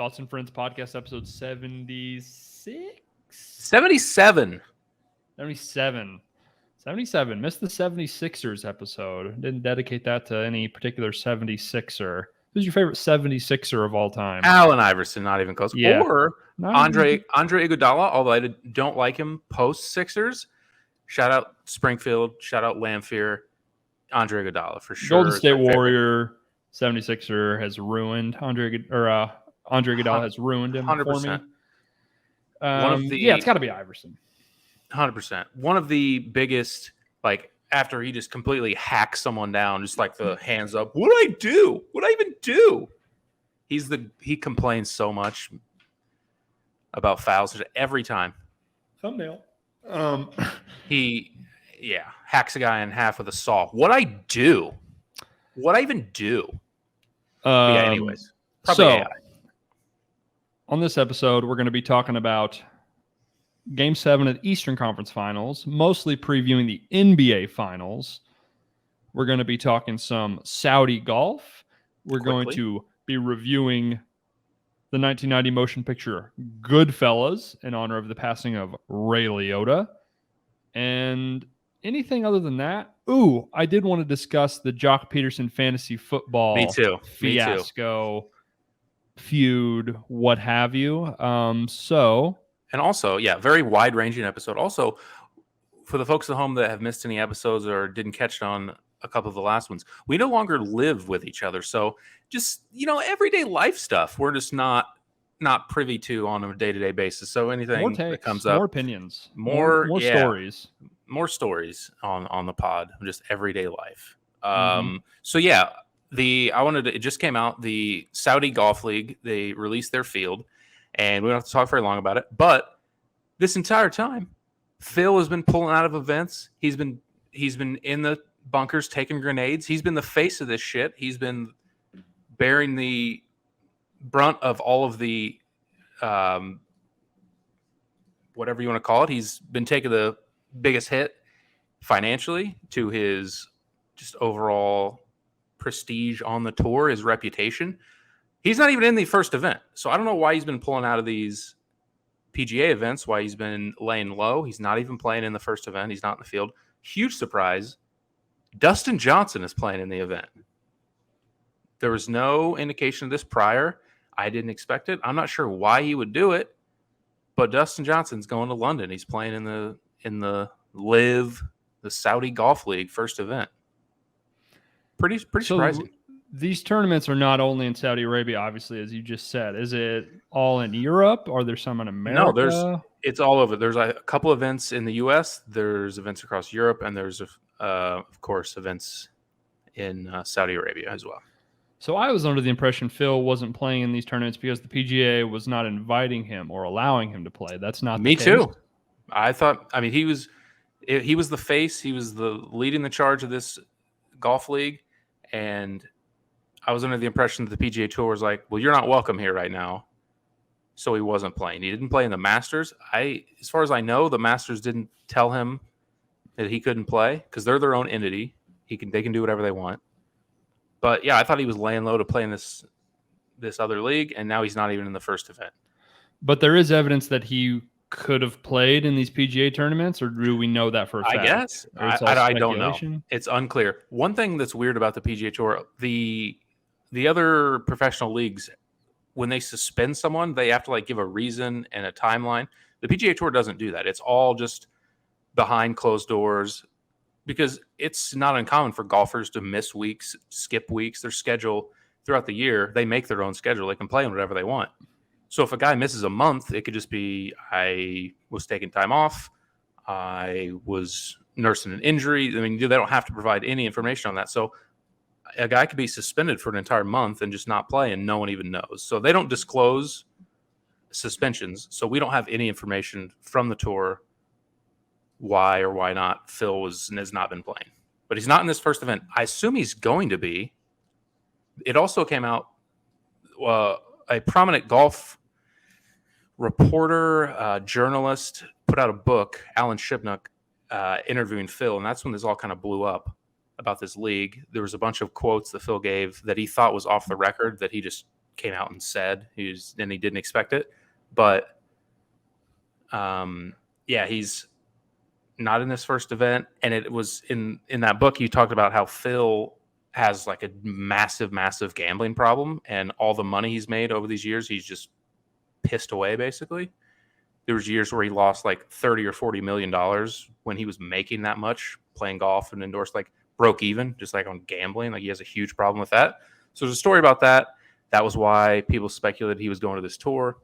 Thoughts and Friends podcast, episode 76? 77. 77. 77. Missed the 76ers episode. Didn't dedicate that to any particular 76er. Who's your favorite 76er of all time? Allen Iverson, not even close. Yeah. Or Andre Iguodala, although I don't like him post Sixers. Shout out Springfield. Shout out Lamphere. Andre Iguodala for sure. Golden State Warrior 76er has ruined Andre Iguodala has ruined him 100%. For me. It's got to be Iverson. 100%. One of the biggest, like, after he just completely hacks someone down, just like the hands up. What did I do? What did I even do? He complains so much about fouls every time. Thumbnail. He hacks a guy in half with a saw. What I do? What I even do? Anyways. Probably so AI. On this episode, we're going to be talking about Game 7 of the Eastern Conference Finals, mostly previewing the NBA Finals. We're going to be talking some Saudi golf. We're going to be reviewing the 1990 motion picture Goodfellas in honor of the passing of Ray Liotta. And anything other than that? Ooh, I did want to discuss the Jock Peterson fantasy football fiasco, feud, what have you. And also, very wide-ranging episode. Also, for the folks at home that have missed any episodes or didn't catch it on a couple of the last ones, we no longer live with each other. So just, everyday life stuff, we're just not privy to on a day-to-day basis. So anything that comes up. More opinions. More stories. More stories on the pod, just everyday life. It just came out, the Saudi Golf League, they released their field. And we don't have to talk very long about it. But this entire time, Phil has been pulling out of events. He's been in the bunkers taking grenades. He's been the face of this shit. He's been bearing the brunt of all of the whatever you want to call it. He's been taking the biggest hit financially to his just overall prestige on the tour, his reputation. He's not even in the first event. So I don't know why he's been pulling out of these PGA events, why he's been laying low. He's not even playing in the first event. He's not in the field. Huge surprise. Dustin Johnson is playing in the event. There was no indication of this prior. I didn't expect it. I'm not sure why he would do it, but Dustin Johnson's going to London. He's playing in the LIV, the Saudi Golf League first event. Pretty surprising. These tournaments are not only in Saudi Arabia, obviously, as you just said. Is it all in Europe? Are there some in America? No, it's all over. There's a couple events in the U.S. There's events across Europe, and there's, of course, events in Saudi Arabia as well. So I was under the impression Phil wasn't playing in these tournaments because the PGA was not inviting him or allowing him to play. That's not the case. Me too. I thought. I mean, he was the face. He was the leading the charge of this golf league, and I was under the impression that the PGA Tour was like, well, you're not welcome here right now. So he wasn't playing. He didn't play in the Masters. As far as I know, the Masters didn't tell him that he couldn't play because they're their own entity. They can do whatever they want. But yeah, I thought he was laying low to play in this other league, and now he's not even in the first event. But there is evidence that he could have played in these PGA tournaments, or do we know that for a fact? I guess. I don't know. It's unclear. One thing that's weird about the PGA Tour, the other professional leagues, when they suspend someone, they have to give a reason and a timeline. The PGA Tour doesn't do that. It's all just behind closed doors because it's not uncommon for golfers to miss weeks, skip weeks. Their schedule throughout the year, they make their own schedule. They can play whatever they want. So if a guy misses a month, it could just be, I was taking time off. I was nursing an injury. I mean, they don't have to provide any information on that. So a guy could be suspended for an entire month and just not play, and no one even knows. So they don't disclose suspensions. So we don't have any information from the tour why or why not Phil has not been playing. But he's not in this first event. I assume he's going to be. It also came out, a prominent golf reporter, journalist, put out a book, Alan Shipnuck, interviewing Phil, and that's when this all kind of blew up about this league. There was a bunch of quotes that Phil gave that he thought was off the record that he just came out and said. He didn't expect it, but yeah, he's not in this first event. And it was in that book you talked about how Phil has like a massive gambling problem, and all the money he's made over these years, he's just pissed away. Basically, there was years where he lost like $30 or $40 million when he was making that much playing golf and indoors, like broke even, just like on gambling. Like he has a huge problem with that. So there's a story about that. That was why people speculated he was going to this tour.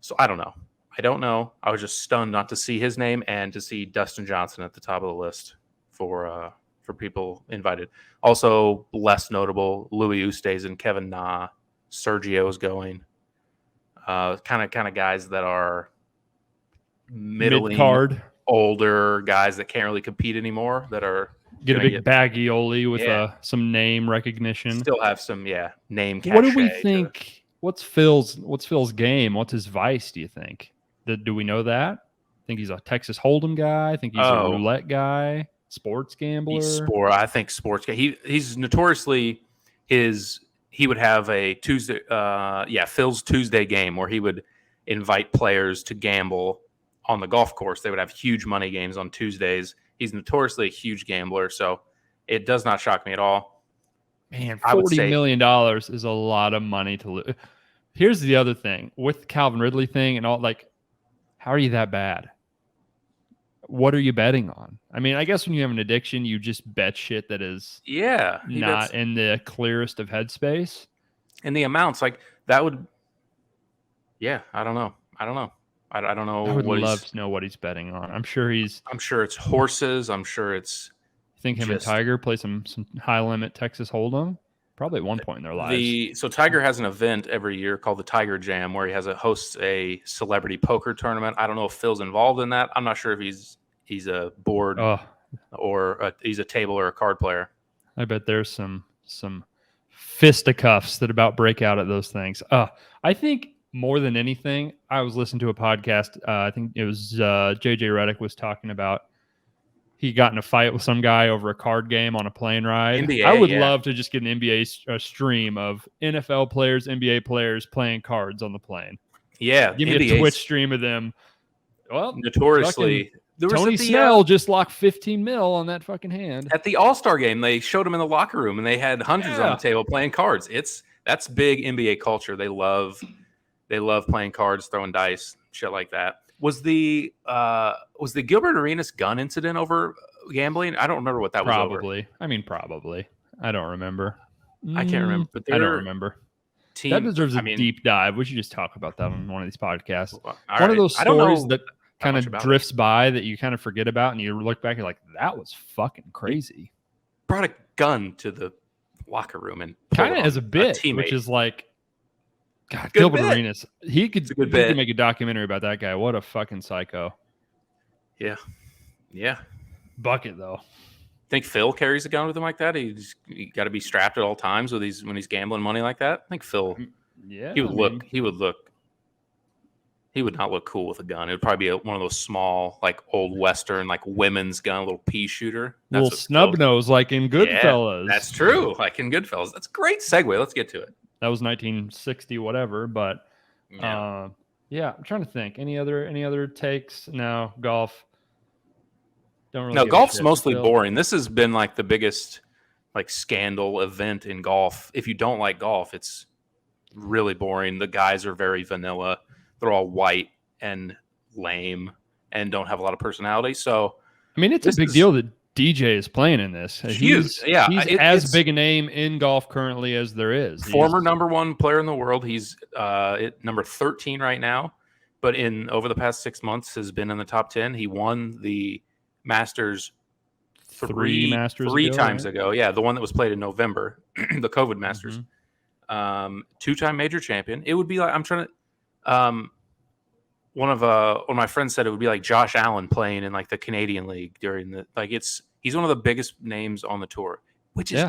So I don't know. I was just stunned not to see his name and to see Dustin Johnson at the top of the list for people invited. Also, less notable, Louis Oosthuizen and Kevin Na, Sergio is going. Kind of guys that are middling, mid-card, older guys that can't really compete anymore. That are get a big baggy Oli with some name recognition. Still have some name cachet. What do we think? What's Phil's game? What's his vice? Do you think? Do we know that? Think he's a Texas Hold'em guy? Think he's a roulette guy? Sports gambler? I think sports guy. He's notoriously he would have a Tuesday Phil's Tuesday game where he would invite players to gamble on the golf course. They would have huge money games on Tuesdays. He's notoriously a huge gambler, so it does not shock me at all. Man, $40 million is a lot of money to lose. Here's the other thing with Calvin Ridley thing and all, like, how are you that bad? What are you betting on? I mean, I guess when you have an addiction, you just bet shit that is not in the clearest of headspace. And the amounts, like that would, I don't know. I don't know. I would love to know what he's betting on. I'm sure it's horses. I'm sure it's. You think him and Tiger play some high limit Texas Hold'em? Probably at one point in their lives. So Tiger has an event every year called the Tiger Jam, where he hosts a celebrity poker tournament. I don't know if Phil's involved in that. I'm not sure if he's a board or he's a table or a card player. I bet there's some fisticuffs that about break out at those things. I think more than anything, I was listening to a podcast. I think it was JJ Redick was talking about. He got in a fight with some guy over a card game on a plane ride. NBA, I would love to just get an NBA stream of NFL players, NBA players playing cards on the plane. Yeah. Give me a Twitch stream of them. Well, notoriously, Tony Snell just locked 15 mil on that fucking hand. At the All-Star game, they showed him in the locker room, and they had hundreds on the table playing cards. That's big NBA culture. They love playing cards, throwing dice, shit like that. Was the Gilbert Arenas gun incident over gambling? I don't remember what that was over. Probably. I don't remember. I can't remember. But I don't remember. That deserves a deep dive. We should just talk about that on one of these podcasts. One of those stories that kind of drifts by that you kind of forget about, and you look back, you're like, that was fucking crazy. Brought a gun to the locker room and kind of as a bit, which is like, God, Gilbert Arenas. He could make a documentary about that guy. What a fucking psycho. Yeah. Yeah. Bucket, though. Think Phil carries a gun with him like that? He got to be strapped at all times when he's gambling money like that. I think Phil. Yeah. He would not look cool with a gun. It would probably be one of those small, like old Western, like women's gun, a little pea shooter. Little snub nose, like in Goodfellas. Yeah, that's true. Like in Goodfellas. That's a great segue. Let's get to it. That was 1960, whatever. But I'm trying to think. Any other takes? No, golf. Don't really. No, golf's mostly boring. This has been like the biggest like scandal event in golf. If you don't like golf, it's really boring. The guys are very vanilla. They're all white and lame and don't have a lot of personality. So, I mean, it's a big deal that DJ is playing in this. Huge. He's as big a name in golf currently as there is. Former number one player in the world. He's at number 13 right now, but over the past 6 months has been in the top 10. He won the Masters three times ago. Yeah, the one that was played in November, the COVID Masters. Mm-hmm. Two-time major champion. It would be like one of my friends said it would be like Josh Allen playing in like the Canadian League he's one of the biggest names on the tour, which is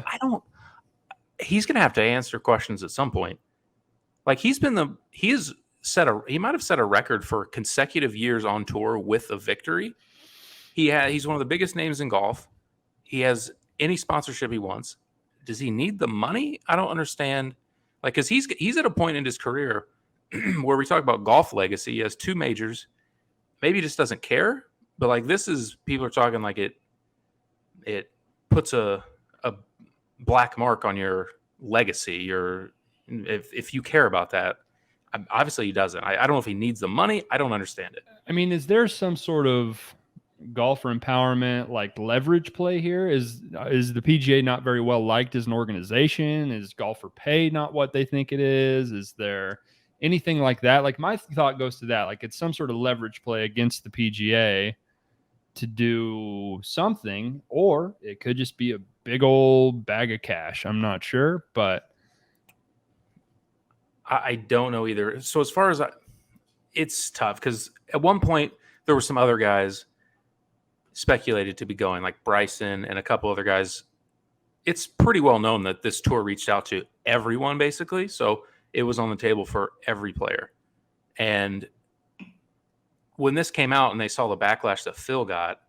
he's gonna have to answer questions at some point. Like he might have set a record for consecutive years on tour with a victory. He's one of the biggest names in golf. He has any sponsorship he wants. Does he need the money? I don't understand. Like, because he's at a point in his career where we talk about golf legacy. He has 2 majors. Maybe he just doesn't care. But like, this is, people are talking like it puts a black mark on your legacy. If you care about that. Obviously he doesn't. I don't know if he needs the money. I don't understand it. I mean, is there some sort of golfer empowerment, like leverage play here? Is the PGA not very well liked as an organization? Is golfer pay not what they think it is? Is there anything like that? Like, my thought goes to that. Like, it's some sort of leverage play against the PGA to do something, or it could just be a big old bag of cash. I'm not sure, but I don't know either. So as far as it's tough, because at one point there were some other guys speculated to be going, like Bryson and a couple other guys. It's pretty well known that this tour reached out to everyone, basically. So it was on the table for every player. And when this came out and they saw the backlash that Phil got,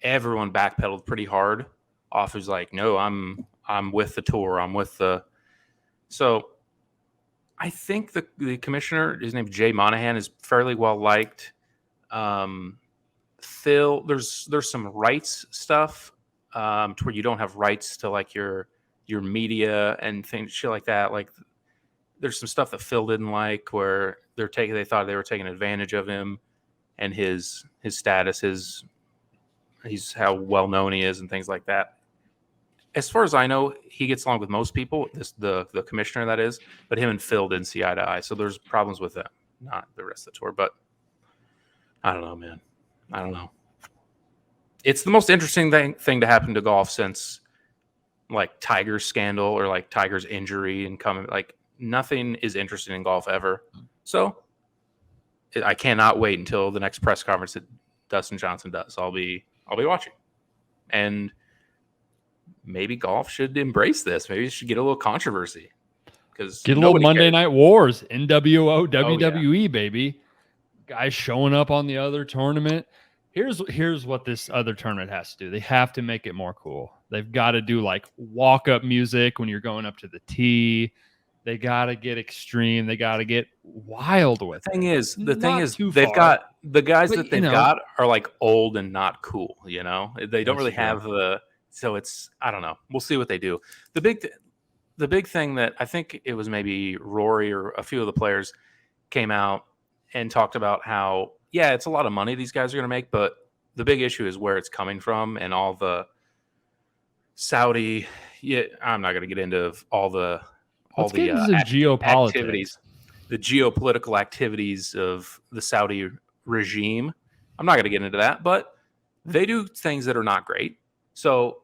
everyone backpedaled pretty hard off. Who's like, no, I'm with the tour. I'm with the. So I think the commissioner, his name is Jay Monahan, is fairly well liked. Phil, there's some rights stuff to where you don't have rights to like your media and things, shit like that. Like, there's some stuff that Phil didn't like where they thought they were taking advantage of him and his status, he's how well known he is and things like that. As far as I know, he gets along with most people, the commissioner, that is, but him and Phil didn't see eye to eye. So there's problems with them, not the rest of the tour. But I don't know, man. I don't know. It's the most interesting thing to happen to golf since like Tiger's scandal or like Tiger's injury and coming. Like, nothing is interesting in golf ever. So I cannot wait until the next press conference that Dustin Johnson does. I'll be watching. And maybe golf should embrace this. Maybe it should get a little controversy. Get a little Monday Night Wars, NWO, WWE, baby. Guys showing up on the other tournament. Here's what this other tournament has to do. They have to make it more cool. They've got to do like walk-up music when you're going up to the tee. They got to get extreme. They got to get wild with it. The thing is, they've got the guys that they've got are like old and not cool. You know, they don't really have the. So it's, I don't know. We'll see what they do. The big thing that I think it was maybe Rory or a few of the players came out and talked about how, yeah, it's a lot of money these guys are going to make, but the big issue is where it's coming from and all the Saudi. Yeah, I'm not going to get into all the geopolitics activities, the geopolitical activities of the Saudi regime. I'm not going to get into that, but they do things that are not great. So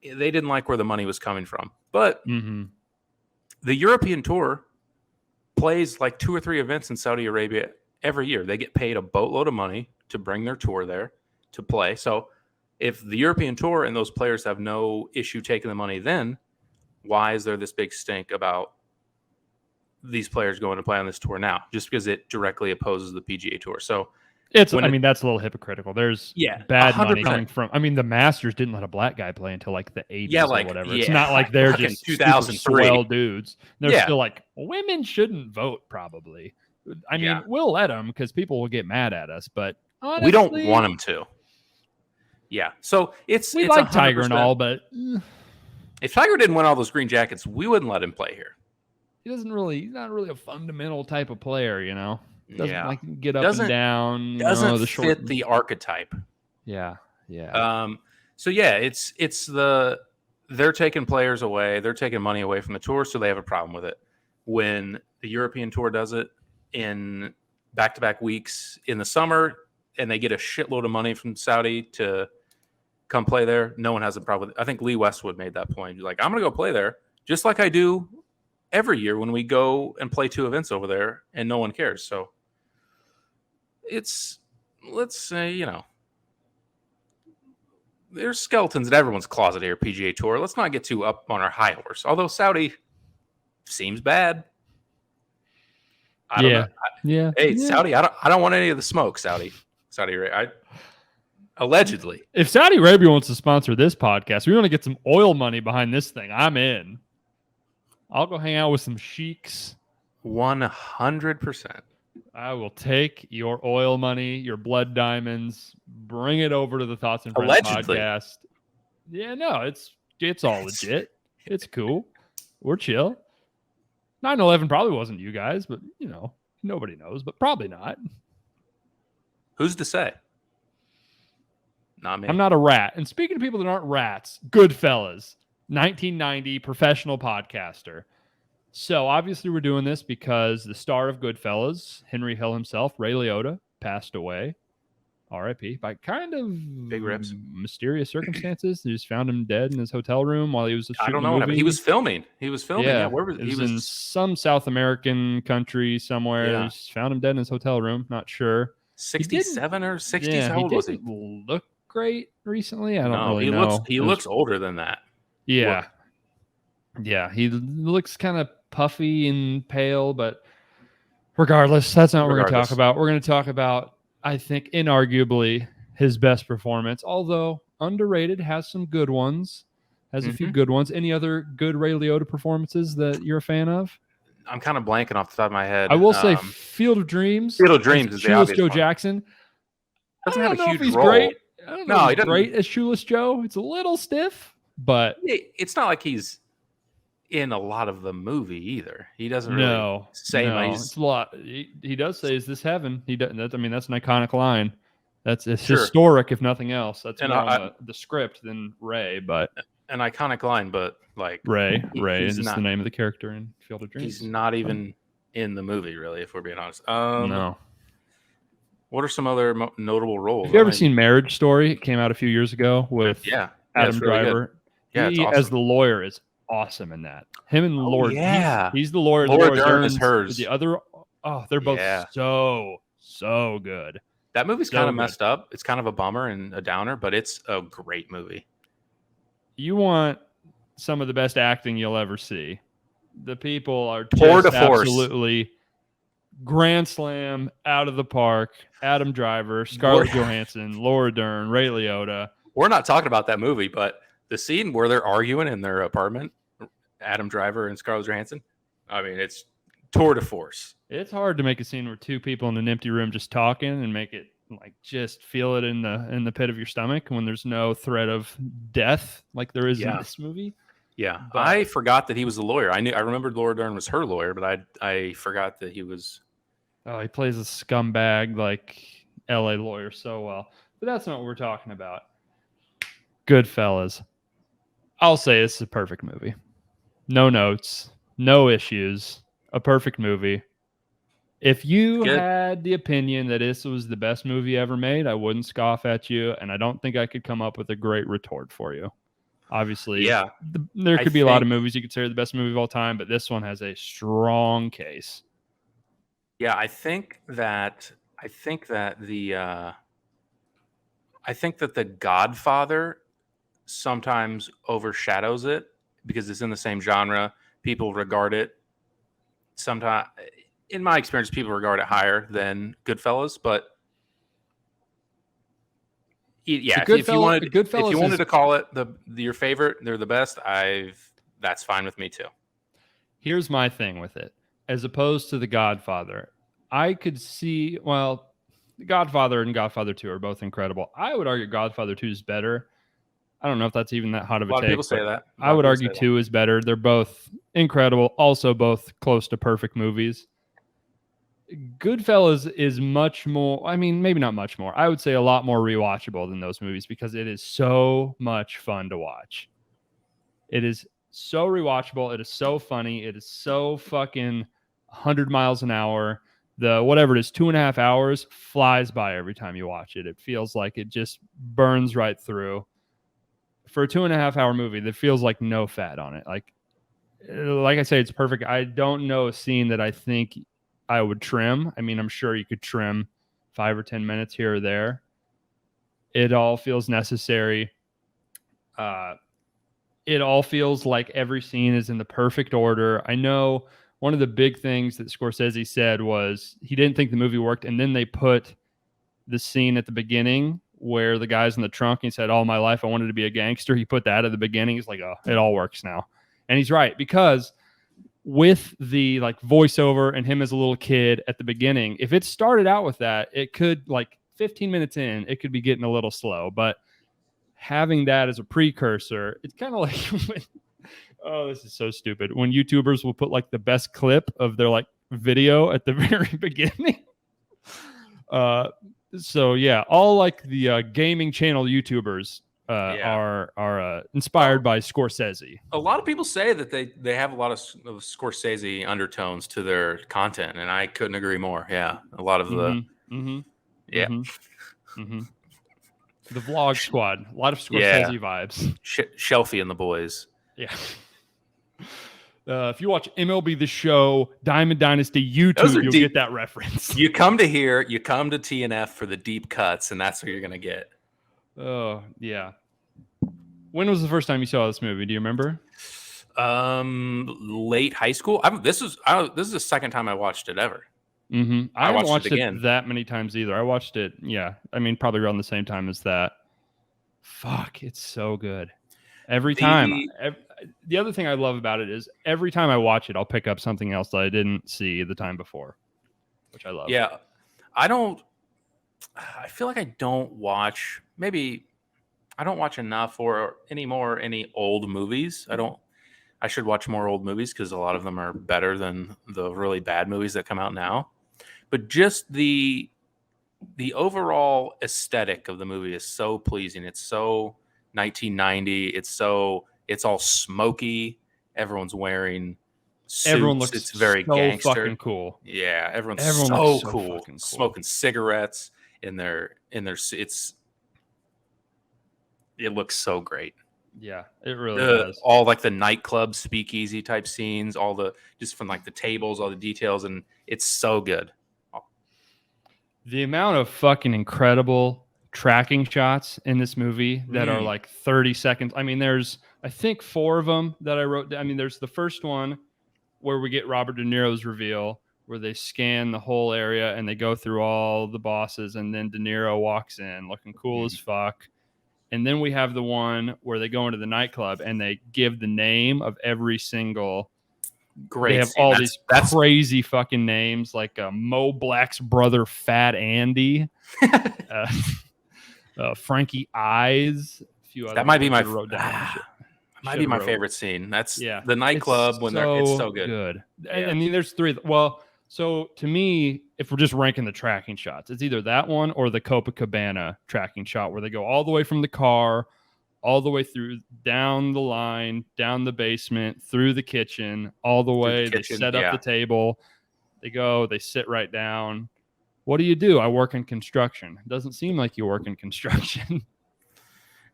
they didn't like where the money was coming from. But the European Tour plays like 2 or 3 events in Saudi Arabia every year. They get paid a boatload of money to bring their tour there to play. So if the European Tour and those players have no issue taking the money, then why is there this big stink about these players going to play on this tour now? Just because it directly opposes the PGA Tour. So that's a little hypocritical. There's bad 100%. money coming from. I mean, the Masters didn't let a black guy play until like the 80s or whatever. Yeah, it's not like they're just 2003 swell dudes. They're still like, women shouldn't vote. Probably. I mean, we'll let them because people will get mad at us, but honestly, we don't want them to. Yeah, so it's like Tiger and all, but if Tiger didn't win all those green jackets, we wouldn't let him play here. He's not really a fundamental type of player, you know. Doesn't like get up and down. Doesn't fit the archetype. Yeah. So they're taking players away. They're taking money away from the tour, so they have a problem with it. When the European Tour does it in back-to-back weeks in the summer, and they get a shitload of money from Saudi to come play there, no one has a problem with it. I think Lee Westwood made that point. He's like, I'm going to go play there, just like I do every year when we go and play 2 events over there, and no one cares. So it's, let's say, there's skeletons in everyone's closet here, PGA Tour. Let's not get too up on our high horse. Although Saudi seems bad. I don't know. Hey, Saudi, I don't want any of the smoke, Saudi Arabia. Allegedly. If Saudi Arabia wants to sponsor this podcast, we want to get some oil money behind this thing. I'm in. I'll go hang out with some sheiks. 100%. I will take your oil money, your blood diamonds, bring it over to the Thoughts and Friends podcast. Yeah, no, it's all legit. It's cool. We're chill. 9/11 probably wasn't you guys, but nobody knows, but probably not. Who's to say? Not me. I'm not a rat. And speaking of people that aren't rats, Goodfellas, 1990 professional podcaster. So obviously we're doing this because the star of Goodfellas, Henry Hill himself, Ray Liotta, passed away. R.I.P. by kind of big rips, mysterious circumstances. They just found him dead in his hotel room while he was shooting I don't know what happened. He was filming. Yeah, where was he? Was in some South American country somewhere. Yeah. They just found him dead in his hotel room. Not sure. 67 or 60s. Yeah, how old was he? Look great recently. I don't really know. He looks older than that. Yeah. Yeah, he looks kind of puffy and pale, but regardless, that's not what we're going to talk about. We're going to talk about, I think, inarguably his best performance, although underrated, has some good ones, has a few good ones. Any other good Ray Liotta performances that you're a fan of? I'm kind of blanking off the top of my head. I will say Field of Dreams. Field of Dreams is the obvious Joe one. Jackson. Doesn't have a huge role. Great. I don't know if he's great as Shoeless Joe. It's a little stiff, but it's not like he's in a lot of the movie either. He doesn't really say much. It's a lot. He does say, "Is this heaven?" He doesn't. That's an iconic line. It's historic, if nothing else. That's more on the script than Ray, but an iconic line. But like Ray is just the name of the character in Field of Dreams. He's not even in the movie, really, if we're being honest. No. What are some other notable roles? Have you ever seen Marriage Story? It came out a few years ago with Adam Driver. Really he, awesome. As the lawyer, is awesome in that. Him and Laura. Yeah. He's the lawyer. Laura Dern is hers. The other. Oh, they're both so good. That movie's kind of messed up. It's kind of a bummer and a downer, but it's a great movie. You want some of the best acting you'll ever see. The people are just absolutely grand slam, out of the park. Adam Driver, Scarlett Johansson, Laura Dern, Ray Liotta. We're not talking about that movie, but the scene where they're arguing in their apartment, Adam Driver and Scarlett Johansson, I mean, it's tour de force. It's hard to make a scene where two people in an empty room just talking and make it like just feel it in the pit of your stomach when there's no threat of death like there is in this movie. Yeah, but I forgot that he was a lawyer. I remembered Laura Dern was her lawyer, but I forgot that he was. Oh, he plays a scumbag like LA lawyer so well. But that's not what we're talking about. Goodfellas. I'll say this is a perfect movie. No notes, no issues, a perfect movie. If you had the opinion that this was the best movie ever made, I wouldn't scoff at you, and I don't think I could come up with a great retort for you. Obviously, there could be a lot of movies you could say are the best movie of all time, but this one has a strong case. Yeah, I think that The Godfather sometimes overshadows it because it's in the same genre. People regard it sometimes. In my experience, people regard it higher than Goodfellas, but if you wanted to call it your favorite, they're the best. That's fine with me too. Here's my thing with it, as opposed to The Godfather, I could see. Well, The Godfather and Godfather 2 are both incredible. I would argue Godfather 2 is better. I don't know if that's even that hot of a take. A lot of people say that. I would argue 2 is better. They're both incredible. Also, both close to perfect movies. Goodfellas is much more, I mean, maybe not much more. I would say a lot more rewatchable than those movies because it is so much fun to watch. It is so rewatchable. It is so funny. It is so fucking 100 miles an hour. The whatever it is, 2.5 hours flies by every time you watch it. It feels like it just burns right through. For a 2.5 hour movie, that feels like no fat on it. Like I say, it's perfect. I don't know a scene that I think I would trim. I mean, I'm sure you could trim 5 or 10 minutes here or there. It all feels necessary. It all feels like every scene is in the perfect order. I know one of the big things that Scorsese said was he didn't think the movie worked, and then they put the scene at the beginning where the guy's in the trunk and he said, all my life I wanted to be a gangster. He put that at the beginning. He's like, oh, it all works now. And he's right, because with the like voiceover and him as a little kid at the beginning, if it started out with that, it could, like 15 minutes in, it could be getting a little slow. But having that as a precursor, it's kind of like when, oh, this is so stupid, when YouTubers will put like the best clip of their like video at the very beginning. So yeah, all like the gaming channel YouTubers are inspired by Scorsese. A lot of people say that they have a lot of Scorsese undertones to their content, and I couldn't agree more. Yeah, a lot of the the vlog squad, a lot of Scorsese vibes. Shelfie and the boys. Yeah. If you watch MLB The Show, Diamond Dynasty, YouTube, you'll get that reference. You come to TNF for the deep cuts, and that's what you're gonna get. Oh yeah. When was the first time you saw this movie? Do you remember? Late high school. This is the second time I watched it ever. Mm-hmm. I haven't watched it that many times either. I watched it, probably around the same time as that. Fuck, it's so good. Every time. The other thing I love about it is every time I watch it, I'll pick up something else that I didn't see the time before, which I love. Yeah. I feel like I don't watch enough or any old movies. I should watch more old movies because a lot of them are better than the really bad movies that come out now. But just the overall aesthetic of the movie is so pleasing. It's so 1990. It's all smoky. Everyone's wearing suits. Everyone looks it's very so gangster. Fucking cool. Yeah, everyone's so cool. Smoking cigarettes in their it looks so great. Yeah, it really does. All like the nightclub speakeasy type scenes, just from like the tables, all the details, and it's so good. The amount of fucking incredible tracking shots in this movie that are like 30 seconds. I mean, there's, I think 4 of them that I wrote. I mean, there's the first one where we get Robert De Niro's reveal, where they scan the whole area and they go through all the bosses, and then De Niro walks in looking cool as fuck. And then we have the one where they go into the nightclub and they give the name of every single. Great. They have all these crazy fucking names, like Mo Black's brother, Fat Andy, Frankie Eyes. A few other that might be my favorite scene. That's the nightclub when it's so good. Yeah. I mean, there's 3. Well, so to me, if we're just ranking the tracking shots, it's either that one or the Copacabana tracking shot where they go all the way from the car, all the way through, down the line, down the basement, through the kitchen, all the way. They set up the table. They sit right down. What do? I work in construction. It doesn't seem like you work in construction.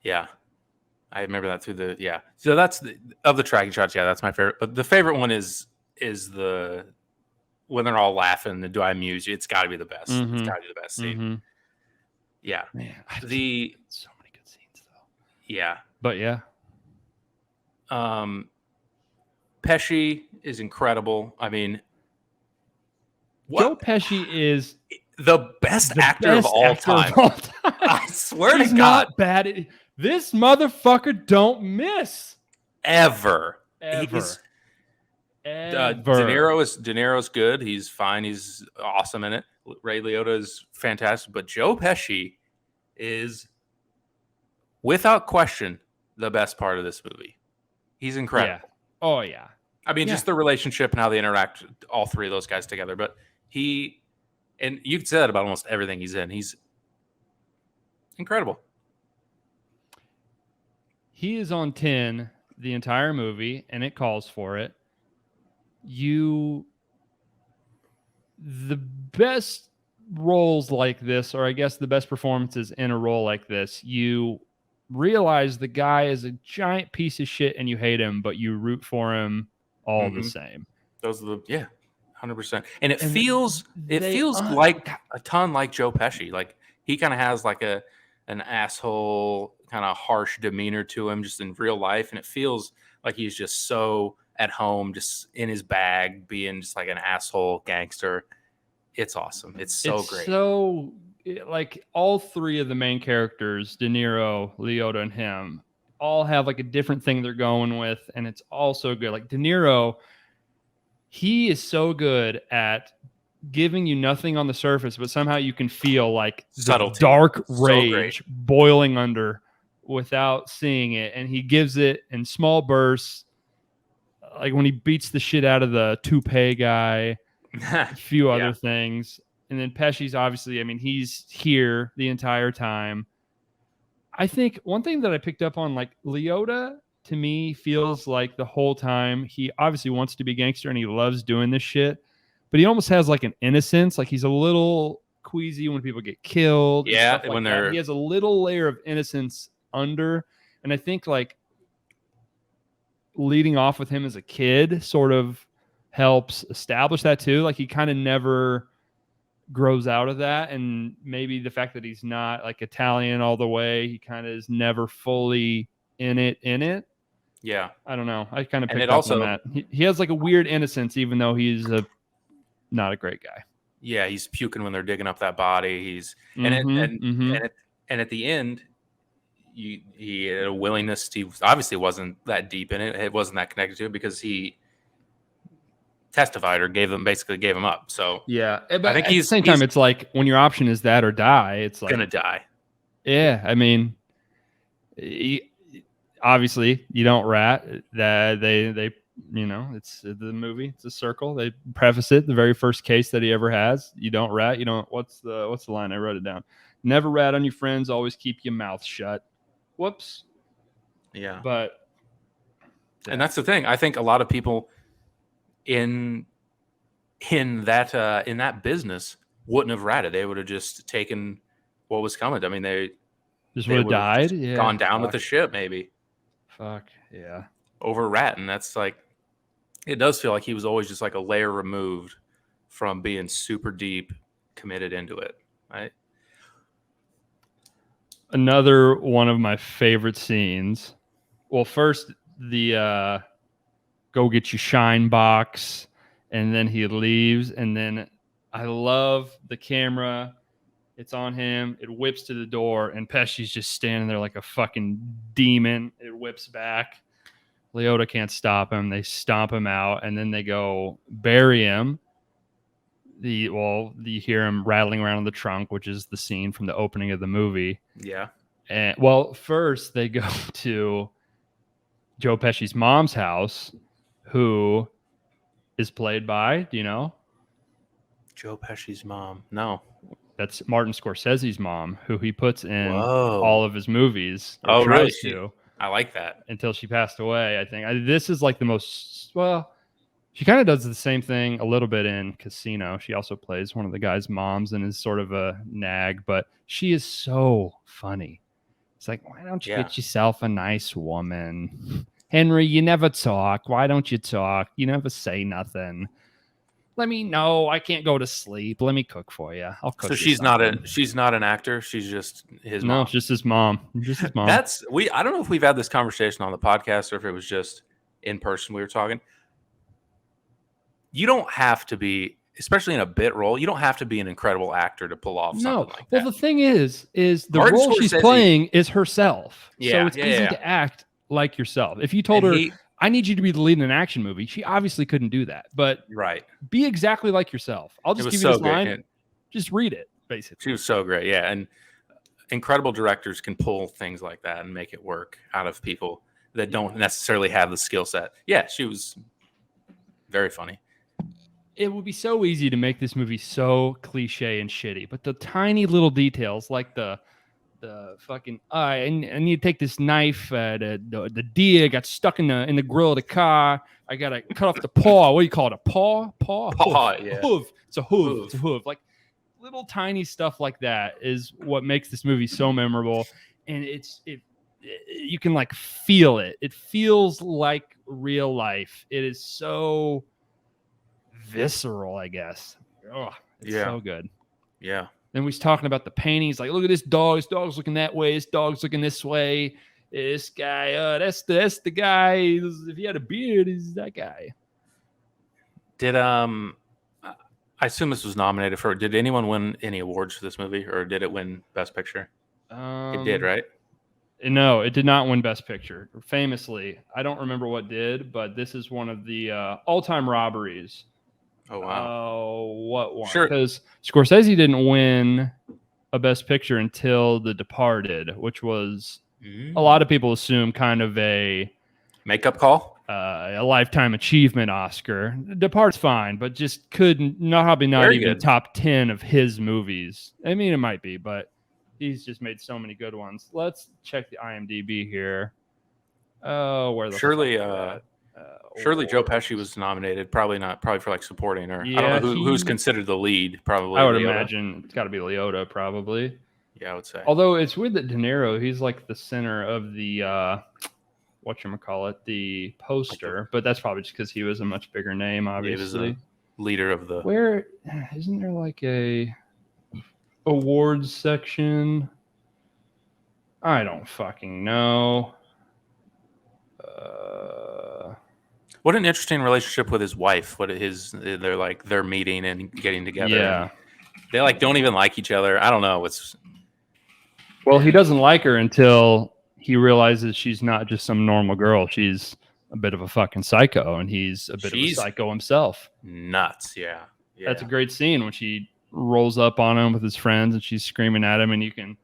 Yeah. I remember that through the, So that's of the tracking shots. Yeah, that's my favorite. But the favorite one is the, when they're all laughing, the Do I Amuse You? It's got to be the best. Mm-hmm. It's got to be the best scene. Mm-hmm. Yeah. Man, so many good scenes though. Yeah. But yeah. Pesci is incredible. I mean, Joe Pesci is the best actor of all time. I swear to God. He's not bad. This motherfucker don't miss. Ever. De Niro's good. He's fine. He's awesome in it. Ray Liotta is fantastic. But Joe Pesci is, without question, the best part of this movie. He's incredible. Yeah. Oh, yeah. I mean, just the relationship and how they interact, all 3 of those guys together. But and you could say that about almost everything he's in. He's incredible. He is on 10 the entire movie, and it calls for it. The best roles like this, or I guess the best performances in a role like this, you realize the guy is a giant piece of shit and you hate him, but you root for him all the same. Those are 100%. And it feels like a ton like Joe Pesci. Like he kind of has like an asshole, kind of harsh demeanor to him just in real life. And it feels like he's just so at home, just in his bag, being just like an asshole gangster. It's awesome. It's great. So like all 3 of the main characters, De Niro, Liotta, and him, all have like a different thing they're going with, and it's all so good. Like De Niro, he is so good at giving you nothing on the surface, but somehow you can feel like subtlety, the dark rage boiling under without seeing it. And he gives it in small bursts, like when he beats the shit out of the toupee guy, a few other things. And then Pesci's obviously, I mean, he's here the entire time. I think one thing that I picked up on, like Liotta, to me feels like the whole time he obviously wants to be gangster and he loves doing this shit, but he almost has like an innocence. Like he's a little queasy when people get killed. Yeah, and stuff like that. He has a little layer of innocence under, and I think like leading off with him as a kid sort of helps establish that too. Like he kind of never grows out of that, and maybe the fact that he's not like Italian all the way, he kind of is never fully in it. Yeah, I don't know. I kind of picked up on that. He has like a weird innocence, even though he's not a great guy. Yeah, he's puking when they're digging up that body. He's and at the end, he had a willingness. He obviously wasn't that deep in it. It wasn't that connected to it because he testified or basically gave him up. So yeah, but I think at the same time, it's like when your option is that or die, it's like gonna die. Yeah, I mean, obviously you don't rat. That they you know, it's the movie. It's a circle. They preface it. The very first case that he ever has. You don't rat. You don't. What's the line? I wrote it down. Never rat on your friends. Always keep your mouth shut. Whoops. Yeah. But and that's the thing. I think a lot of people in that business wouldn't have ratted. They would have just taken what was coming. I mean, they just would have died. Yeah. Gone down with the ship, maybe. Fuck yeah. Over ratting. That's like, it does feel like he was always just like a layer removed from being super deep committed into it, right? Another one of my favorite scenes. Well, first the go get your shine box, and then he leaves, and then I love the camera. It's on him. It whips to the door, and Pesci's just standing there like a fucking demon. It whips back. Liotta can't stop him. They stomp him out, and then they go bury him. You hear him rattling around in the trunk, which is the scene from the opening of the movie. Yeah. And first they go to Joe Pesci's mom's house, who is played by, do you know? Joe Pesci's mom. No. That's Martin Scorsese's mom, who he puts in all of his movies. Oh, really? I like that. Until she passed away, I think. This is like the most, she kind of does the same thing a little bit in Casino. She also plays one of the guy's moms and is sort of a nag, but she is so funny. It's like, why don't you get yourself a nice woman? Henry, you never talk. Why don't you talk? You never say nothing. Let me know. I can't go to sleep. Let me cook for you. I'll cook. So she's not an actor. She's just his mom. No, it's just his mom. Just his mom. I don't know if we've had this conversation on the podcast or if it was just in person we were talking. You don't have to be, especially in a bit role, you don't have to be an incredible actor to pull off something like that. Well, the thing is the role she's playing is herself. Yeah, so it's easy to act like yourself. If you told her, I need you to be the lead in an action movie, she obviously couldn't do that. But be exactly like yourself. I'll just give you this line. Just read it, basically. She was so great, yeah. And incredible directors can pull things like that and make it work out of people that don't necessarily have the skill set. Yeah, she was very funny. It would be so easy to make this movie so cliche and shitty, but the tiny little details, like the fucking I need to take this knife. The deer got stuck in the grill of the car. I gotta cut off the paw. What do you call it? A paw? Paw. Yeah. Hoof. It's a hoof. It's a hoof. Like little tiny stuff like that is what makes this movie so memorable. And you can like feel it. It feels like real life. It is so visceral, I guess. Oh, it's so good. Yeah. Then he's talking about the paintings. Like, look at this dog. This dog's looking that way. This dog's looking this way. This guy, that's the guy. If he had a beard, he's that guy. Did I assume this was nominated for? Did anyone win any awards for this movie, or did it win Best Picture? It did, right? No, it did not win Best Picture. Famously, I don't remember what did, but this is one of the all-time robberies. Oh, wow. What one? Sure. Because Scorsese didn't win a Best Picture until The Departed, which was a lot of people assume kind of a makeup call, a lifetime achievement Oscar. Depart's fine, but just couldn't probably not Very even good. top 10 of his movies. I mean, it might be, but he's just made so many good ones. Let's check the IMDb here. Oh, where the surely Joe Pesci was nominated. Probably for like supporting, or I don't know who's considered the lead. Probably I would Liotta. imagine it's got to be Liotta, probably. Yeah, I would say. Although it's weird that De Niro, he's like the center of the whatchamacallit, the poster, but that's probably just because he was a much bigger name, obviously. He was a leader of the. Where isn't there like a awards section? I don't fucking know. What an interesting relationship with his wife. They're meeting and getting together. Yeah. They like don't even like each other. I don't know. Well, he doesn't like her until he realizes she's not just some normal girl. She's a bit of a fucking psycho, and he's a bit of a psycho himself. Nuts, yeah. That's a great scene when she rolls up on him with his friends and she's screaming at him, and you can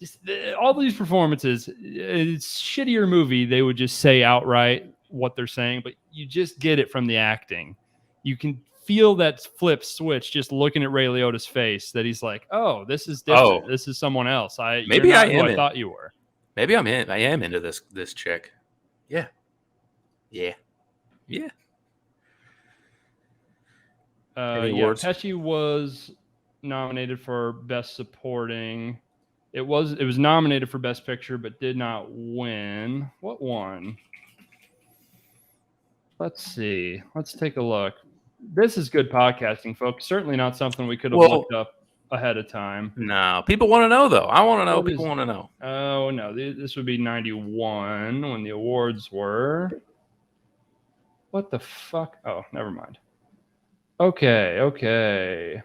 just all these performances. It's shittier movie. They would just say outright what they're saying, but you just get it from the acting. You can feel that flip switch just looking at Ray Liotta's face that he's like, oh, this is different. This is someone else. Maybe I am who I thought you were. Maybe I am into this chick. Yeah. Pesci was nominated for Best Supporting. It was nominated for Best Picture, but did not win. What won? Let's see. Let's take a look. This is good podcasting, folks. Certainly not something we could have looked up ahead of time. No, people want to know, though. I want to know. People want to know. Oh, no. This would be 91 when the awards were. What the fuck? Oh, never mind. Okay.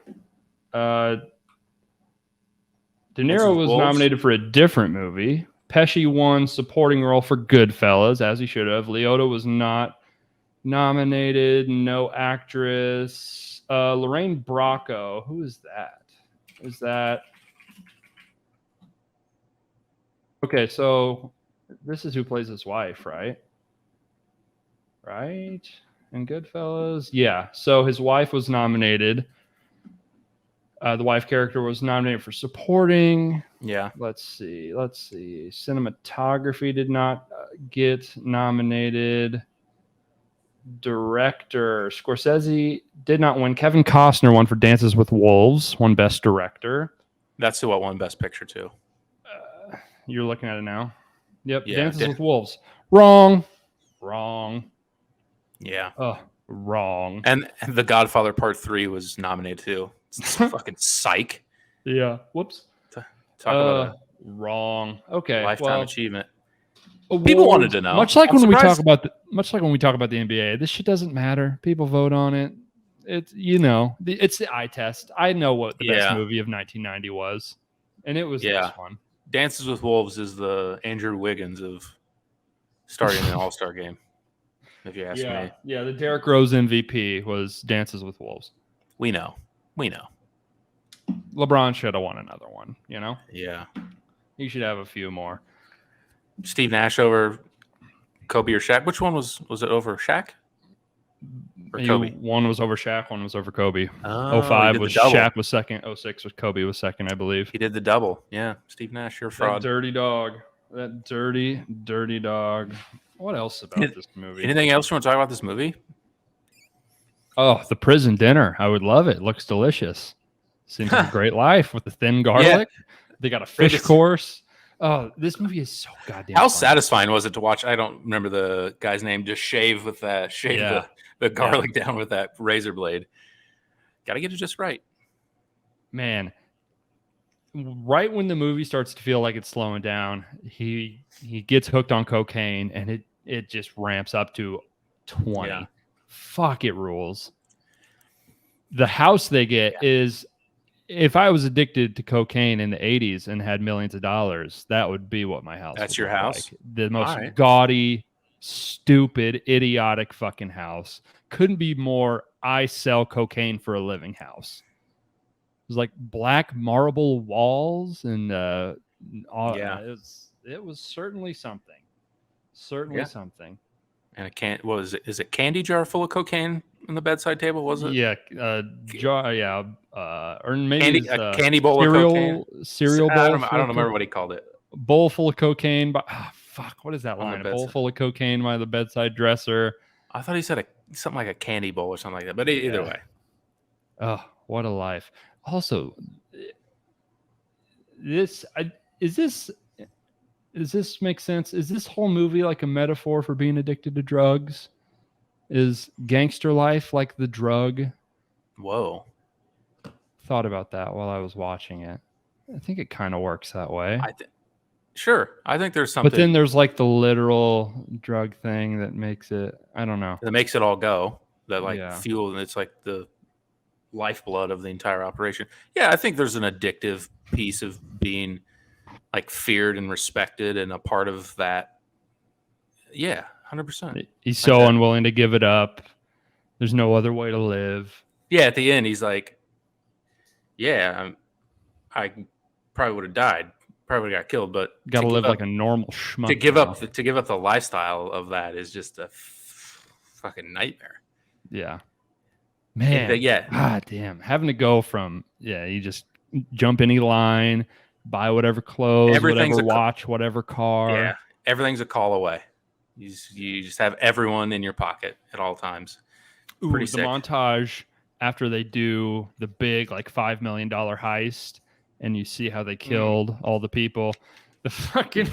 De Niro was nominated for a different movie. Pesci won supporting role for Goodfellas, as he should have. Liotta was not nominated. No actress. Lorraine Bracco. Who is that? Is that? Okay, so this is who plays his wife, right? Right? In Goodfellas? Yeah. So his wife was nominated. The wife character was nominated for supporting. Yeah. Let's see. Cinematography did not get nominated. Director. Scorsese did not win. Kevin Costner won for Dances with Wolves, won Best Director. That's who won Best Picture, too. You're looking at it now? Yep. Yeah, Dances with Wolves. Wrong. Yeah. Oh, wrong. And The Godfather Part 3 was nominated, too. It's fucking psych. Yeah. Whoops. Talk about wrong. Okay. Lifetime achievement. People wanted to know. Much like when we talk about the NBA, this shit doesn't matter. People vote on it. It's it's the eye test. I know what the best movie of 1990 was, and it was this one. Dances with Wolves is the Andrew Wiggins of starting an All-Star game. If you ask me. Yeah, the Derrick Rose MVP was Dances with Wolves. We know. LeBron should have won another one, Yeah. He should have a few more. Steve Nash over Kobe or Shaq. Which one was it over Shaq? Or Kobe? One was over Shaq, one was over Kobe. Oh, 05 was Shaq was second, 06 was Kobe was second, I believe. He did the double. Yeah. Steve Nash, you're a fraud. That dirty dog. What else about this movie? Anything else you want to talk about this movie? Oh, the prison dinner. I would love it. Looks delicious. Seems like a great life with the thin garlic. Yeah. They got a fish course. Oh, this movie is so goddamn How satisfying was it to watch? I don't remember the guy's name. Just shave the garlic down with that razor blade. Got to get it just right. Man, right when the movie starts to feel like it's slowing down, he gets hooked on cocaine, and it just ramps up to 20. Yeah. Fuck, it rules. The house they get is if I was addicted to cocaine in the 80s and had millions of dollars, that would be what my house That's would your look house? like. The most right. gaudy, stupid, idiotic fucking house. Couldn't be more I sell cocaine for a living house. It was like black marble walls and Yeah. it was certainly something. Certainly Yeah. something. And what was it? Is it candy jar full of cocaine on the bedside table? Was it? Yeah, jar. Yeah, or maybe Candy, it's a candy bowl of cocaine. cereal I bowl. don't remember what he called it. Bowl full of cocaine. But fuck, what is that On the line? A bowl bedside. full of cocaine by the bedside dresser. I thought he said something like a candy bowl or something like that. But either way. Oh, what a life! Also, does this make sense? Is this whole movie like a metaphor for being addicted to drugs? Is gangster life like the drug? Whoa. Thought about that while I was watching it. I think it kind of works that way. Sure. I think there's something. But then there's like the literal drug thing that makes it, I don't know. That makes it all go. That fuel, and it's like the lifeblood of the entire operation. Yeah, I think there's an addictive piece of being like feared and respected and a part of that. Yeah, 100%. He's so unwilling to give it up. There's no other way to live. Yeah, at the end, he's like, yeah, I probably would have died. Probably would have got killed, but got to live like a normal schmuck. To give up the lifestyle of that is just a fucking nightmare. Yeah. Man. Yeah. God damn. Having to go from, you just jump any line, buy whatever clothes, whatever watch, whatever car. Yeah. Everything's a call away. You just have everyone in your pocket at all times. Pretty sick. The montage after they do the big like $5 million heist and you see how they killed all the people. The fucking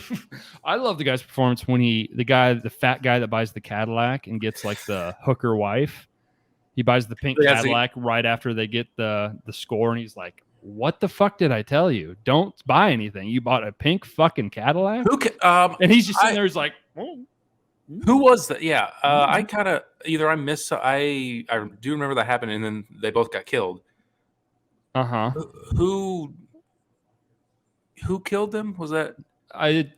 I love the guy's performance when the fat guy that buys the Cadillac and gets like the hooker wife. He buys the pink Cadillac right after they get the score, and he's like, "What the fuck did I tell you? Don't buy anything. You bought a pink fucking Cadillac." And he's just sitting there. He's like, "Who was that?" Yeah, I kind of I do remember that happened, and then they both got killed. Who killed them? Was that?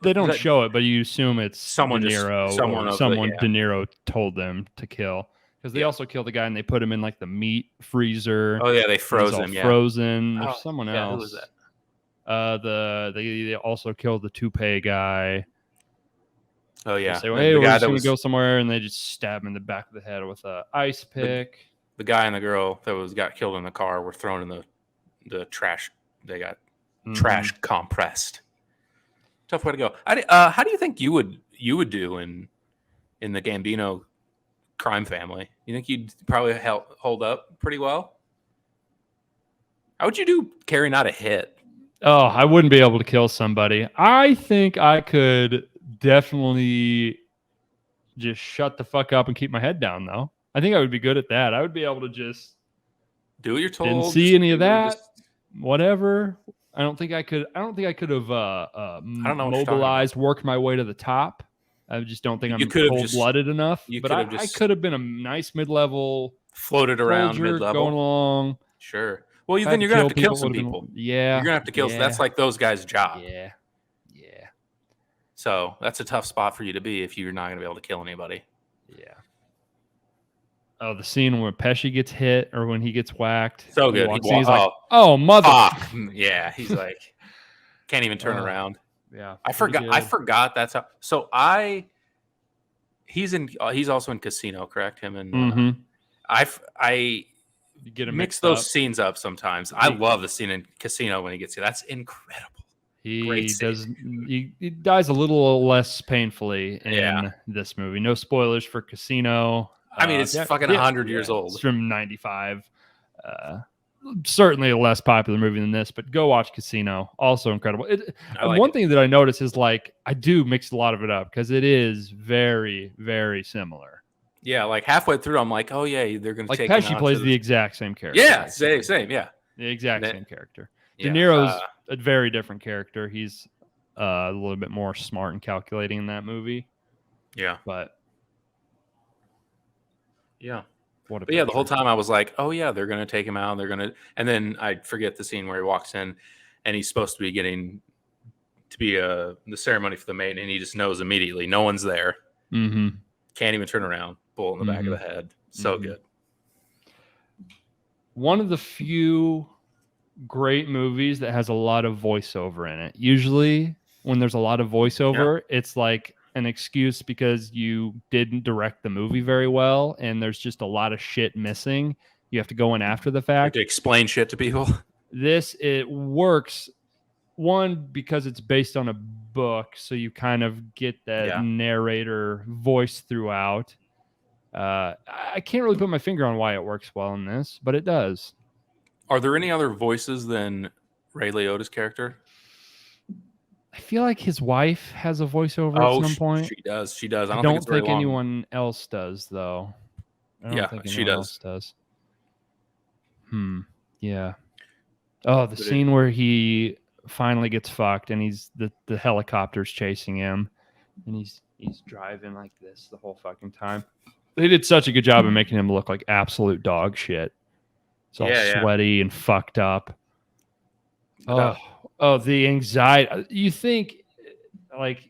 They don't show it, but you assume it's someone De Niro. Someone De Niro told them to kill. Because they also killed the guy and they put him in like the meat freezer. Oh yeah, they froze him. Frozen. There's someone else. Who was that? They also killed the toupee guy. Oh yeah. They say, well, hey, we're just gonna go somewhere, and they just stab him in the back of the head with a ice pick. The guy and the girl that got killed in the car were thrown in the trash. They got trash compressed. Tough way to go. How do you think you would do in the Gambino crime family? You think you'd probably hold up pretty well? How would you do carrying out a hit? Oh, I wouldn't be able to kill somebody. I think I could definitely just shut the fuck up and keep my head down, though. I think I would be good at that. I would be able to just do what you're told. Didn't see any of that. Whatever. I don't think I could have mobilized, worked my way to the top. I just don't think I'm cold-blooded enough. But I could have been a nice mid-level, floated around mid-level, going along. Sure. Well, then you're gonna have to kill some people. Yeah, you're gonna have to kill. That's like those guys' job. Yeah. So that's a tough spot for you to be if you're not gonna be able to kill anybody. Yeah. Oh, the scene where Pesci gets hit or when he gets whacked. So good. He's like, "Oh, mother!" Yeah, he's like, can't even turn around. Yeah, I forgot that's how. So he's also in Casino, correct? Him and I mix those scenes up sometimes. I love the scene in Casino when he gets here. That's incredible. He dies a little less painfully in this movie. No spoilers for Casino. I mean, it's fucking 100 years old. It's from 95. Certainly a less popular movie than this, but go watch Casino. Also incredible. One thing that I notice is like I do mix a lot of it up because it is very, very similar. Yeah, like halfway through, I'm like, oh yeah, they're going to take. Pesci plays the exact same character. Yeah, same. Yeah, the exact same character. De Niro's a very different character. He's a little bit more smart and calculating in that movie. Yeah, but yeah. But yeah, the whole time I was like, oh yeah, they're gonna take him out. And then I forget the scene where he walks in, and he's supposed to be getting to be the ceremony for the maiden, and he just knows immediately no one's there. Mm-hmm. Can't even turn around. Bullet in the back of the head. So good. One of the few great movies that has a lot of voiceover in it. Usually when there's a lot of voiceover, it's like an excuse because you didn't direct the movie very well and there's just a lot of shit missing. You have to go in after the fact. To explain shit to people. It works, one, because it's based on a book, so you kind of get that narrator voice throughout. I can't really put my finger on why it works well in this, but it does. Are there any other voices than Ray Liotta's character? I feel like his wife has a voiceover at some point. She does. She does. I don't think anyone else does, though. I don't think anyone else does. Yeah. Oh, the scene where he finally gets fucked and the helicopter's chasing him and he's driving like this the whole fucking time. They did such a good job of making him look like absolute dog shit. It's all sweaty and fucked up. Oh, the anxiety. You think like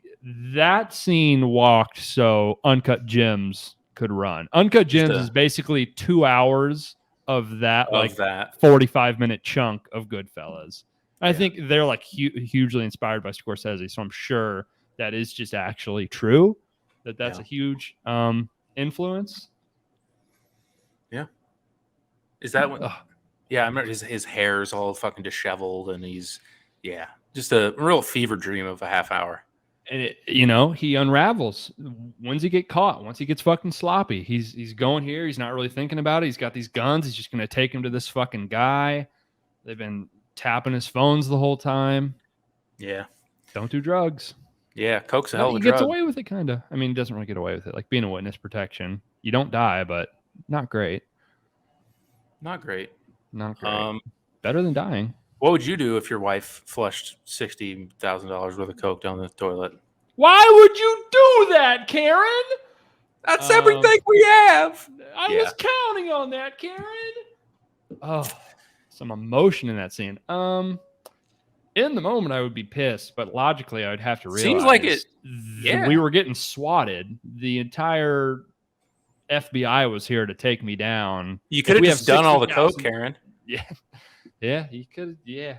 that scene walked so Uncut Gems could run. Uncut Gems is basically 2 hours of that 45-minute chunk of Goodfellas. I think they're like hugely inspired by Scorsese, so I'm sure that is just actually true. That's a huge influence. Yeah. Is that what? Yeah, I remember his hair's all fucking disheveled, and he's just a real fever dream of a half hour. And he unravels. When's he get caught? Once he gets fucking sloppy, he's going here. He's not really thinking about it. He's got these guns. He's just gonna take him to this fucking guy. They've been tapping his phones the whole time. Yeah. Don't do drugs. Yeah, coke's a hell of a drug. He gets away with it, kind of. I mean, he doesn't really get away with it. Like being a witness protection. You don't die, but not great. Not great. Not great. Better than dying. What would you do if your wife flushed $60,000 worth of coke down the toilet? Why would you do that, Karen? That's everything we have. I was counting on that, Karen. Oh, some emotion in that scene. In the moment, I would be pissed, but logically, I would have to realize. Seems like it. We were getting swatted. The entire FBI was here to take me down. You could have just done all the coke, Karen. Yeah, you could. Yeah.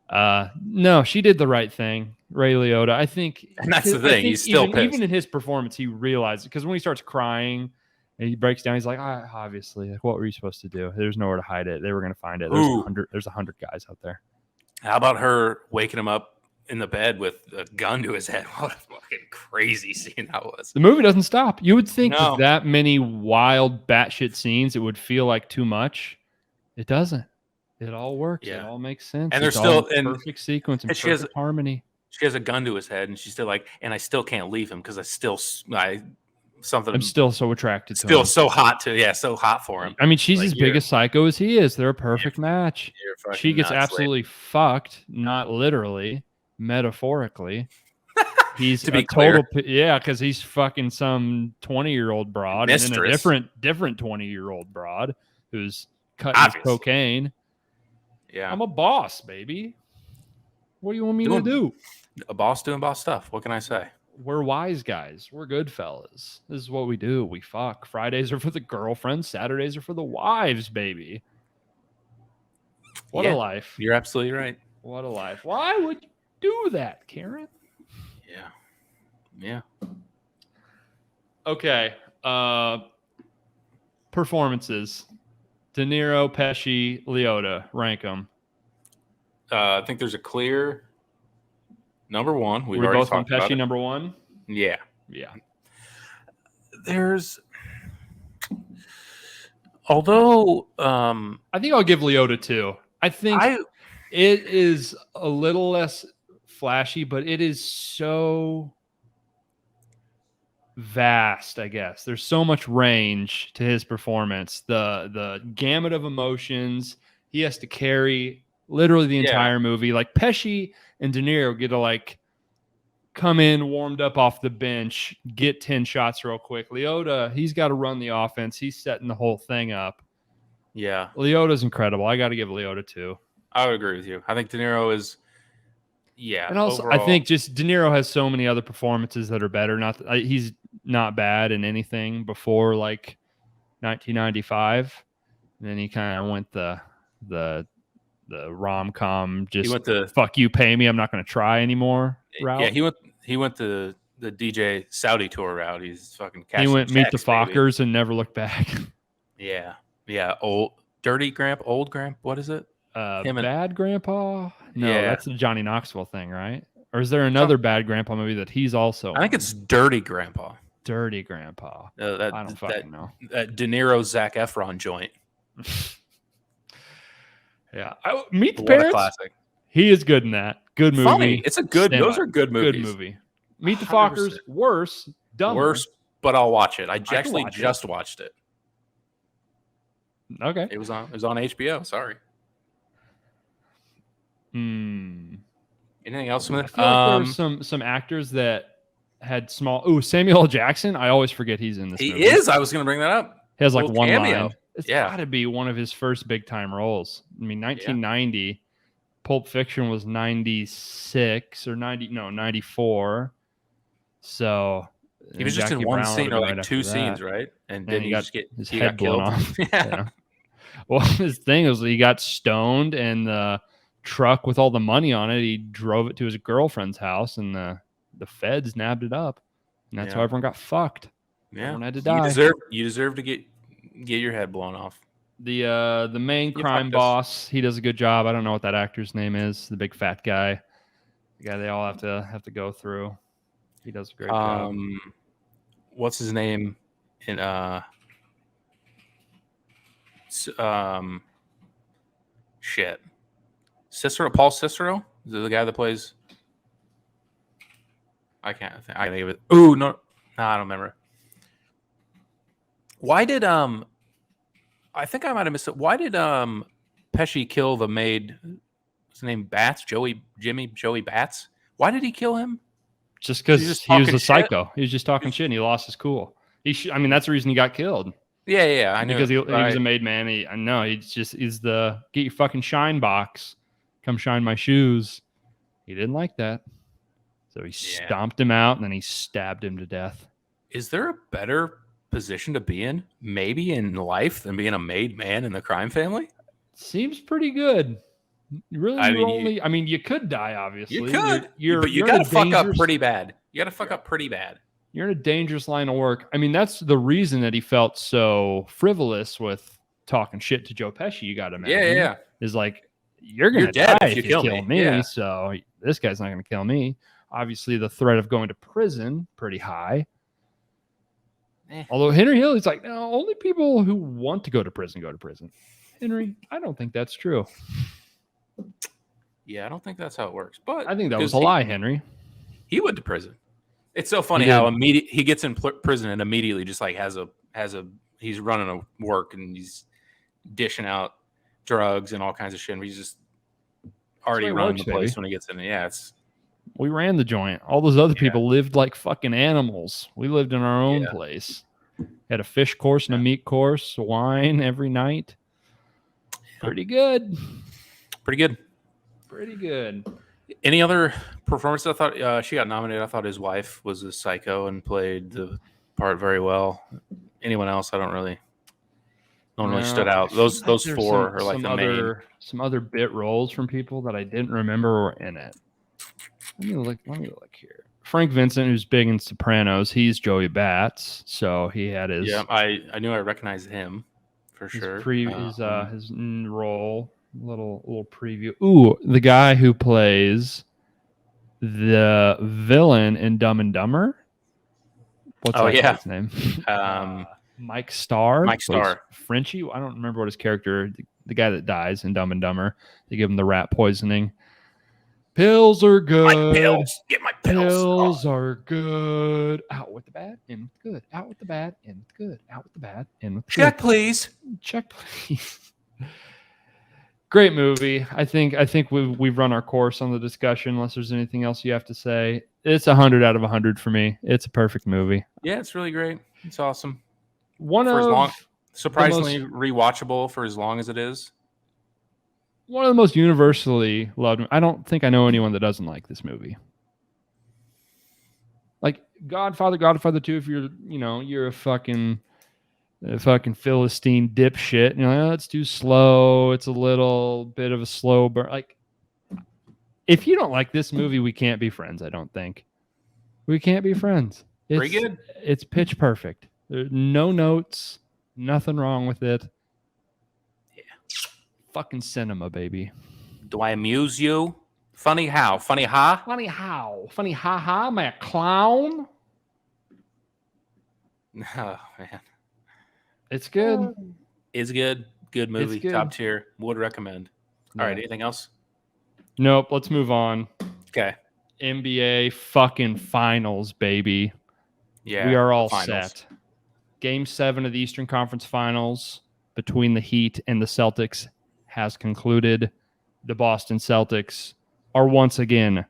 No, she did the right thing, Ray Liotta. I think, and that's the thing. He's still pissed. Even in his performance, he realized it, because when he starts crying and he breaks down, he's like, obviously, like, what were you supposed to do? There's nowhere to hide it. They were going to find it. There's 100 guys out there. How about her waking him up in the bed with a gun to his head? What a fucking crazy scene that was. The movie doesn't stop. You would think with that many wild batshit scenes, it would feel like too much. It doesn't. It all works. It all makes sense. And there's still in perfect sequence and perfect harmony. She has a gun to his head, and she's still like, and I still can't leave him because I'm still so attracted to him. Still so hot so hot for him. I mean, she's as big a psycho as he is. They're a perfect match. She gets absolutely fucked, not literally, metaphorically. He's to be clear. Because he's fucking some 20-year-old broad and then a different 20-year-old broad who's cutting his cocaine. Yeah, I'm a boss, baby. What do you want me to do? A boss doing boss stuff. What can I say? We're wise guys. We're good fellas. This is what we do. We fuck. Fridays are for the girlfriends. Saturdays are for the wives, baby. What a life. You're absolutely right. What a life. Why would you do that, Karen? Yeah. Okay. Performances. De Niro, Pesci, Liotta. Rank them. I think there's a clear number one. We're both on Pesci number one? Yeah. There's... Although... I think I'll give Liotta 2. I think it is a little less flashy, but it is so vast, I guess. There's so much range to his performance. The gamut of emotions he has to carry literally the entire movie. Like Pesci and De Niro get to like come in warmed up off the bench, get 10 shots real quick. Leota, he's got to run the offense. He's setting the whole thing up. Yeah. Leota's incredible. I got to give Leota 2. I would agree with you. I think De Niro is, and also overall, I think just De Niro has so many other performances that are better. He's not bad in anything before like 1995. And then he kind of went the rom-com, just went to, fuck you, pay me, I'm not going to try anymore route. Yeah, he went to the DJ Saudi tour route. He's fucking cashing He went checks, Meet the Fockers and never looked back. Yeah. Old Gramp. What is it? Bad Grandpa? No, Yeah. That's the Johnny Knoxville thing, right? Or is there another Bad Grandpa movie that he's also I think it's Dirty Grandpa. Dirty Grandpa. I don't fucking know. That De Niro Zac Efron joint. Yeah. Meet the Parents. Classic. He is good in that. Good movie. Funny. It's a good. Those are good movies. Good movie. Meet the Fockers. Worse. Dumber. Worse, but I'll watch it. I actually just watched it. Okay. It was on HBO. Sorry. Anything else? I feel like there's some actors that had small. Ooh, Samuel L. Jackson. I always forget he's in this movie. He is. I was going to bring that up. He has like one cameo. line. It's got to be one of his first big time roles. I mean, 1990. Pulp Fiction was 96 or 94. So he was just in one scene or like two scenes, right? And then he got his head blown off. Yeah. Well, his thing was he got stoned, and the truck with all the money on it, he drove it to his girlfriend's house, and the feds nabbed it up, and that's how everyone got fucked. Yeah, everyone had to die. You deserve to get your head blown off. The main crime boss, he does a good job. I don't know what that actor's name is. The big fat guy, the guy they all have to go through. He does a great job. What's his name in shit? Paul Cicero? Is it the guy that plays? I can't think of it. Ooh, no, I don't remember. Why did I think I might have missed it. Why did Pesci kill the maid? What's his name? Batts? Joey Batts? Why did he kill him? Just because he was a psycho. He was just talking shit and he lost his cool. I mean, that's the reason he got killed. Yeah, I know. Because he was a made man. He's the get your fucking shine box. Come shine my shoes. He didn't like that. So he stomped him out and then he stabbed him to death. Is there a better position to be in, maybe in life, than being a made man in the crime family? Seems pretty good. Really, you could die, obviously. You could, but you got to fuck up pretty bad. You got to fuck up pretty bad. You're in a dangerous line of work. I mean, that's the reason that he felt so frivolous with talking shit to Joe Pesci. You got to imagine. Yeah. Is like, you're going to die if you kill me. Yeah. So this guy's not going to kill me. Obviously, the threat of going to prison, pretty high. Although Henry Hill, he's like, no, only people who want to go to prison go to prison. Henry, I don't think that's true. Yeah, I don't think that's how it works. But I think that was a lie, Henry. He went to prison. It's so funny how he gets in prison and immediately just like he's running a work and he's dishing out drugs and all kinds of shit. And he's just already running the place when he gets in. Yeah, we ran the joint. All those other people lived like fucking animals. We lived in our own place. Had a fish course and a meat course, wine every night. Pretty good. Any other performances? I thought she got nominated. I thought his wife was a psycho and played the part very well. Anyone else? I don't really stood out. Those four are like the main. Some other bit roles from people that I didn't remember were in it. Let me look here. Frank Vincent, who's big in Sopranos, he's Joey Batts, so he had his. Yeah, I knew I recognized him for sure. His role. Little preview. Ooh, the guy who plays the villain in Dumb and Dumber. What's that guy's name? Mike Starr. Frenchie. I don't remember what his character. The guy that dies in Dumb and Dumber. They give him the rat poisoning. Pills are good. My pills. Get my pills. Pills are good. Out with the bad, in with the good. Out with the bad, in with the good. Out with the bad, in with the good. Check, please. Great movie. I think we've run our course on the discussion. Unless there's anything else you have to say, It's 100 out of 100 for me. It's a perfect movie. Yeah, it's really great. It's awesome. Surprisingly Surprisingly rewatchable for as long as it is. One of the most universally loved. I don't think I know anyone that doesn't like this movie. Like Godfather 2. If you're a fucking Philistine dipshit, and you're like, let's do slow. It's a little bit of a slow burn. Like, if you don't like this movie, we can't be friends. I don't think we can't be friends. Pretty good. It's pitch perfect. There's no notes, nothing wrong with it. Yeah, fucking cinema, baby. Do I amuse you? Funny how? Funny ha? Funny how? Funny ha ha? Am I a clown? Oh man, it's good. It's good. Good movie. Good. Top tier. Would recommend. All right. Anything else? Nope. Let's move on. Okay. NBA fucking finals, baby. Yeah. We are all set. Game 7 of the Eastern Conference Finals between the Heat and the Celtics has concluded. The Boston Celtics are once again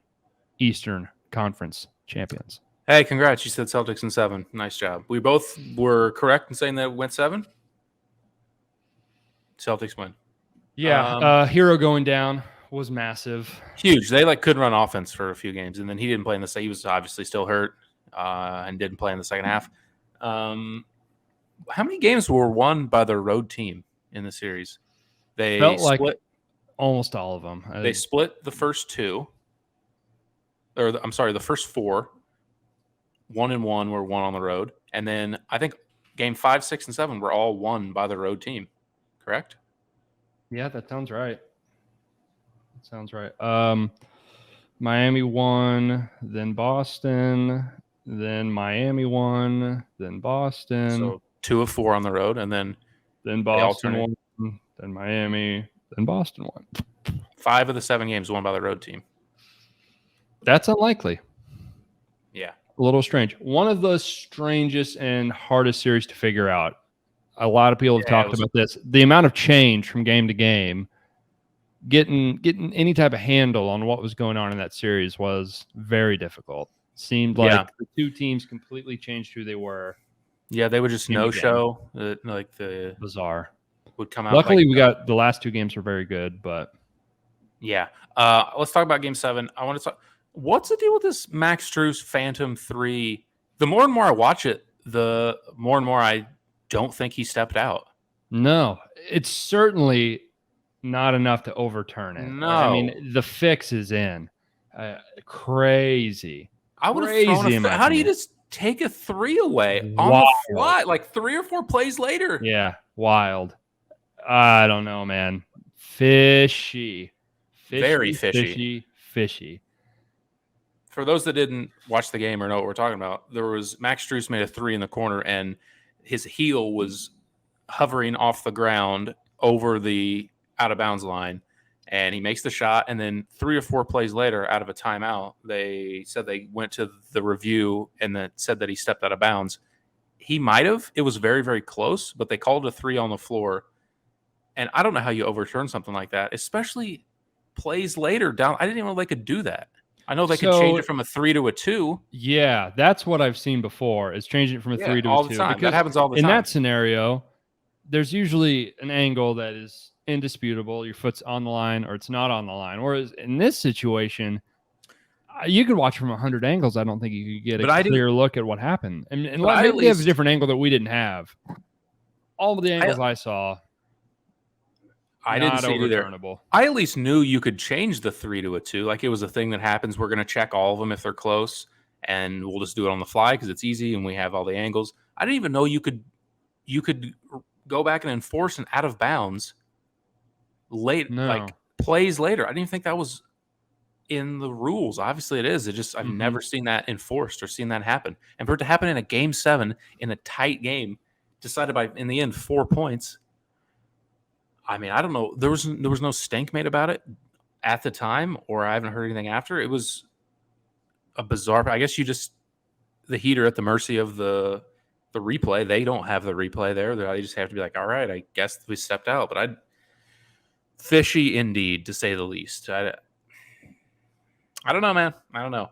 Eastern Conference champions. Hey, congrats. You said Celtics in 7. Nice job. We both were correct in saying that it went 7. Celtics win. Yeah. Hero going down was massive. Huge. They couldn't run offense for a few games, and then he didn't play in the second. He was obviously still hurt and didn't play in the second half. How many games were won by the road team in the series? They felt like almost all of them. They split the first 2. Or the first 4. 1-1 were won on the road, and then I think game 5, 6, and 7 were all won by the road team. Correct? Yeah, that sounds right. Miami won, then Boston, then Miami won, then Boston. So 2 of 4 on the road, and then Boston won, then Miami, then Boston won. 5 of the 7 games won by the road team. That's unlikely. Yeah. A little strange. One of the strangest and hardest series to figure out. A lot of people have talked about this. The amount of change from game to game, getting any type of handle on what was going on in that series was very difficult. Seemed like the two teams completely changed who they were. Yeah, they would just no-show. The bizarre would come out. Luckily, we got the last 2 games were very good, but yeah. Let's talk about Game 7. I want to talk. What's the deal with this Max Strus Phantom 3? The more and more I watch it, the more and more I don't think he stepped out. No, it's certainly not enough to overturn it. No. I mean, the fix is in. Crazy. I would have thrown how do you just take a 3 away on the fly, 3 or 4 plays later? Yeah, wild. I don't know, man. Fishy. Very fishy. Fishy. For those that didn't watch the game or know what we're talking about, there was Max Strus made a 3 in the corner, and his heel was hovering off the ground over the out-of-bounds line, and he makes the shot, and then 3 or 4 plays later, out of a timeout, they said they went to the review and that said that he stepped out of bounds. He might have. It was very, very close, but they called a 3 on the floor, and I don't know how you overturn something like that, especially plays later down. I didn't even know they could do that. I know they could change it from a 3 to a 2. Yeah, that's what I've seen before, is changing it from a 3 to a 2. All the time. That happens all the time. In that scenario, there's usually an angle that is indisputable. Your foot's on the line or it's not on the line. Whereas in this situation, you could watch from 100 angles. I don't think you could get a clear look at what happened. And maybe they have a different angle that we didn't have. All of the angles I saw, I didn't see either. I at least knew you could change the 3 to a 2. Like it was a thing that happens. We're going to check all of them if they're close, and we'll just do it on the fly because it's easy and we have all the angles. I didn't even know you could go back and enforce an out of bounds plays later. I didn't even think that was in the rules. Obviously, it is. I've never seen that enforced or seen that happen. And for it to happen in a Game 7 in a tight game, decided by in the end 4 points. I mean, I don't know. There was no stink made about it at the time, or I haven't heard anything after. It was a bizarre. I guess the Heat are at the mercy of the replay. They don't have the replay there. They just have to be like, all right, I guess we stepped out. But fishy indeed, to say the least. I don't know, man. I don't know.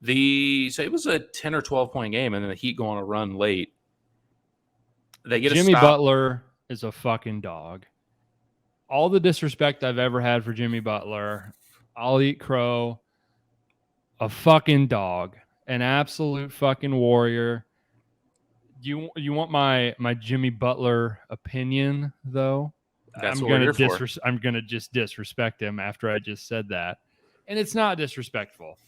So it was a 10 or 12 point game, and then the Heat go on a run late. They get Jimmy a stop. Butler is a fucking dog. All the disrespect I've ever had for Jimmy Butler, I'll eat crow. A fucking dog, an absolute fucking warrior. You want my Jimmy Butler opinion though? That's what we're here for. I'm gonna just disrespect him after I just said that, and it's not disrespectful.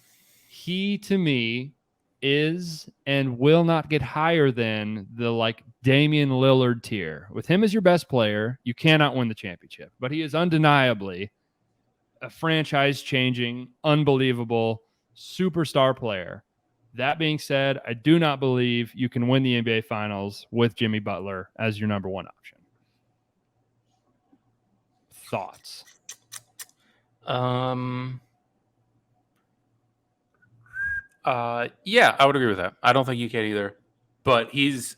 He to me is and will not get higher than the like Damian Lillard tier. With him as your best player, you cannot win the championship, but he is undeniably a franchise-changing, unbelievable superstar player. That being said, I do not believe you can win the NBA Finals with Jimmy Butler as your number one option. Thoughts? Yeah, I would agree with that. I don't think you can either. But he's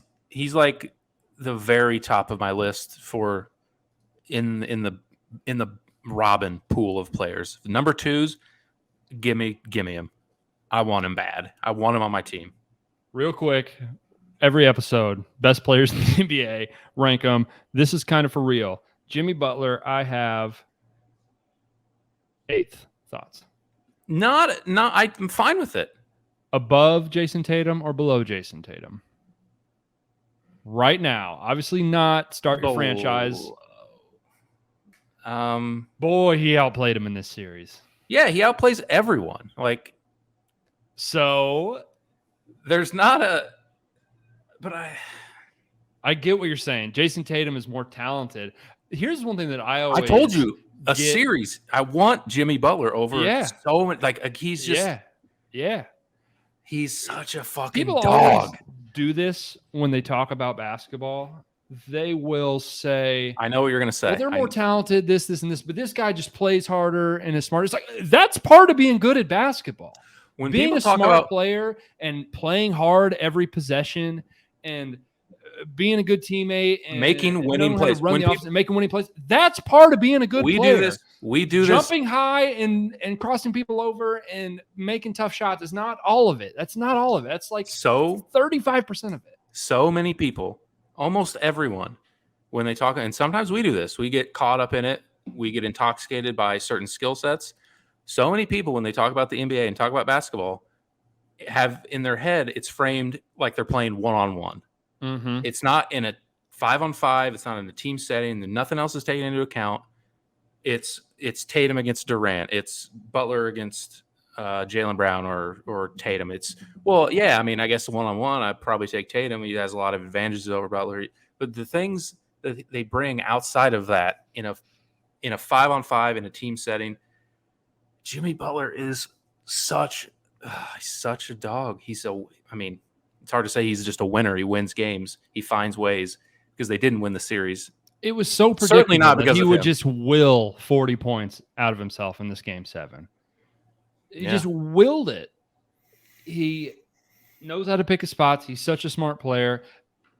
like the very top of my list for in the Robin pool of players. Number 2s, give me him. I want him bad. I want him on my team. Real quick, every episode, best players in the NBA, rank them. This is kind of for real. Jimmy Butler, I have 8th. Thoughts? I'm fine with it. Above Jason Tatum or below Jason Tatum? Right now, obviously not start your franchise. Boy, he outplayed him in this series. Yeah, he outplays everyone. So there's not but I get what you're saying. Jason Tatum is more talented. Here's one thing that I told you series. I want Jimmy Butler over so many. He's just yeah. He's such a fucking People dog. Do this when they talk about basketball. They will say, I know what you're going to say. Well, they're more talented, this, and this, but this guy just plays harder and is smarter. It's like, that's part of being good at basketball. When being people a smart player and playing hard every possession and being a good teammate and making winning plays, making winning plays, that's part of being a good player. We do this. Jumping high and crossing people over and making tough shots is not all of it. That's not all of it. That's like 35% of it. So many people, almost everyone, when they talk, and sometimes we do this, we get caught up in it. We get intoxicated by certain skill sets. So many people, when they talk about the NBA and talk about basketball, have in their head, it's framed like they're playing one-on-one. Mm-hmm. It's not in a 5-on-5. It's not in a team setting. Nothing else is taken into account. It's Tatum against Durant. It's Butler against Jaylen Brown or Tatum. I guess one-on-one, I'd probably take Tatum. He has a lot of advantages over Butler. But the things that they bring outside of that in a 5-on-5 in a team setting, Jimmy Butler is such a dog. It's hard to say he's just a winner. He wins games. He finds ways because they didn't win the series. It was so predictable. Certainly not because he would just will 40 points out of himself in this game 7. He just willed it. He knows how to pick his spots. He's such a smart player.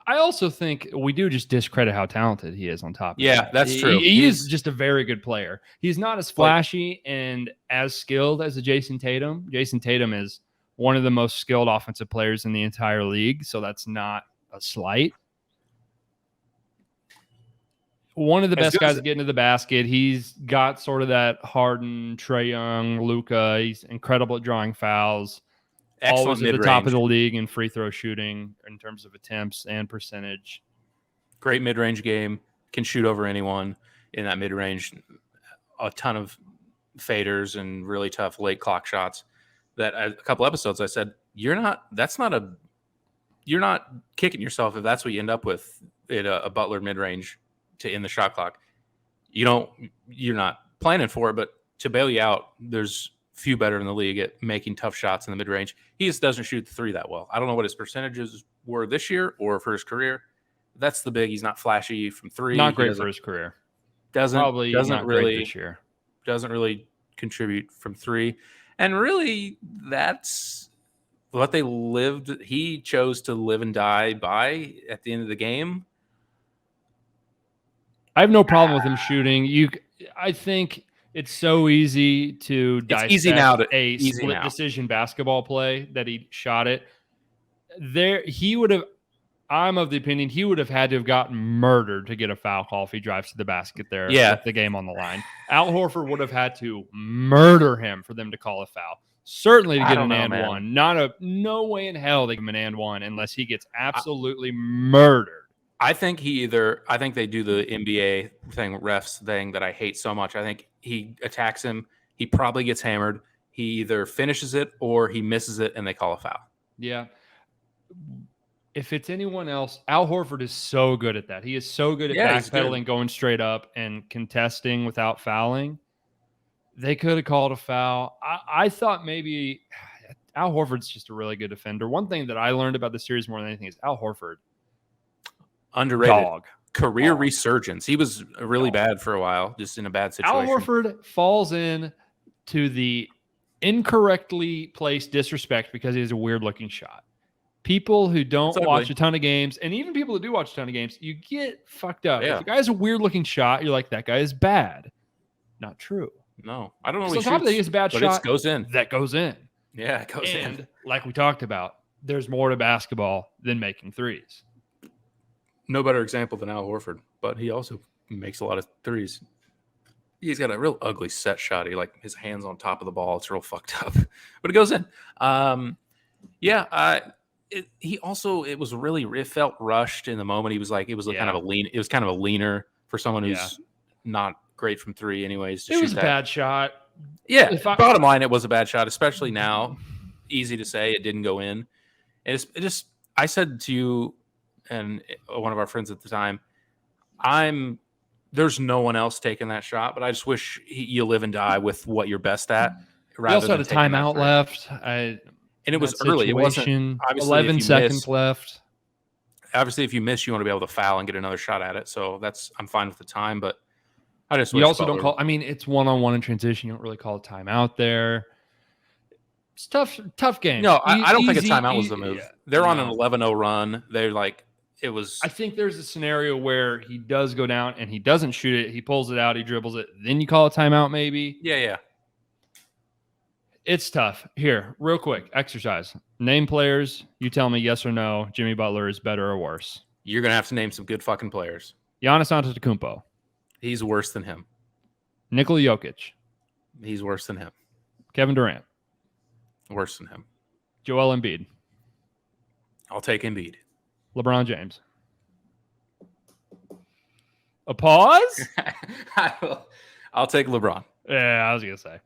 I also think we do just discredit how talented he is on top of that. That's true. He is just a very good player. He's not as flashy and as skilled as a Jason Tatum. Jason Tatum is one of the most skilled offensive players in the entire league, so that's not a slight. One of the best guys to get into the basket. He's got sort of that Harden, Trae Young, Luka. He's incredible at drawing fouls. Excellent always mid-range. At the top of the league in free throw shooting in terms of attempts and percentage. Great mid-range game. Can shoot over anyone in that mid-range. A ton of faders and really tough late clock shots. That a couple episodes I said, you're not kicking yourself if that's what you end up with at a Butler mid-range to end the shot clock. You're not planning for it, but to bail you out, there's few better in the league at making tough shots in the mid-range. He just doesn't shoot the 3 that well. I don't know what his percentages were this year or for his career. That's the big. He's not flashy from 3. Not great for his career. Doesn't not really great this year. Doesn't really contribute from 3. And really, that's what they lived. He chose to live and die by at the end of the game. I have no problem with him shooting. I think It's so easy to dissect easy now a split decision basketball play that he shot it. He would have. I'm of the opinion he would have had to have gotten murdered to get a foul call if he drives to the basket there with the game on the line. Al Horford would have had to murder him for them to call a foul. Certainly to get an and one. No way in hell they give him an and one unless he gets absolutely murdered. I think they do the NBA thing, refs thing that I hate so much. I think he attacks him. He probably gets hammered. He either finishes it or he misses it and they call a foul. Yeah. If it's anyone else, Al Horford is so good at that. He is so good at backpedaling, going straight up, and contesting without fouling. They could have called a foul. I thought maybe Al Horford's just a really good defender. One thing that I learned about the series more than anything is Al Horford. Underrated. Career resurgence. He was really bad for a while, just in a bad situation. Al Horford falls in to the incorrectly placed disrespect because he has a weird-looking shot. People who don't watch a ton of games, and even people who do watch a ton of games, you get fucked up. Yeah. If a guy has a weird-looking shot, you're like, that guy is bad. Not true. No, I don't know. On top of that, he has a bad shot. It goes in. That goes in. Yeah, it goes in. And like we talked about, there's more to basketball than making threes. No better example than Al Horford, but he also makes a lot of threes. He's got a real ugly set shot. He his hands on top of the ball. It's real fucked up, but it goes in. It felt rushed in the moment. He was like, it was kind of a leaner for someone who's not great from three anyways. It was a bad shot. Yeah. Bottom line, it was a bad shot, especially now. Easy to say it didn't go in. And I said to you and one of our friends at the time, there's no one else taking that shot, but I just wish you live and die with what you're best at. We also had a timeout left. And it was early. It wasn't 11 seconds left. Obviously, if you miss, you want to be able to foul and get another shot at it. So I'm fine with the time, but I just you also don't call. I mean, it's one-on-one in transition. You don't really call a timeout there. It's tough game. No, I don't think a timeout was the move. Yeah. They're on an 11-0 run. They're like, it was. I think there's a scenario where he does go down and he doesn't shoot it. He pulls it out. He dribbles it. Then you call a timeout, maybe. Yeah. It's tough. Here, real quick, exercise. Name players. You tell me yes or no. Jimmy Butler is better or worse. You're gonna have to name some good fucking players. Giannis Antetokounmpo. He's worse than him. Nikola Jokic. He's worse than him. Kevin Durant. Worse than him. Joel Embiid. I'll take Embiid. LeBron James. A pause? I'll take LeBron. Yeah, I was gonna say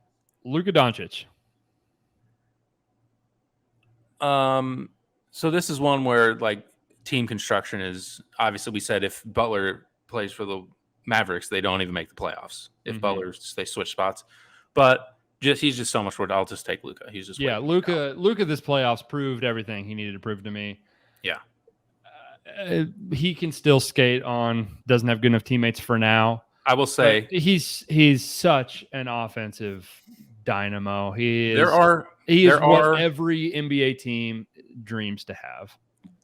Luka Doncic. So this is one where team construction is obviously, we said if Butler plays for the Mavericks, they don't even make the playoffs. If they switch spots, but he's just so much worth. I'll just take Luka. He's just Luka. This playoffs proved everything he needed to prove to me. Yeah, he can still skate on. Doesn't have good enough teammates for now. I will say he's such an offensive dynamo. He is what every NBA team dreams to have.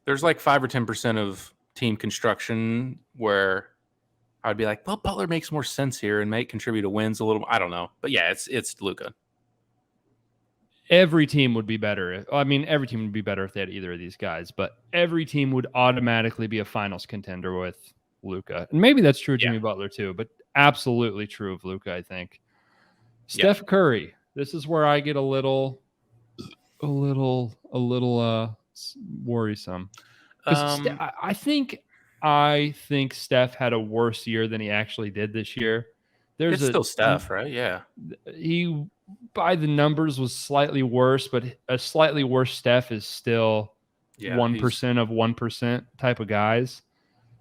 There's 5 or 10% of team construction where I'd be like, well, Butler makes more sense here and might contribute to wins a little. I don't know, but yeah, it's Luka. Every team would be better. Every team would be better if they had either of these guys, but every team would automatically be a finals contender with Luka. And maybe that's true of Jimmy Butler too, but absolutely true of Luka, I think. Steph Curry. This is where I get a little worrisome. I think Steph had a worse year than he actually did this year. It's still Steph, right? Yeah. He, by the numbers, was slightly worse, but a slightly worse Steph is still 1% of 1% type of guys.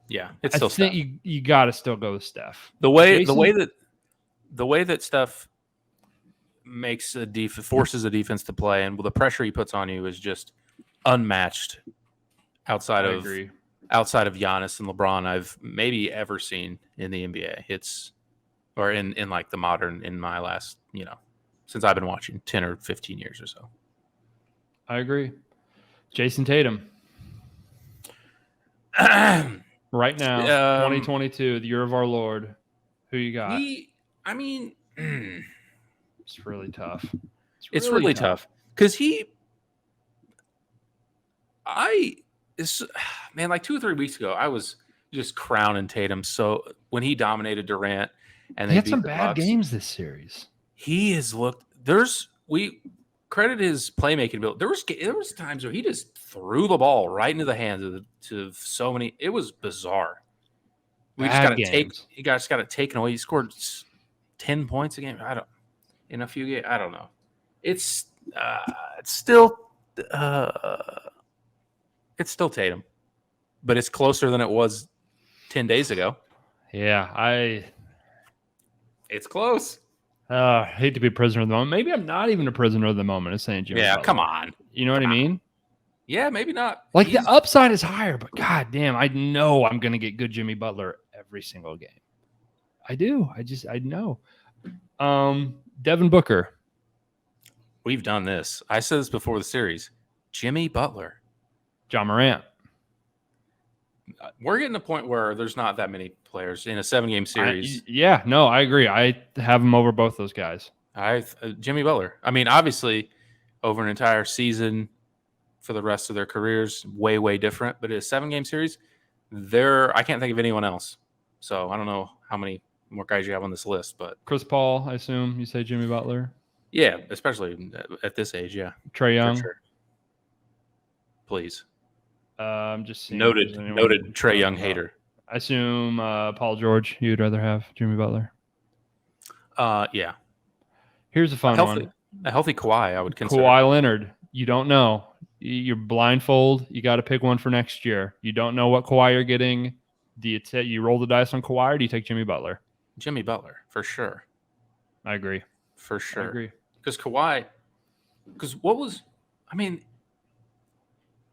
Yeah, it's still Steph. I think you got to still go with Steph. The way that Steph forces a defense to play, and the pressure he puts on you is just unmatched outside of Giannis and LeBron I've maybe ever seen in the NBA. Or in the modern, in my last, since I've been watching 10 or 15 years or so. I agree. Jason Tatum. Right now, 2022, the year of our Lord. Who you got? It's really tough. It's really tough because like 2 or 3 weeks ago, I was just crowning Tatum. So when he dominated Durant and he they had beat some the bad Bucks, games this series. He has looked. We credit his playmaking ability. There was times where he just threw the ball right into the hands to so many. It was bizarre. We just got to take. He just got it taken away. He scored 10 points a game. In a few games. I don't know. It's still Tatum, but it's closer than it was 10 days ago. Yeah, it's close. I hate to be a prisoner of the moment. Maybe I'm not even a prisoner of the moment. It's saying Jimmy Butler. Come on. You know what I mean? Yeah, maybe not. Like the upside is higher, but god damn, I know I'm going to get good Jimmy Butler every single game. I do. I know. Devin Booker. We've done this. I said this before the series. Jimmy Butler. John Morant. We're getting to a point where there's not that many players in a 7-game series. I agree. I have him over both those guys. Jimmy Butler. I mean, obviously, over an entire season for the rest of their careers, way, way different. But in a 7-game series, I can't think of anyone else. So I don't know how many more guys you have on this list. But Chris Paul, I assume you say Jimmy Butler. Yeah, especially at this age. Yeah, Trae Young. Sure. Please. I'm just seeing noted Trae Young hater. I assume Paul George. You'd rather have Jimmy Butler. Yeah. Here's a fun one. A healthy Kawhi, I would consider. Kawhi Leonard. You don't know. You're blindfold. You got to pick one for next year. You don't know what Kawhi you're getting. Do you roll the dice on Kawhi, or do you take Jimmy Butler? Jimmy Butler, for sure. I agree. For sure. I agree. Because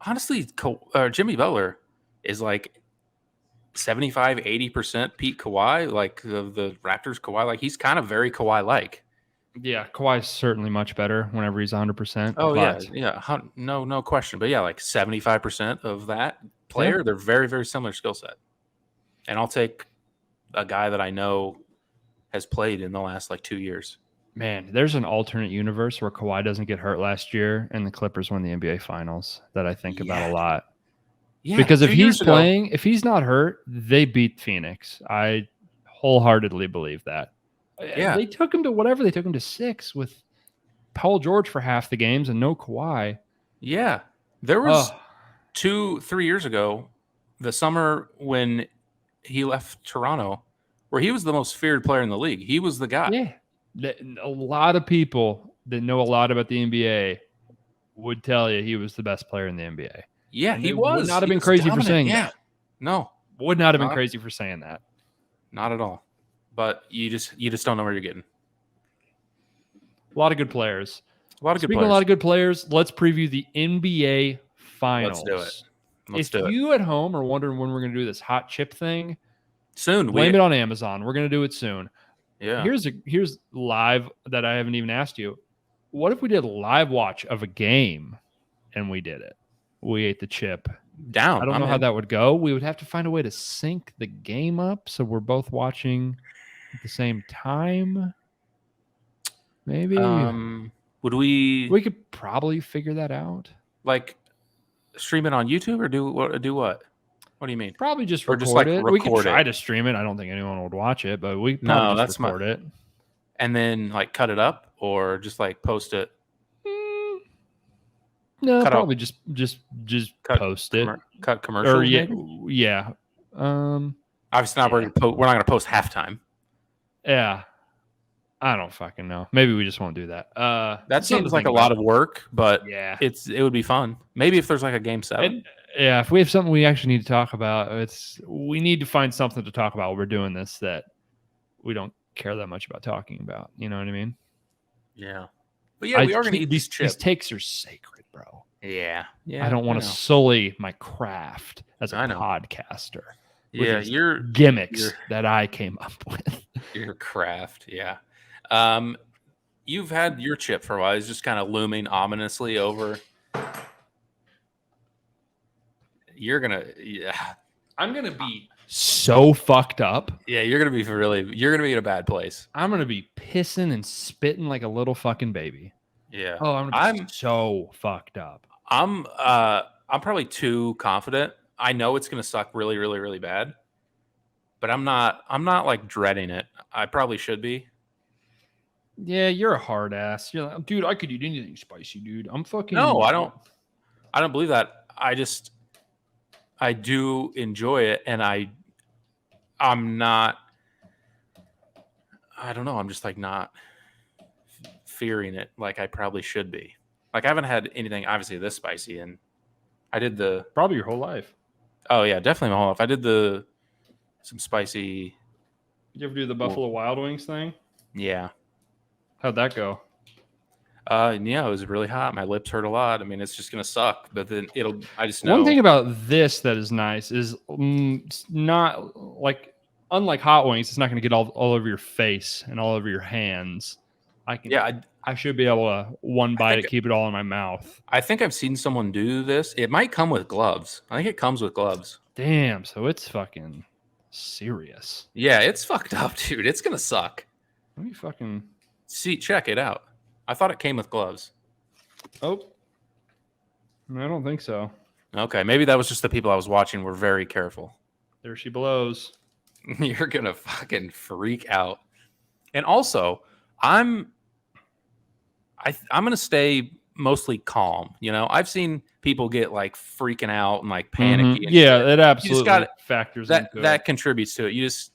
honestly, Jimmy Butler is like 75-80% Pete Kawhi, like the Raptors Kawhi. Like he's kind of very Kawhi-like. Yeah, Kawhi's certainly much better whenever he's 100%. Oh, yeah. No question. But yeah, like 75% of that player, they're very, very similar skill set. And I'll take a guy that I know has played in the last 2 years. Man, there's an alternate universe where Kawhi doesn't get hurt last year and the Clippers win the NBA Finals that I think about a lot. Yeah, because if he's playing, if he's not hurt, they beat Phoenix. I wholeheartedly believe that. Yeah. They took him to whatever. They took him to 6 with Paul George for half the games and no Kawhi. Yeah. There was 2-3 years ago, the summer when he left Toronto, where he was the most feared player in the league. He was the guy. Yeah. A lot of people that know a lot about the NBA would tell you he was the best player in the NBA. Yeah, he was. Would not have been crazy for saying that. No. Would not have been crazy for saying that. Not at all. But you just don't know where you're getting. A lot of good players. Speaking of a lot of good players, let's preview the NBA Finals. Let's do it. If you at home are wondering when we're going to do this hot chip thing, soon. Blame it on Amazon. We're going to do it soon. Yeah. Here's live that I haven't even asked you. What if we did a live watch of a game and we did it? We ate the chip. Down. I don't know how that would go. We would have to find a way to sync the game up so we're both watching at the same time. Maybe. Would we? We could probably figure that out. Like stream it on YouTube or do what? What do you mean? Probably just record it. We could try to stream it. I don't think anyone would watch it, but we probably just record it. And then cut it up or just post it. No, probably just post it. Cut commercials. Or yeah. Obviously not. We're not going to post halftime. Yeah. I don't fucking know. Maybe we just won't do that. That seems like a lot of work, but yeah, it would be fun. Maybe if there's a game 7. If we have something we actually need to talk about, we need to find something to talk about while we're doing this that we don't care that much about talking about. You know what I mean? Yeah. But yeah, we are going to eat these chips. These takes are sacred, bro. Yeah. I don't want to sully my craft as a podcaster. Yeah, your gimmicks that I came up with. Your craft, yeah. You've had your chip for a while. It's just kind of looming ominously over. I'm gonna be so fucked up. Yeah, you're gonna be in a bad place. I'm gonna be pissing and spitting like a little fucking baby. Yeah. Oh, I'm gonna be so fucked up. I'm probably too confident. I know it's gonna suck really, really, really bad, but I'm not like dreading it. I probably should be. Yeah, you're a hard ass. You're like, dude, I could eat anything spicy, dude. I'm fucking. No, I don't believe that. I do enjoy it, and I'm not. I don't know. I'm just like not fearing it like I probably should be. Like I haven't had anything obviously this spicy, and I did probably your whole life. Oh yeah, definitely my whole life. I did some spicy. Did you ever do the Buffalo Wild Wings thing? Yeah. How'd that go? Yeah, it was really hot. My lips hurt a lot. I mean, it's just gonna suck, but then I just know. One thing about this that is nice is not like, unlike hot wings, it's not going to get all over your face and all over your hands. I should be able to one bite it, keep it all in my mouth. I think I've seen someone do this. It might come with gloves. I think it comes with gloves. Damn, so it's fucking serious. Yeah, it's fucked up, dude. It's gonna suck. Let me fucking check it out. I thought it came with gloves. Oh, I don't think so. Okay, maybe that was just the people I was watching were very careful. There she blows. You're gonna fucking freak out. And also, I'm gonna stay mostly calm. You know, I've seen people get like freaking out and like panicky. And yeah, shit. it absolutely factors into it. That contributes to it. It's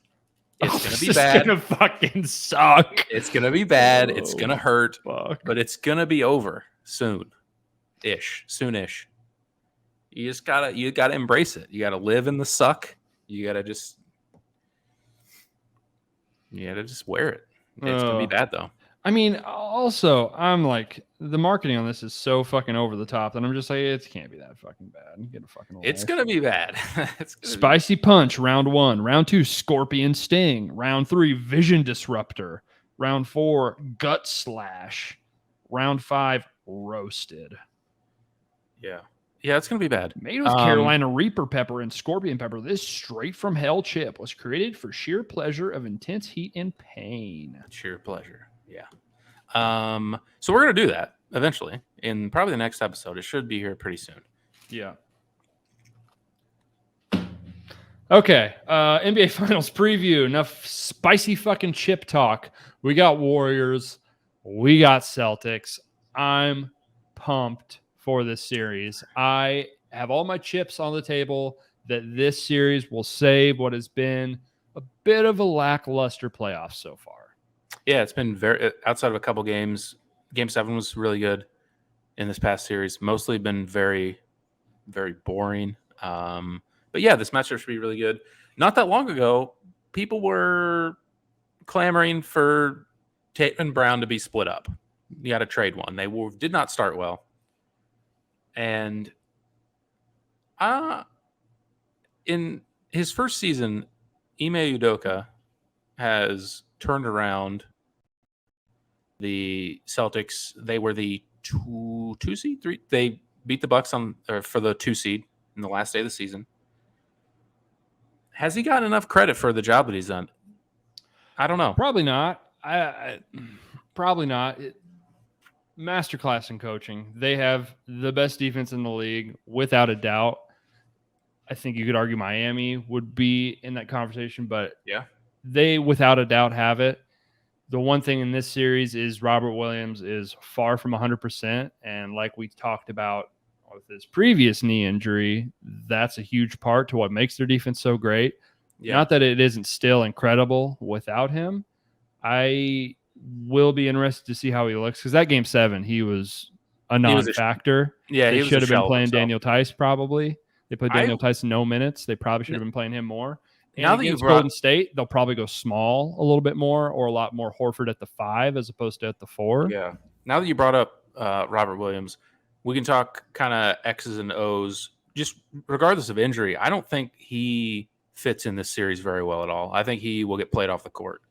gonna be bad. It's gonna fucking suck. It's gonna be bad. It's gonna hurt. But it's gonna be over soon-ish. You gotta embrace it. You gotta live in the suck. You gotta just wear it. It's gonna be bad though. I mean, also, I'm like, the marketing on this is so fucking over the top that I'm just like, it can't be that fucking bad. Get a fucking life. It's gonna be bad. Spicy Punch, round 1. Round 2, Scorpion Sting. Round 3, Vision Disruptor. Round 4, Gut Slash. Round 5, Roasted. Yeah, it's gonna be bad. Made with Carolina Reaper pepper and scorpion pepper, this straight from hell chip was created for sheer pleasure of intense heat and pain. Sheer pleasure. Yeah. So we're going to do that eventually in probably the next episode. It should be here pretty soon. Yeah. Okay. NBA Finals preview. Enough spicy fucking chip talk. We got Warriors. We got Celtics. I'm pumped for this series. I have all my chips on the table that this series will save what has been a bit of a lackluster playoff so far. Yeah, it's been very outside of a couple games. Game 7 was really good in this past series. Mostly been very, very boring. But yeah, this matchup should be really good. Not that long ago, people were clamoring for Tatum and Brown to be split up. You got to trade one. They did not start well. And in his first season, Ime Udoka has turned around the Celtics. They were the two seed, 3. They beat the Bucks for the 2 seed in the last day of the season. Has he gotten enough credit for the job that he's done? I don't know. Probably not. Probably not. Masterclass in coaching. They have the best defense in the league, without a doubt. I think you could argue Miami would be in that conversation, but yeah, they without a doubt have it. The one thing in this series is Robert Williams is far from 100%. And like we talked about with his previous knee injury, that's a huge part to what makes their defense so great. Yeah. Not that it isn't still incredible without him. I will be interested to see how he looks, because that game 7, he was a non-factor. They should have been playing Daniel Tice probably. They put Daniel Tice no minutes. They probably should have been playing him more. And now against Golden State, they'll probably go small a little bit more, or a lot more Horford at the 5 as opposed to at the 4. Yeah. Now that you brought up Robert Williams, we can talk kind of X's and O's. Just regardless of injury, I don't think he fits in this series very well at all. I think he will get played off the court.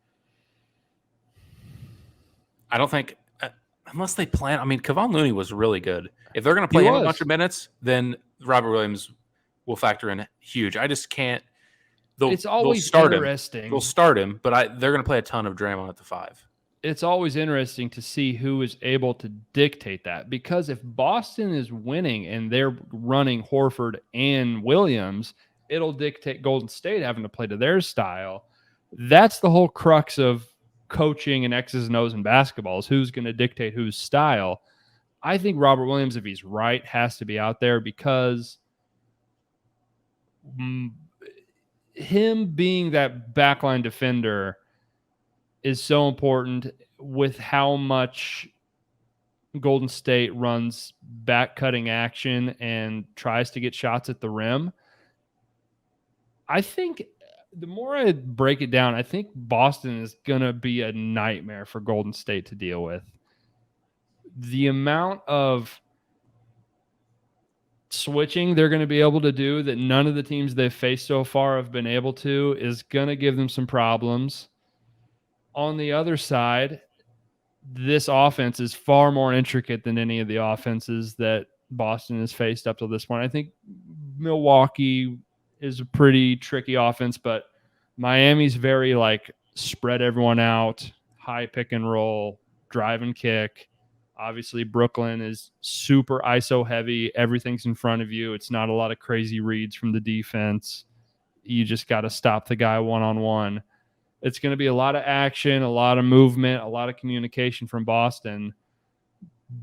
I don't think, unless they plan. I mean, Kevon Looney was really good. If they're going to play him a bunch of minutes, then Robert Williams will factor in huge. I just can't. it's always interesting. They'll start him, but they're going to play a ton of Draymond at the 5. It's always interesting to see who is able to dictate that, because if Boston is winning and they're running Horford and Williams, it'll dictate Golden State having to play to their style. That's the whole crux of coaching and X's and O's in basketball, is who's going to dictate whose style. I think Robert Williams, if he's right, has to be out there, because him being that backline defender is so important with how much Golden State runs back cutting action and tries to get shots at the rim. I think the more I break it down, I think Boston is going to be a nightmare for Golden State to deal with. The amount of switching they're going to be able to do that none of the teams they've faced so far have been able to is going to give them some problems. On the other side, this offense is far more intricate than any of the offenses that Boston has faced up to this point. I think Milwaukee is a pretty tricky offense, but Miami's very spread everyone out, high pick and roll, drive and kick. Obviously, Brooklyn is super ISO heavy. Everything's in front of you. It's not a lot of crazy reads from the defense. You just got to stop the guy one-on-one. It's going to be a lot of action, a lot of movement, a lot of communication from Boston.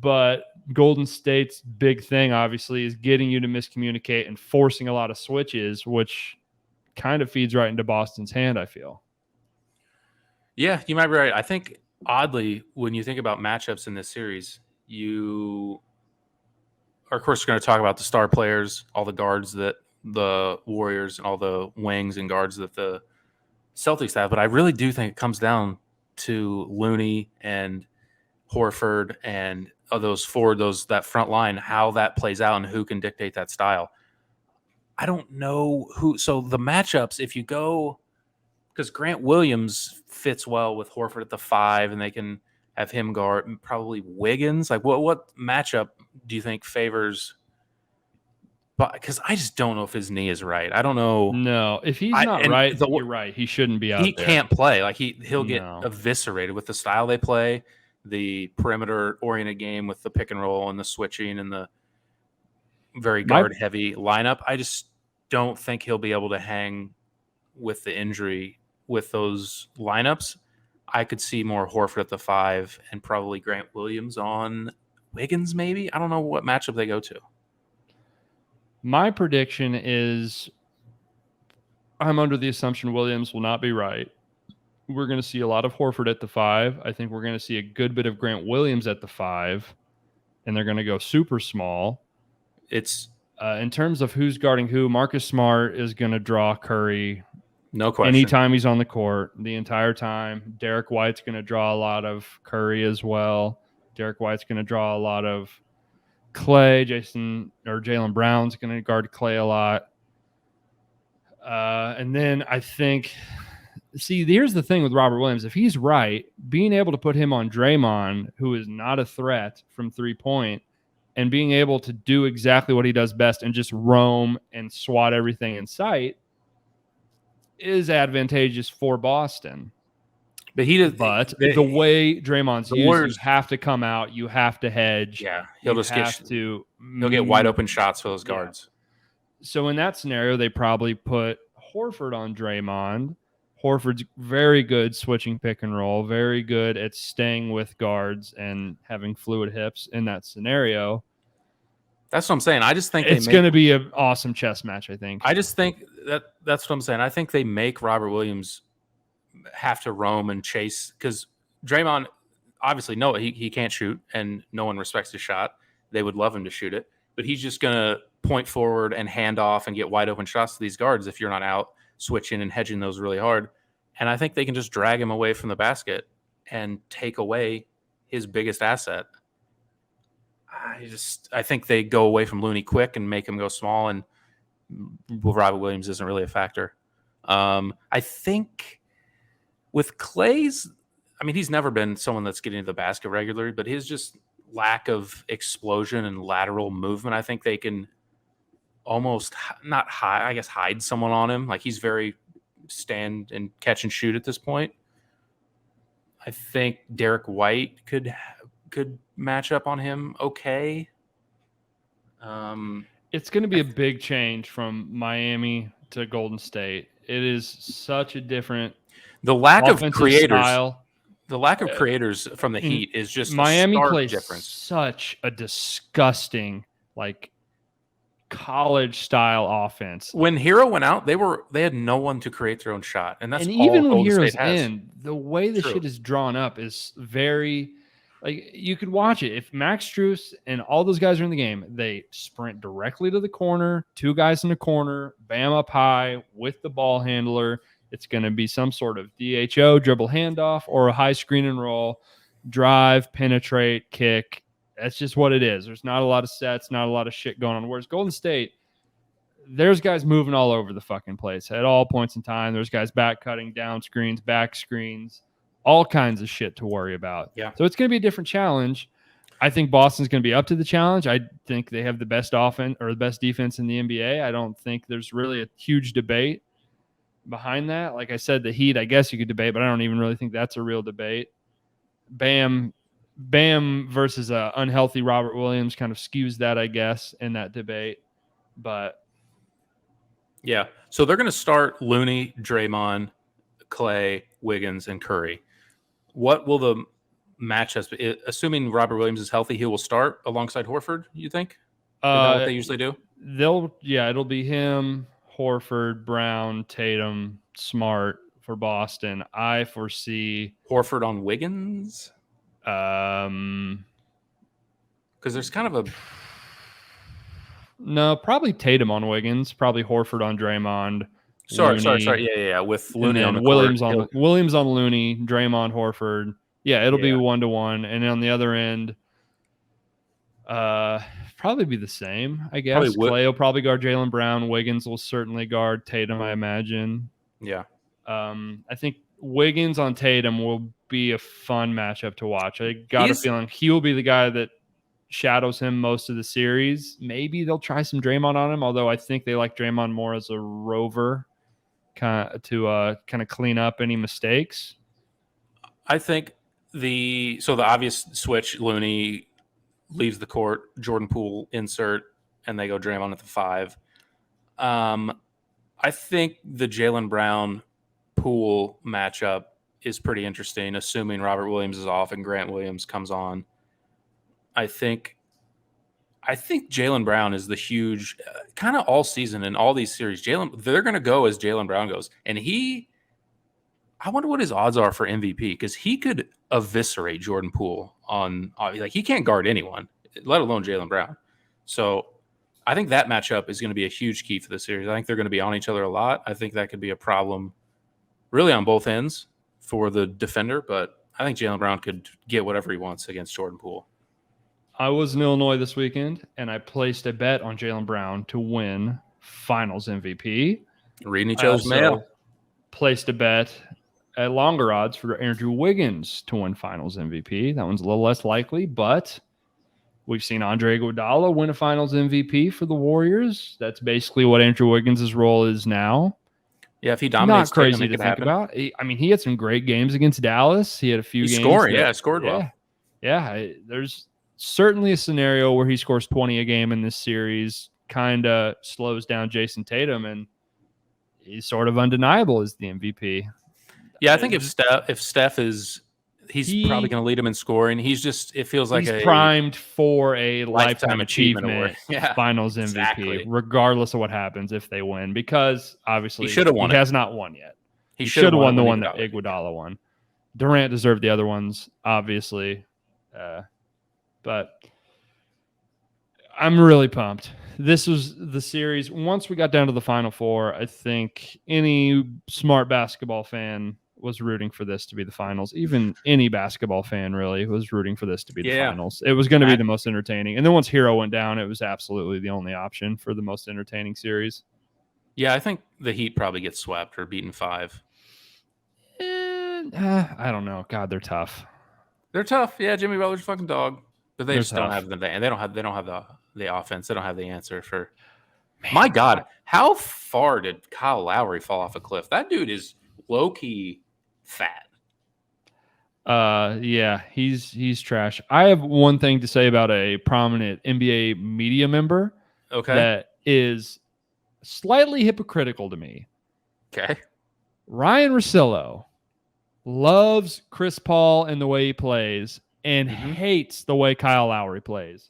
But Golden State's big thing, obviously, is getting you to miscommunicate and forcing a lot of switches, which kind of feeds right into Boston's hand, I feel. Yeah, you might be right. I think, oddly, when you think about matchups in this series, you are, of course, going to talk about the star players, all the guards that the Warriors and all the wings and guards that the Celtics have, but I really do think it comes down to Looney and Horford and that front line, how that plays out and who can dictate that style. I don't know who. So the matchups, if you go, because Grant Williams fits well with Horford at the 5, and they can have him guard probably Wiggins. What matchup do you think favors? But because I just don't know if his knee is right. I don't know. No, if he's not right, you're right. He shouldn't be out there. He can't play. He'll get eviscerated with the style they play, the perimeter-oriented game with the pick and roll and the switching and the very guard-heavy lineup. I just don't think he'll be able to hang with the injury with those lineups. I could see more Horford at the 5 and probably Grant Williams on Wiggins, maybe. I don't know what matchup they go to. My prediction is I'm under the assumption Williams will not be right. We're going to see a lot of Horford at the 5. I think we're going to see a good bit of Grant Williams at the 5, and they're going to go super small. It's in terms of who's guarding who, Marcus Smart is going to draw Curry. No question. Anytime he's on the court, the entire time. Derek White's going to draw a lot of Curry as well. Derek White's going to draw a lot of Clay. Jaylen Brown's going to guard Clay a lot. And then I think, here's the thing with Robert Williams. If he's right, being able to put him on Draymond, who is not a threat from 3-point, and being able to do exactly what he does best and just roam and swat everything in sight is advantageous for Boston. But the way Draymond's used, Warriors, you have to come out, you have to hedge. Yeah, he'll get wide open shots for those guards. Yeah. So in that scenario, they probably put Horford on Draymond. Horford's very good switching pick and roll, very good at staying with guards and having fluid hips in that scenario. That's what I'm saying. I just think it's going to be an awesome chess match, I think. I just think that's what I'm saying. I think they make Robert Williams have to roam and chase, because Draymond, obviously, he can't shoot, and no one respects his shot. They would love him to shoot it, but he's just going to point forward and hand off and get wide open shots to these guards if you're not out switching and hedging those really hard. And I think they can just drag him away from the basket and take away his biggest asset. I think they go away from Looney quick and make him go small, and Robert Williams isn't really a factor. I think with Clay's, he's never been someone that's getting to the basket regularly, but his just lack of explosion and lateral movement, I think they can almost hide someone on him. He's very stand and catch and shoot at this point. I think Derek White could match up on him okay. It's going to be a big change from Miami to Golden State. It is such a different lack of creators style. The lack of creators from the Heat is just Miami a stark plays difference. Such a disgusting, like, college style offense. When Hero went out, they had no one to create their own shot, and that's even all when Golden Hero's State has. in, the way the shit is drawn up is very, like, you could watch it. If Max Strus and all those guys are in the game, they sprint directly to the corner, 2 guys in the corner, bam up high with the ball handler. It's going to be some sort of DHO, dribble handoff, or a high screen and roll, drive, penetrate, kick. That's just what it is. There's not a lot of sets, not a lot of shit going on. Whereas Golden State, there's guys moving all over the fucking place at all points in time. There's guys back cutting, down screens, back screens, all kinds of shit to worry about. Yeah. So it's going to be a different challenge. I think Boston's going to be up to the challenge. I think they have the best offense or the best defense in the NBA. I don't think there's really a huge debate behind that. Like I said, the Heat, I guess you could debate, but I don't even really think that's a real debate. Bam versus a unhealthy Robert Williams kind of skews that, I guess, in that debate. But yeah, so they're going to start Looney, Draymond, Clay, Wiggins, and Curry. What will the matchups be? Assuming Robert Williams is healthy, he will start alongside Horford, you think? Is that what they usually do? It'll be him, Horford, Brown, Tatum, Smart for Boston. I foresee Horford on Wiggins. Because there's kind of a no, probably Tatum on Wiggins, probably Horford on Draymond. Sorry. Yeah. With Looney on the Williams court. Williams on Looney, Draymond, Horford. Yeah, it'll be 1-1, and on the other end, probably be the same. I guess Clay will probably guard Jaylen Brown. Wiggins will certainly guard Tatum, I imagine. Yeah. I think Wiggins on Tatum will be a fun matchup to watch. I got a feeling he will be the guy that shadows him most of the series. Maybe they'll try some Draymond on him, although I think they like Draymond more as a rover kind of clean up any mistakes. I think the obvious switch, Looney leaves the court, Jordan Poole insert, and they go Draymond at the 5. I think the Jaylen Brown Poole matchup is pretty interesting, assuming Robert Williams is off and Grant Williams comes on. I think Jaylen Brown is the huge kind of all season in all these series. They're going to go as Jaylen Brown goes, and I wonder what his odds are for MVP, because he could eviscerate Jordan Poole on, like, he can't guard anyone, let alone Jaylen Brown. So I think that matchup is going to be a huge key for the series. I think they're going to be on each other a lot. I think that could be a problem really on both ends for the defender, but I think Jaylen Brown could get whatever he wants against Jordan Poole. I was in Illinois this weekend, and I placed a bet on Jaylen Brown to win Finals MVP. Reading each other's mail. Placed a bet at longer odds for Andrew Wiggins to win Finals MVP. That one's a little less likely, but we've seen Andre Iguodala win a Finals MVP for the Warriors. That's basically what Andrew Wiggins' role is now. Yeah, if he dominates, not crazy to think about. I mean, he had some great games against Dallas. He had a few games. Scored well. Yeah, there's certainly a scenario where he scores 20 a game in this series, kind of slows down Jason Tatum, and he's sort of undeniable as the MVP. Yeah, I think if Steph is, he's probably going to lead him in scoring. It feels like he's primed for a lifetime achievement Finals MVP, exactly. Regardless of what happens if they win, because obviously he has not won yet. He should have won the one that Iguodala won. Durant deserved the other ones, obviously. But I'm really pumped. This was the series. Once we got down to the Final Four, I think any smart basketball fan was rooting for this to be the finals. Even any basketball fan really was rooting for this to be the finals. It was going to be the most entertaining. And then once Hero went down, it was absolutely the only option for the most entertaining series. Yeah, I think the Heat probably get swept or beaten 5. I don't know. God, they're tough. They're tough. Yeah, Jimmy Butler's a fucking dog. But they just don't have the offense. They don't have the answer for Man. My God, how far did Kyle Lowry fall off a cliff? That dude is low-key fat. Yeah, he's trash. I have one thing to say about a prominent NBA media member that is slightly hypocritical to me. Okay. Ryan Russillo loves Chris Paul and the way he plays and hates the way Kyle Lowry plays.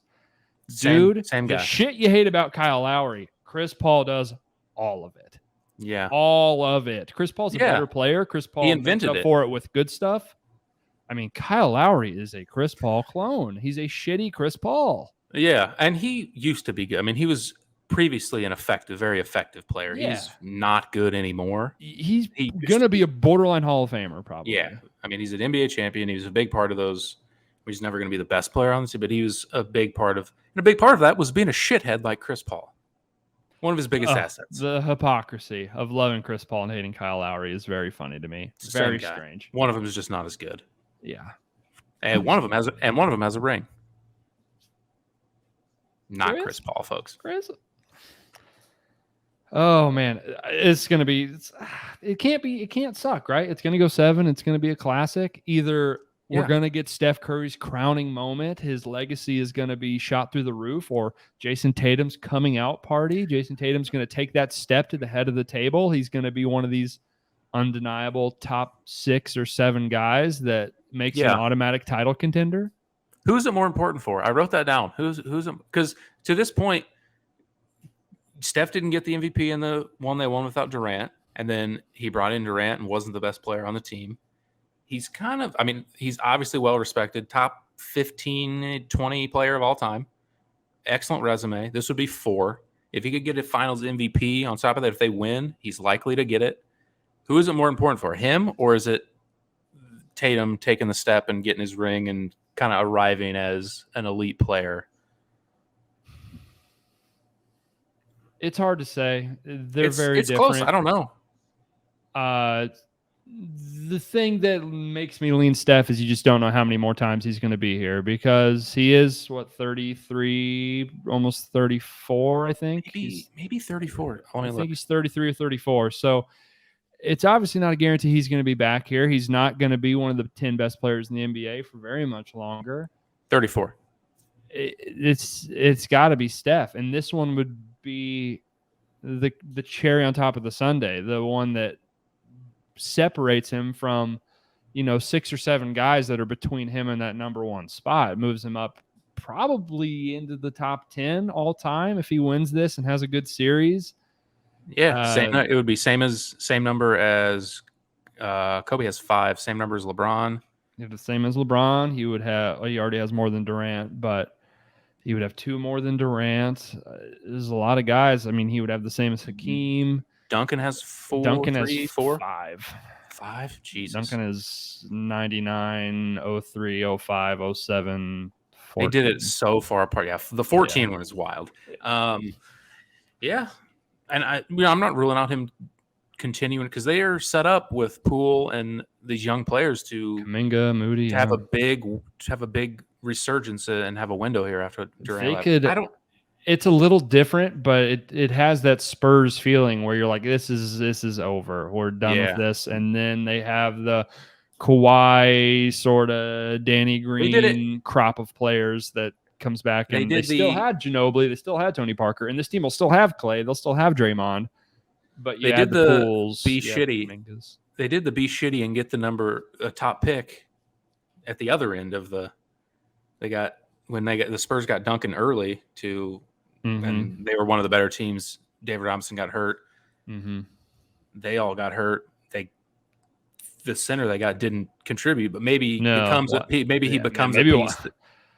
Dude, same guy. The shit you hate about Kyle Lowry, Chris Paul does all of it. Yeah. All of it. Chris Paul's a better player. Chris Paul invented makes up for it with good stuff. I mean, Kyle Lowry is a Chris Paul clone. He's a shitty Chris Paul. Yeah, and he used to be good. I mean, he was previously an very effective player. Yeah. He's not good anymore. He's going to be a borderline Hall of Famer, probably. Yeah. I mean, he's an NBA champion. He was a big part of those. He's never going to be the best player on the team, but he was a big part of – and a big part of that was being a shithead like Chris Paul. One of his biggest assets. The hypocrisy of loving Chris Paul and hating Kyle Lowry is very funny to me. It's very strange. One of them is just not as good. Yeah. And one of them has a ring. Not Chris Paul, folks. Chris. Oh man, it's gonna be. It can't suck, right? It's gonna go 7. It's gonna be a classic. Either we're gonna get Steph Curry's crowning moment. His legacy is gonna be shot through the roof, or Jason Tatum's coming out party. Jason Tatum's gonna take that step to the head of the table. He's gonna be one of these undeniable top 6 or 7 guys that makes an automatic title contender. Who's it more important for? I wrote that down. Who's because to this point, Steph didn't get the MVP in the one they won without Durant, and then he brought in Durant and wasn't the best player on the team. He's he's obviously well respected, top 15, 20 player of all time. Excellent resume. This would be 4. If he could get a Finals MVP on top of that, if they win, he's likely to get it. Who is it more important for, him, or is it Tatum taking the step and getting his ring and kind of arriving as an elite player? It's hard to say. They're very different. Close. I don't know. The thing that makes me lean Steph is you just don't know how many more times he's going to be here, because he is 33, almost 34, I think. Maybe 34. I think he's 33 or 34. So it's obviously not a guarantee he's going to be back here. He's not going to be one of the 10 best players in the NBA for very much longer. 34. It's got to be Steph, and this one would be the cherry on top of the sundae, the one that separates him from 6 or 7 guys that are between him and that number 1 spot. It moves him up probably into the top 10 all time if he wins this and has a good series. Yeah, it would be same number as Kobe has 5, same number as LeBron. The same as LeBron. He already has more than Durant, but he would have 2 more than Durant. There's a lot of guys. I mean, he would have the same as Hakeem. Duncan has 4. Duncan has 4. 5. 5? Jesus. Duncan is 99, 03, 05, 07, 14. They did it so far apart. Yeah, the 14 one is wild. Yeah. And I'm not ruling out him continuing, because they are set up with Poole and these young players to Kuminga, Moody, have a big resurgence and have a window here after Durant. It's a little different, but it has that Spurs feeling where you're like, this is over. We're done with this. And then they have the Kawhi sort of Danny Green crop of players that comes back, and they still had Ginobili, they still had Tony Parker, and this team will still have Clay, they'll still have Draymond. But they did the Pools, be shitty. They did the be shitty and get a top pick at the other end of the. The Spurs got Duncan early and they were one of the better teams. David Robinson got hurt. They all got hurt. The center they got didn't contribute, but maybe he becomes a piece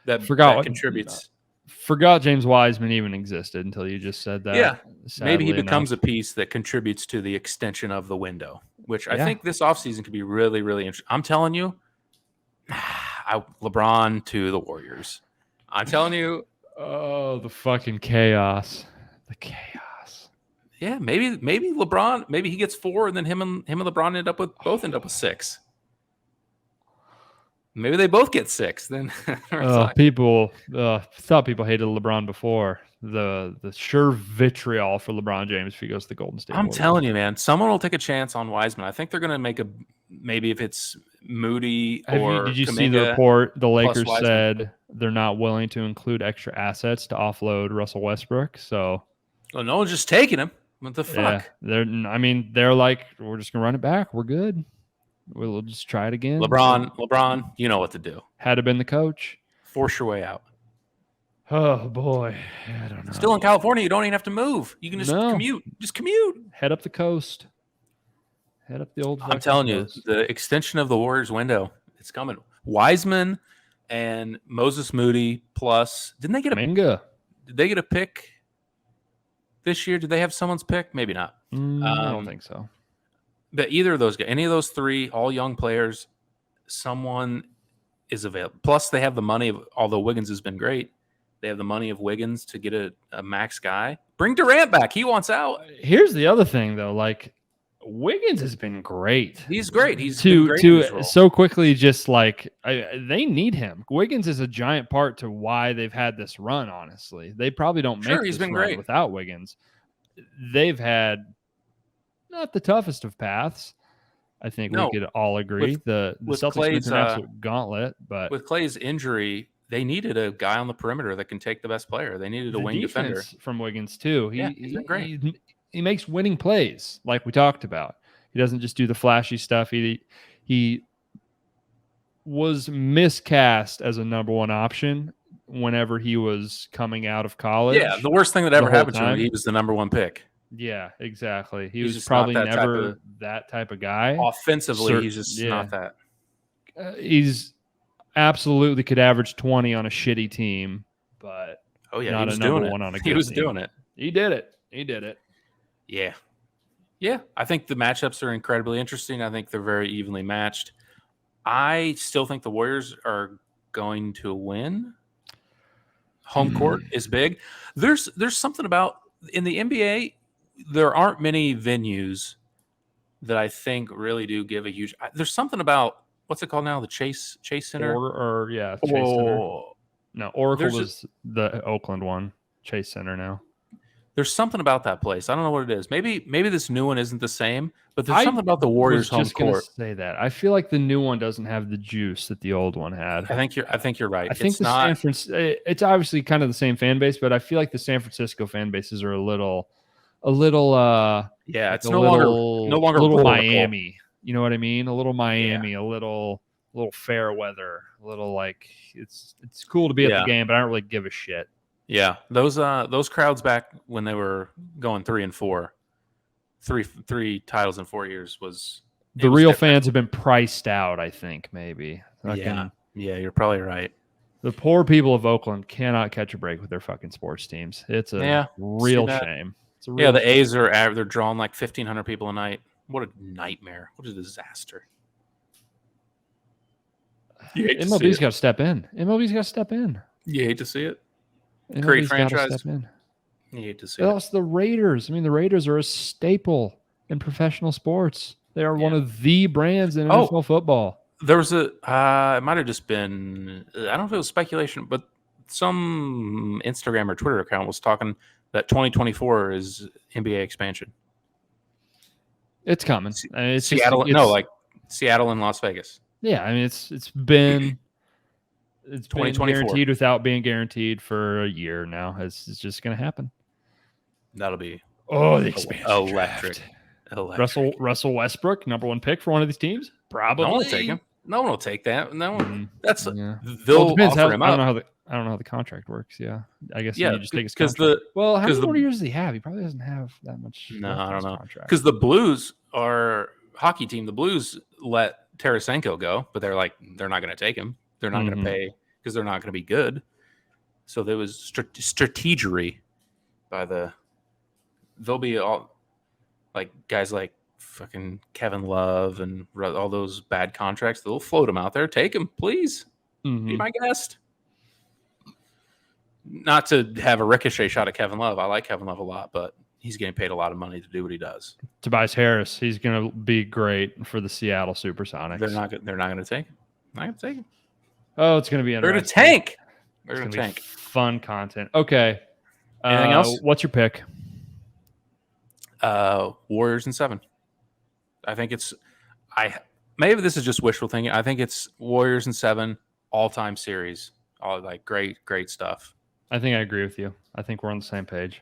that contributes. Forgot James Wiseman even existed until you just said that. Yeah, maybe he becomes a piece that contributes to the extension of the window, which I think this offseason could be really, really interesting. I'm telling you, LeBron to the Warriors. I'm telling you. Oh, the fucking chaos. The chaos. Yeah, maybe LeBron, maybe he gets 4, and then him and LeBron both end up with 6. Maybe they both get 6. Then people thought people hated LeBron before. The sheer vitriol for LeBron James if he goes to the Golden State I'm Warriors. telling you, man, someone will take a chance on Wiseman. I think they're going to make maybe if it's Moody or did you Kuminga see the report? The Lakers Wiseman. said they're not willing to include extra assets to offload Russell Westbrook. So, well, no one's just taking him. What the fuck? Yeah, they're like, we're just gonna run it back. We're good. We'll just try it again. LeBron, you know what to do. Had to been the coach. Force your way out. Oh boy, I don't know. Still in California, you don't even have to move. You can just commute. Just commute. Head up the coast. Head up the old. I'm telling you, the extension of the Warriors window, it's coming. Wiseman and Moses Moody plus. Didn't they get Kuminga. Did they get a pick this year? Did they have someone's pick? Maybe not. I don't think so. But either of those guys, any of those 3, all young players, someone is available. Plus, they have the money of, although Wiggins has been great, they have the money of Wiggins to get a max guy. Bring Durant back. He wants out. Here's the other thing, though. Like, Wiggins has been great. He's great. He's been great in his role. So quickly, just like they need him. Wiggins is a giant part to why they've had this run. Honestly, they probably don't make this run great without Wiggins. They've had not the toughest of paths. I think we could all agree. The Celtics went through an absolute gauntlet, but with Clay's injury, they needed a guy on the perimeter that can take the best player. They needed a wing defender from Wiggins too. He's been great. He makes winning plays, like we talked about. He doesn't just do the flashy stuff. He was miscast as a number 1 option whenever he was coming out of college. Yeah, the worst thing that ever happened to him, he was the number 1 pick. Yeah, exactly. He was probably never that type of guy. Offensively, he's just not that. He's absolutely could average 20 on a shitty team, but not a number 1 on a good team. He was doing it. He did it. Yeah. Yeah, I think the matchups are incredibly interesting. I think they're very evenly matched. I still think the Warriors are going to win. Home court is big. There's something about in the NBA, there aren't many venues that I think really do give a huge. There's something about what's it called now? The Chase Center, Chase Center. No, Oracle was the Oakland one. Chase Center now. There's something about that place. I don't know what it is. Maybe this new one isn't the same, but there's something about the Warriors home court. Say that. I feel like the new one doesn't have the juice that the old one had. I think you're right. I think it's obviously kind of the same fan base, but I feel like the San Francisco fan bases are a little it's no longer Miami. You know what I mean? A little Miami, a little fair weather, a little like it's cool to be at the game, but I don't really give a shit. Yeah, those crowds back when they were going 3-4, three titles in 4 years was the real fans have been priced out. I think maybe. Yeah, you're probably right. The poor people of Oakland cannot catch a break with their fucking sports teams. It's a real shame. The A's they're drawing like 1,500 people a night. What a nightmare! What a disaster. MLB's got to step in. MLB's got to step in. You hate to see it. Great franchise. You hate to see it. That's the Raiders. I mean, the Raiders are a staple in professional sports. They are one of the brands in NFL football. There was it might have just been, I don't know if it was speculation, but some Instagram or Twitter account was talking that 2024 is NBA expansion. It's coming. It's Seattle, Seattle and Las Vegas. Yeah, I mean, it's been 2024 guaranteed without being guaranteed for a year now. It's just going to happen. That'll be the expansion electric. Russell Westbrook, number 1 pick for one of these teams. Probably. No one will take him. No one will take that. No one. That's they'll offer him up. I don't know how the contract works. Yeah, I guess you just take his contract. How many more years does he have? He probably doesn't have that much. No, I don't know. Because the Blues are hockey team. The Blues let Tarasenko go, but they're not going to take him. They're not going to pay because they're not going to be good. So there was strategery by they'll be all like guys like fucking Kevin Love and all those bad contracts. They'll float them out there. Take them, please. Be my guest. Not to have a ricochet shot at Kevin Love. I like Kevin Love a lot, but he's getting paid a lot of money to do what he does. Tobias Harris, he's going to be great for the Seattle Supersonics. They're not going to take him. I can take it. Oh, it's going to be They're interesting. going to tank. They're going to tank. Fun content. Okay. Anything else? What's your pick? Warriors in 7. I think it's maybe this is just wishful thinking. I think it's Warriors in 7 all-time series. All like great stuff. I think I agree with you. I think we're on the same page.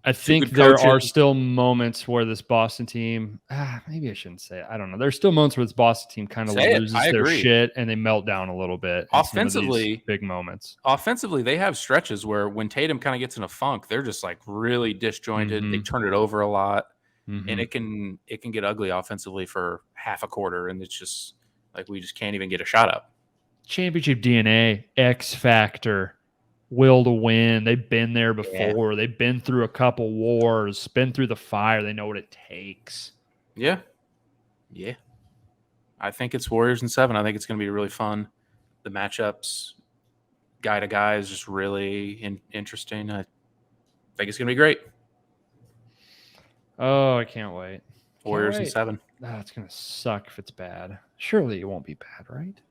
I think there are still moments where this Boston team, maybe I shouldn't say it. I don't know. There's still moments where this Boston team kind of loses their shit and they melt down a little bit. Offensively, big moments. Offensively, they have stretches where when Tatum kind of gets in a funk, they're just like really disjointed. Mm-hmm. They turn it over a lot, and it can get ugly offensively for half a quarter, and it's just like we just can't even get a shot up. Championship DNA, X factor. Will to win. They've been there before. Yeah. They've been through a couple wars, been through the fire. They know what it takes. Yeah. I think it's Warriors in 7. I think it's going to be really fun. The matchups, guy to guy, is just really interesting. I think it's going to be great. Oh, I can't wait. Warriors in 7. It's going to suck if it's bad. Surely it won't be bad, right?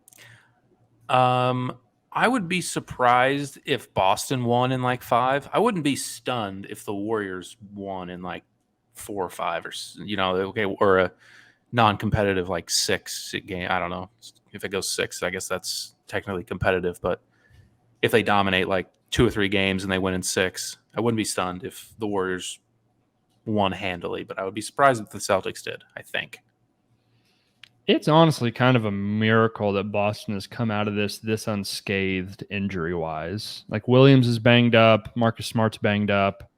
I would be surprised if Boston won in like 5. I wouldn't be stunned if the Warriors won in like 4 or 5 or a non-competitive like 6 game. I don't know if it goes 6. I guess that's technically competitive, but if they dominate like 2 or 3 games and they win in 6, I wouldn't be stunned if the Warriors won handily, but I would be surprised if the Celtics did, I think. It's honestly kind of a miracle that Boston has come out of this unscathed injury-wise. Like Williams is banged up, Marcus Smart's banged up.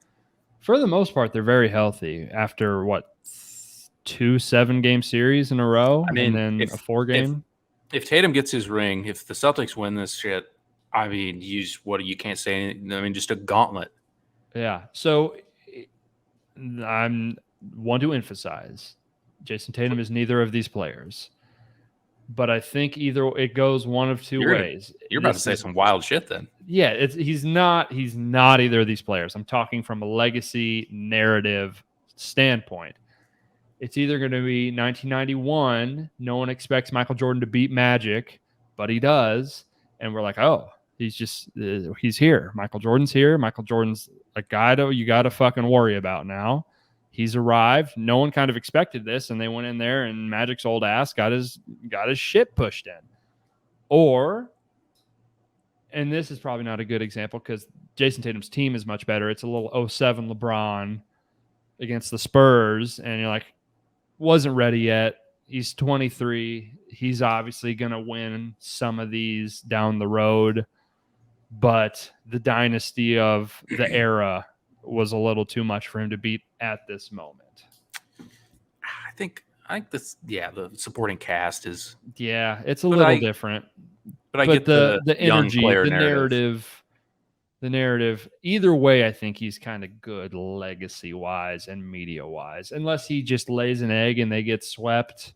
For the most part, they're very healthy after 2 7-game series in a row, and then a 4-game. If Tatum gets his ring, if the Celtics win this shit, I mean, you can't say anything. I mean, just a gauntlet. Yeah. So I'm want to emphasize. Jason Tatum is neither of these players, but I think either it goes one of 2 ways. You're about to say some wild shit then. Yeah, he's not either of these players. I'm talking from a legacy narrative standpoint. It's either going to be 1991. No one expects Michael Jordan to beat Magic, but he does, and we're like, oh, he's here. Michael Jordan's here. Michael Jordan's a guy you got to fucking worry about now. He's arrived. No one kind of expected this, and they went in there, and Magic's old ass got his shit pushed in. Or, and this is probably not a good example because Jason Tatum's team is much better. It's a little 07 LeBron against the Spurs, and you're like, wasn't ready yet. He's 23. He's obviously going to win some of these down the road, but the dynasty of the era was a little too much for him to beat at this moment. I think this, the supporting cast is, it's a little different. But I get the energy, the narrative. Either way, I think he's kind of good legacy wise and media wise. Unless he just lays an egg and they get swept,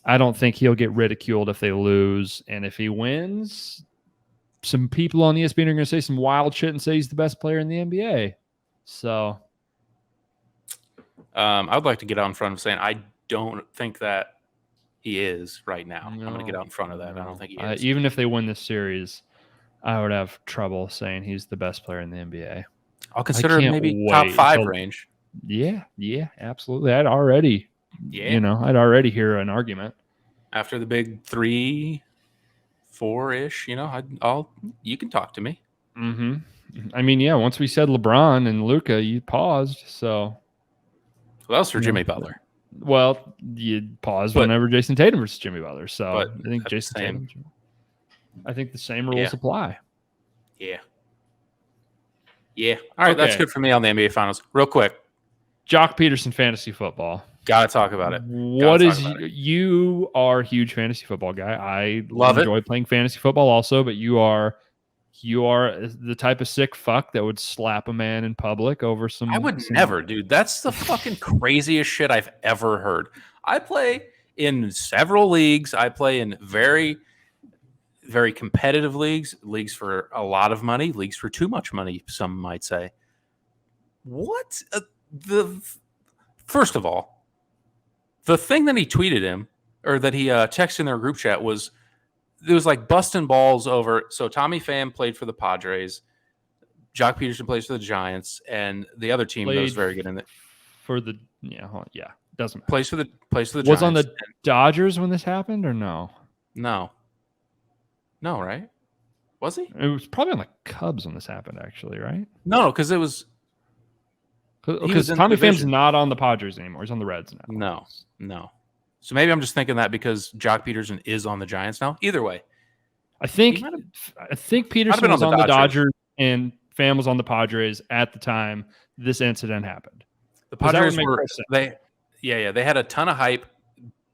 I don't think he'll get ridiculed if they lose. And if he wins, some people on ESPN are going to say some wild shit and say he's the best player in the NBA. So I would like to get out in front of saying I don't think that he is right now. I'm going to get out in front of that. I don't think he is. Even if they win this series, I would have trouble saying he's the best player in the NBA. I'll consider him maybe top 5 range. Yeah, absolutely. I'd already hear an argument. After the big 3, 4-ish, you can talk to me. Mm-hmm. I mean, once we said LeBron and Luka, you paused. So, well, that was for Jimmy Butler. Well, you paused whenever Jason Tatum versus Jimmy Butler. So I think Tatum. I think the same rules apply. Yeah. All right, that's good for me on the NBA Finals. Real quick, Jock Peterson fantasy football. Gotta talk about it. You are a huge fantasy football guy. I love enjoy playing fantasy football also, but you are the type of sick fuck that would slap a man in public over some. I would never, dude. That's the fucking craziest shit I've ever heard. I play in several leagues. I play in very, very competitive leagues for a lot of money, leagues for too much money, some might say. First of all, the thing that he tweeted him or that he texted in their group chat was it was like busting balls over. So Tommy Pham played for the Padres, Jock Peterson plays for the Giants, and the other team that was very good in it for the doesn't matter. Plays for the was Giants. On the Dodgers when this happened or no? No, right? Was he? It was probably on the Cubs when this happened, actually, right? No, because it was because Tommy Pham's not on the Padres anymore. He's on the Reds now. No. So maybe I'm just thinking that because Jock Peterson is on the Giants now. Either way, I think Peterson was on the Dodgers and Pham was on the Padres at the time this incident happened. The Padres were they had a ton of hype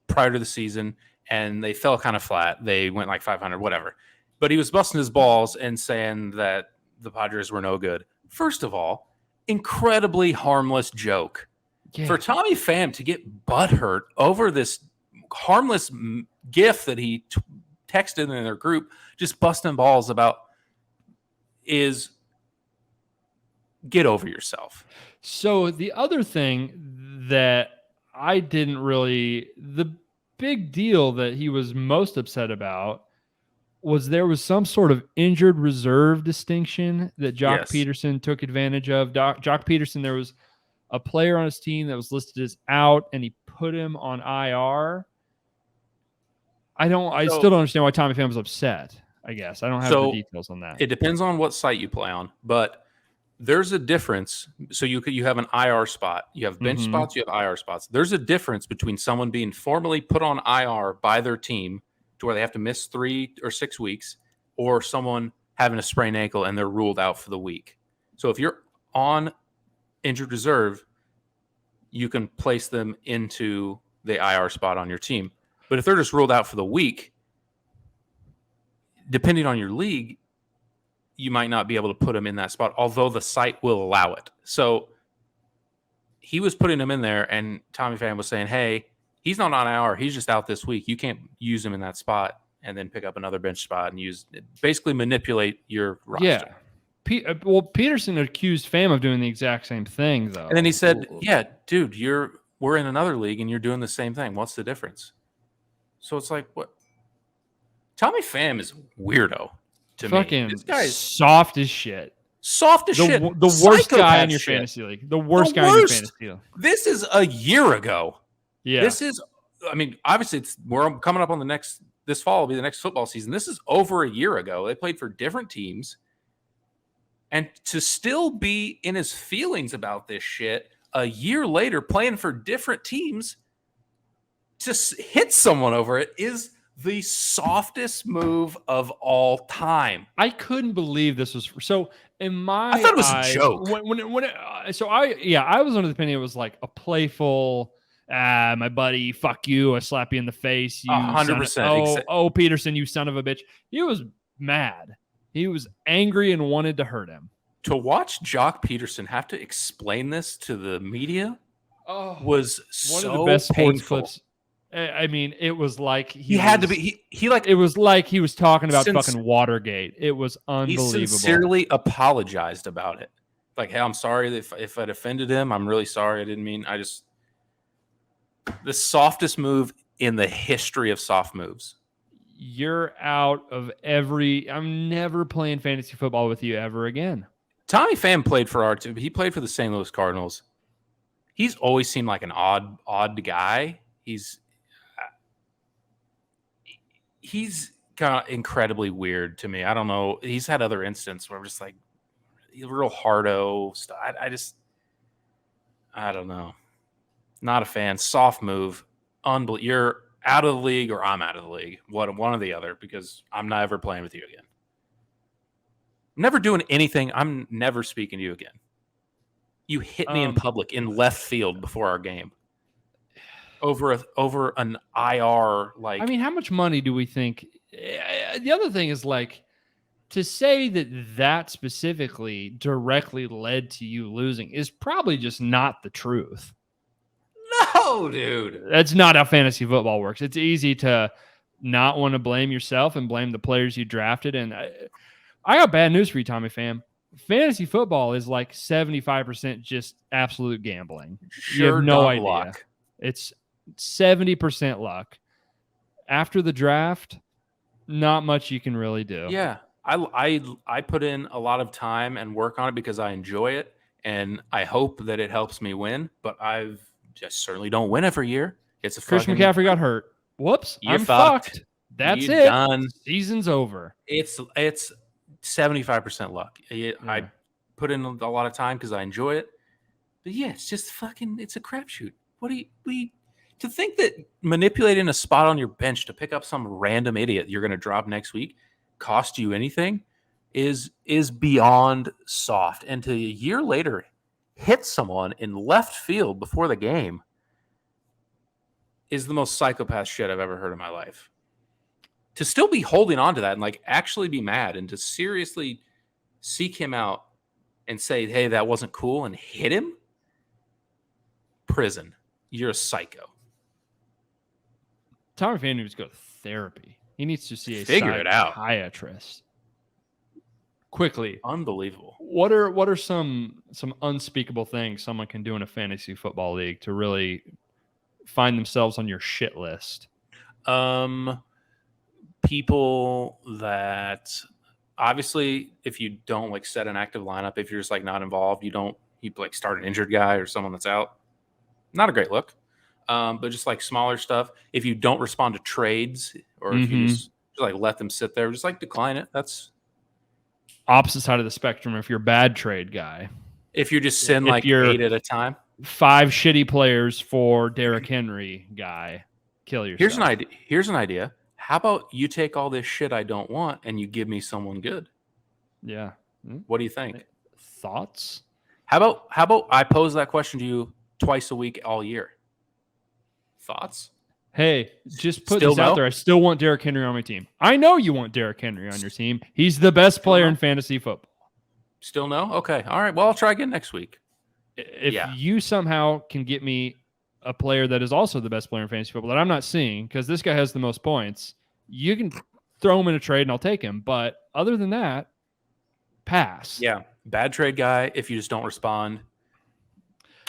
prior to the season, and they fell kind of flat. They went like 500, whatever. But he was busting his balls and saying that the Padres were no good. First of all, incredibly harmless joke. Yeah. For Tommy Pham to get butthurt over this harmless gif that he texted in their group, just busting balls about, is get over yourself. So the other thing that I didn't really, the big deal that he was most upset about was there was some sort of injured reserve distinction that Jock Peterson took advantage of. Jock Peterson, there was a player on his team that was listed as out, and he put him on IR. I still don't understand why Tommy Pham was upset. I guess I don't have the details on that. It depends on what site you play on, but there's a difference. So you have an IR spot, you have bench spots, you have IR spots. There's a difference between someone being formally put on IR by their team to where they have to miss 3 or 6 weeks, or someone having a sprained ankle and they're ruled out for the week. So if you're on injured reserve, you can place them into the IR spot on your team. But if they're just ruled out for the week, depending on your league, you might not be able to put them in that spot, although the site will allow it. So he was putting them in there, and Tommy Pham was saying, hey, he's not on IR. He's just out this week. You can't use him in that spot and then pick up another bench spot and basically manipulate your roster. Yeah. Peterson accused Pham of doing the exact same thing, though. And then he said, yeah, dude, we're in another league and you're doing the same thing. What's the difference? So it's like, what? Tommy Pham is weirdo to fucking me. This guy's soft as shit. The worst guy in your fantasy league. The worst guy in your fantasy league. This is a year ago. Yeah. This is, I mean, obviously we're coming up on this fall will be the next football season. This is over a year ago. They played for different teams. And to still be in his feelings about this shit a year later, playing for different teams, to hit someone over it is the softest move of all time. I couldn't believe this was so. I thought it was a joke. I was under the opinion it was like a playful, my buddy, fuck you, I slap you in the face. You 100%. Oh, Peterson, you son of a bitch. He was mad. He was angry and wanted to hurt him. To watch Jock Peterson have to explain this to the media was one of the best sports clips. I mean, it was like it was like he was talking about fucking Watergate. It was unbelievable. He sincerely apologized about it. Like, hey, I'm sorry if I'd offended him. I'm really sorry. I didn't mean. The softest move in the history of soft moves. You're out of I'm never playing fantasy football with you ever again. Tommy Pham played for our team. He played for the St. Louis Cardinals. He's always seemed like an odd guy. He's kind of incredibly weird to me. I don't know. He's had other instances where I'm just like real hardo stuff. I don't know. Not a fan. Soft move. You're out of the league or I'm out of the league. One or the other, because I'm never playing with you again. I'm never doing anything. I'm never speaking to you again. You hit me in public in left field before our game. Over an IR, like, I mean, how much money do we think? The other thing is, like, to say that specifically directly led to you losing is probably just not the truth. No, dude. That's not how fantasy football works. It's easy to not want to blame yourself and blame the players you drafted. And I got bad news for you, Tommy Pham. Fantasy football is like 75% just absolute gambling. You have no idea. Luck. It's 70% luck. after the draft, not much you can really do. Yeah. I put in a lot of time and work on it because I enjoy it, and I hope that it helps me win, but I've just certainly don't win every year. It's a Christian McCaffrey got hurt. Whoops. I'm fucked. That's You're it. Done. Season's over. It's 75% luck. I put in a lot of time because I enjoy it. But yeah, it's just it's a crapshoot. To think that manipulating a spot on your bench to pick up some random idiot you're going to drop next week cost you anything is beyond soft. And to a year later hit someone in left field before the game is the most psychopath shit I've ever heard in my life. To still be holding on to that and like actually be mad and to seriously seek him out and say, hey, that wasn't cool, and hit him, prison. You're a psycho. Tommy Fan needs to go to therapy. He needs to see a psychiatrist. Quickly. Unbelievable. What are some unspeakable things someone can do in a fantasy football league to really find themselves on your shit list? People that obviously, if you don't like set an active lineup, if you're just like not involved, you like start an injured guy or someone that's out. Not a great look. But just like smaller stuff. If you don't respond to trades, or if you just like let them sit there, just like decline it. That's opposite side of the spectrum. If you're a bad trade guy, if you're just sitting like 8 at a time, 5 shitty players for Derrick Henry guy, kill yourself. Here's an idea. How about you take all this shit I don't want and you give me someone good? Yeah. What do you think? Thoughts? How about I pose that question to you twice a week all year? Thoughts? Hey, just put this out there. I still want Derrick Henry on my team. I know you want Derrick Henry on your team. He's the best player in fantasy football. Still no? Okay. All right. Well, I'll try again next week. If you somehow can get me a player that is also the best player in fantasy football that I'm not seeing, because this guy has the most points, you can throw him in a trade and I'll take him. But other than that, pass. Yeah. Bad trade guy if you just don't respond.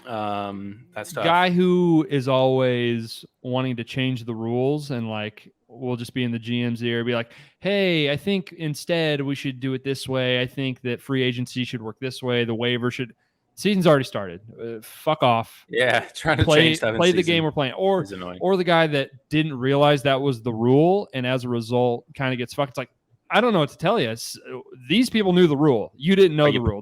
That's tough. Guy who is always wanting to change the rules and like we'll just be in the GM's ear, be like, hey, I think instead we should do it this way. I think that free agency should work this way. The waiver should. Season's already started. Fuck off. Yeah, trying to play the game we're playing, or the guy that didn't realize that was the rule and as a result kind of gets fucked. It's like, I don't know what to tell you. These people knew the rule. You didn't know the rule.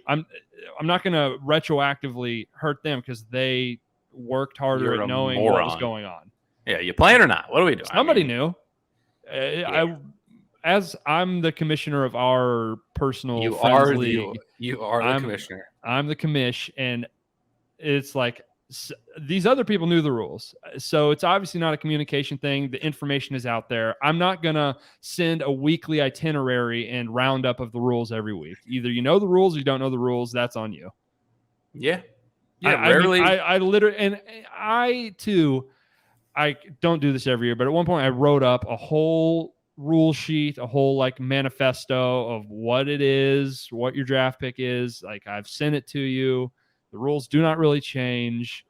I'm not going to retroactively hurt them because they worked harder at knowing what was going on. Yeah, you playing or not? What are we doing? Somebody knew. As I'm the commissioner of our personal league, you are the commissioner. I'm the commish, and it's like these other people knew the rules. So it's obviously not a communication thing. The information is out there. I'm not going to send a weekly itinerary and roundup of the rules every week. Either you know the rules or you don't know the rules. That's on you. Yeah. I literally, and I too, I don't do this every year, but at one point I wrote up a whole rule sheet, a whole like manifesto of what it is, what your draft pick is. Like I've sent it to you. The rules do not really change.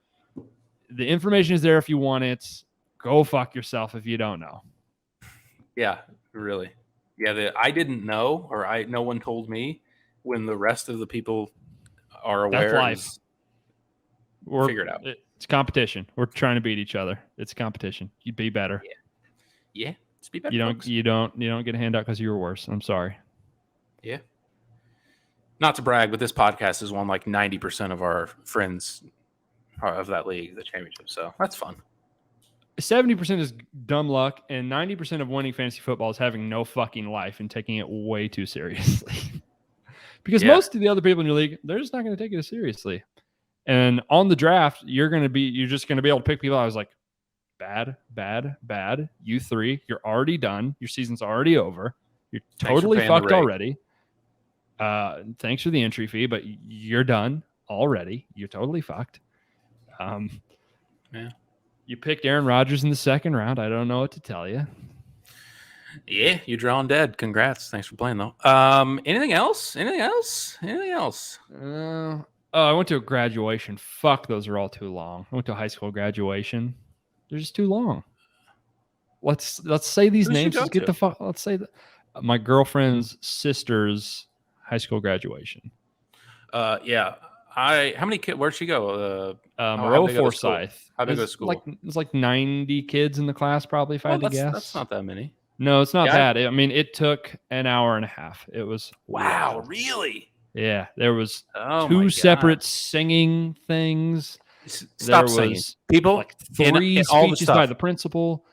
The information is there if you want it. Go fuck yourself if you don't know. Yeah, really. Yeah, I didn't know, or no one told me when the rest of the people are aware. That's life. We'll figure it out. It's competition. We're trying to beat each other. It's competition. You'd be better. Yeah. Let's be better. You don't get a handout because you were worse. I'm sorry. Yeah. Not to brag, but this podcast has won like 90% of our friends of that league, the championship. So that's fun. 70% is dumb luck, and 90% of winning fantasy football is having no fucking life and taking it way too seriously. Because most of the other people in your league, they're just not going to take it as seriously. And on the draft, you're just going to be able to pick people. I was like, bad. You 3, you're already done. Your season's already over. You're totally fucked already. Thanks for the entry fee, but you're done already. You're totally fucked. Yeah. You picked Aaron Rodgers in the second round. I don't know what to tell you. Yeah, you're drawing dead. Congrats. Thanks for playing, though. Anything else? I went to a graduation. Fuck, those are all too long. I went to a high school graduation. They're just too long. Let's say these Who'd you names. go Just get to? the fuck. Let's say my girlfriend's sister's high school graduation. Yeah. How many kids? Where'd she go? Moreau Forsyth. How big of a school? It's like 90 kids in the class, probably, if I had to guess. That's not that many. No, it's not bad. I mean, it took an hour and a half. It was wow, really? Yeah, there was two separate singing things. Stop singing. People, like 3 speeches by the principal.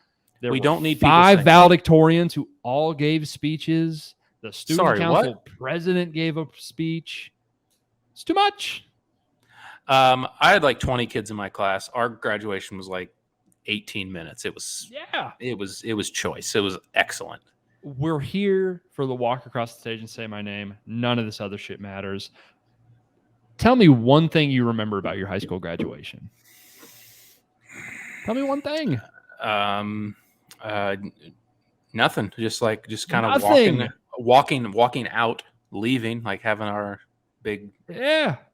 We don't need 5 valedictorians who all gave speeches. The student council president gave a speech. It's too much. I had like 20 kids in my class. Our graduation was like 18 minutes. It was it was choice. It was excellent. We're here for the walk across the stage and say my name. None of this other shit matters. Tell me one thing you remember about your high school graduation. Tell me one thing. Nothing. Just kind of walking out, leaving, like having our big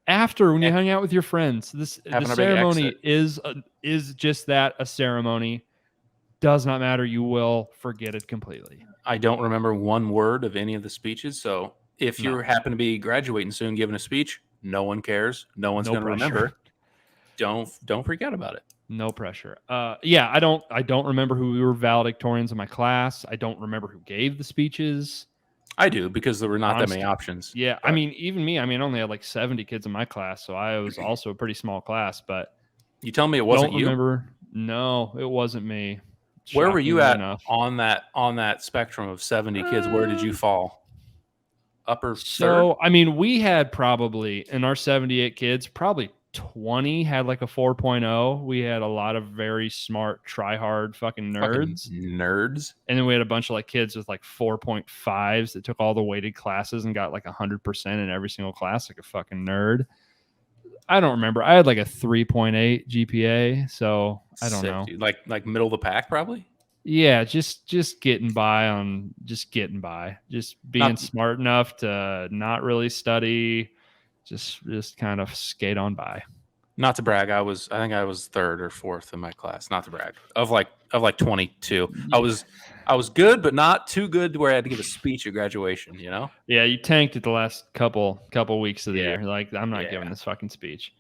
after when you hung out with your friends. The ceremony is just that, a ceremony. Does not matter. You will forget it completely. I don't remember one word of any of the speeches. So if you happen to be graduating soon, giving a speech, no one cares. No one's going to remember. Don't freak out about it. No pressure. I don't remember who were valedictorians in my class. I don't remember who gave the speeches. I do, because there were not that many options. Yeah, but I mean, even me. I only had like 70 kids in my class, so I was also a pretty small class. But you tell me it wasn't you? Remember? No, it wasn't me. Where were you at on that spectrum of 70 kids? Where did you fall? Upper third? So, I mean, we had probably, in our 78 kids, probably 20 had like a 4.0. We had a lot of very smart, try-hard fucking nerds. And then we had a bunch of like kids with like 4.5s that took all the weighted classes and got like 100% in every single class, like a fucking nerd. I don't remember. I had like a 3.8 GPA, so I don't know. Dude. Like middle of the pack, probably. Yeah, just getting by. Just being smart enough to not really study, just kind of skate on by. Not to brag, I think I was third or fourth in my class. Not to brag, of like 22. Yeah. I was good, but not too good to where I had to give a speech at graduation. You know? Yeah, you tanked it the last couple weeks of the year. Like, I'm not giving this fucking speech.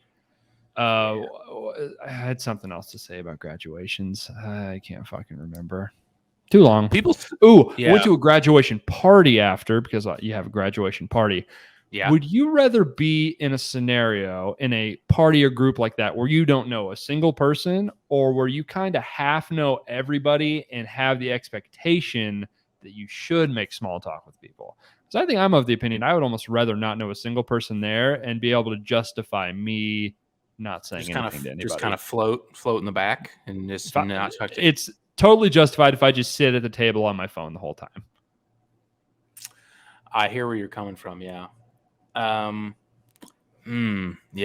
I had something else to say about graduations. I can't fucking remember. Too long. Went to a graduation party after, because you have a graduation party. Yeah. Would you rather be in a scenario, in a party or group like that, where you don't know a single person, or where you kind of half know everybody and have the expectation that you should make small talk with people? Because I think I'm of the opinion I would almost rather not know a single person there and be able to justify me not saying anything to anybody. Just kind of float in the back and just not talk to. It's totally justified if I just sit at the table on my phone the whole time. I hear where you're coming from. Yeah. Yeah,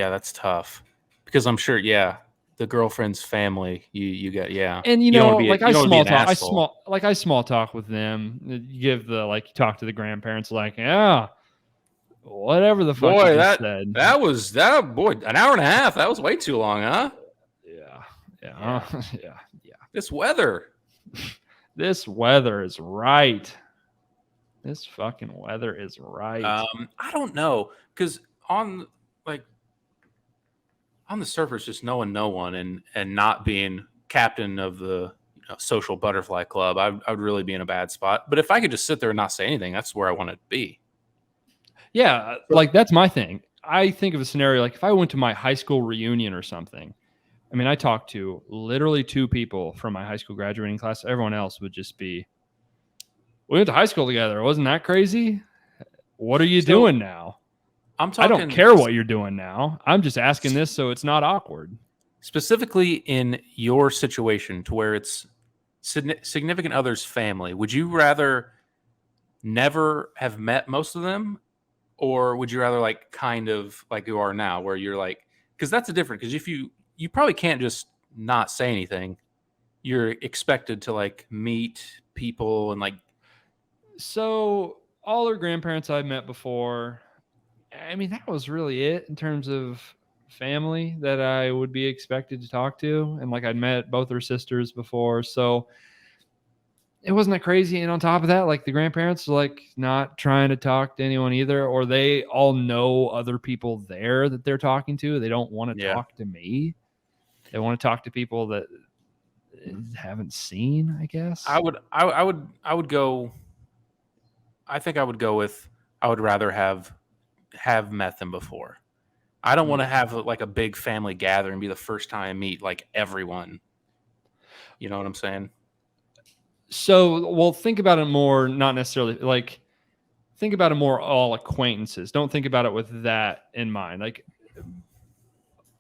that's tough, because I'm sure, the girlfriend's family, you got, and you like I small talk with them. You give you talk to the grandparents, like, whatever the fuck you said. That was an hour and a half. That was way too long, huh? Yeah. This weather is right. This fucking weather is right. I don't know, because on the surface, just knowing no one and not being captain of the social butterfly club, I would really be in a bad spot. But if I could just sit there and not say anything, that's where I want to be. Yeah, that's my thing. I think of a scenario like if I went to my high school reunion or something. I mean, I talked to literally 2 people from my high school graduating class. Everyone else would just be, we went to high school together. Wasn't that crazy? What are you doing now? I don't care what you're doing now. I'm just asking this so it's not awkward. Specifically in your situation, to where it's significant other's family, would you rather never have met most of them, or would you rather kind of like you are now, where you're because that's a different, because if you probably can't just not say anything. You're expected to meet people and So all our grandparents I've met before, I mean, that was really it in terms of family that I would be expected to talk to. And I'd met both her sisters before. So it wasn't that crazy. And on top of that, like the grandparents are like not trying to talk to anyone either, or they all know other people there that they're talking to. They don't want to talk to me. They want to talk to people that haven't seen, I guess. I would go. I think I would go with. I would rather have met them before. I don't want to have like a big family gathering, be the first time I meet like everyone. You know what I'm saying? So, well, think about it more, not necessarily like, think about it more all acquaintances. Don't think about it with that in mind. Like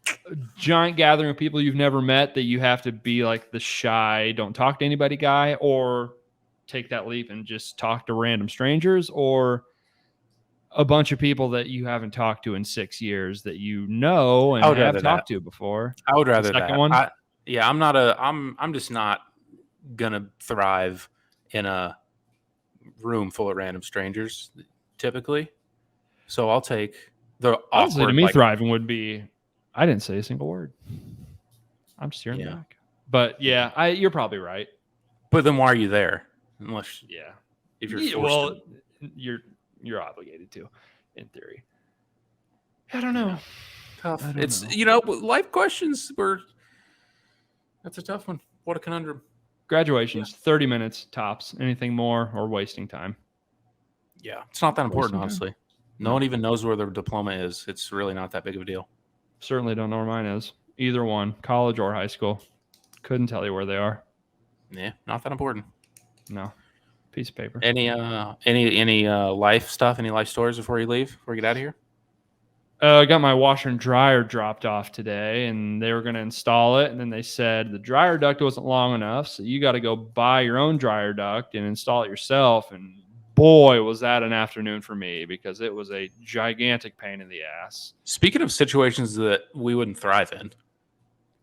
a giant gathering of people you've never met that you have to be like the shy, don't talk to anybody guy, or take that leap and just talk to random strangers, or a bunch of people that you haven't talked to in 6 years that you know and have talked to before. I would rather the second that. one. I'm just not gonna thrive in a room full of random strangers typically. So I'll take the honestly, awkward. To me, thriving would be, I didn't say a single word. I'm just hearing back. But yeah, you're probably right. But then why are you there? Unless if you're forced you're obligated to, in theory. I don't know. Tough. It's life questions were. That's a tough one. What a conundrum. Graduations, 30 minutes tops. Anything more or wasting time? Yeah, it's not that important, honestly. No one even knows where their diploma is. It's really not that big of a deal. Certainly don't know where mine is. Either one, college or high school. Couldn't tell you where they are. Yeah, not that important. No. Piece of paper. Any life stuff? Any life stories before you leave? Before you get out of here? I got my washer and dryer dropped off today, and they were going to install it. And then they said the dryer duct wasn't long enough, so you got to go buy your own dryer duct and install it yourself. And boy, was that an afternoon for me, because it was a gigantic pain in the ass. Speaking of situations that we wouldn't thrive in.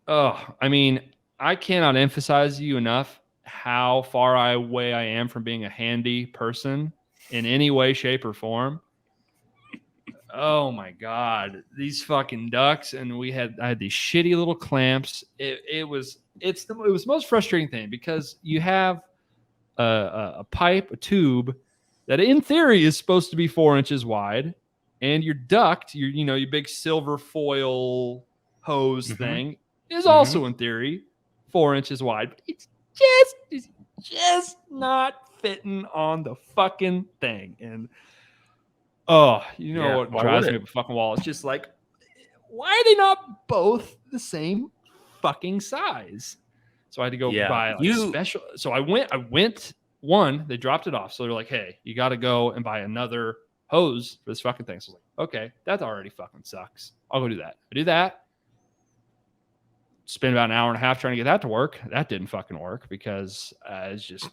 Oh, I mean, I cannot emphasize you enough how far away I am from being a handy person in any way, shape, or form. Oh my God, these fucking ducks. And I had these shitty little clamps. It was the most frustrating thing, because you have a pipe, a tube that in theory is supposed to be 4 inches wide, and your duct, your big silver foil hose thing is also in theory 4 inches wide. But it's just not fitting on the fucking thing. And what drives me up a fucking wall? It's just like, why are they not both the same fucking size? So I had to go buy special. So I went one, they dropped it off. So they're like, hey, you got to go and buy another hose for this fucking thing. So I was like, okay, that already fucking sucks. I'll go do that. I do that. Spend about an hour and a half trying to get that to work. That didn't fucking work, because it's just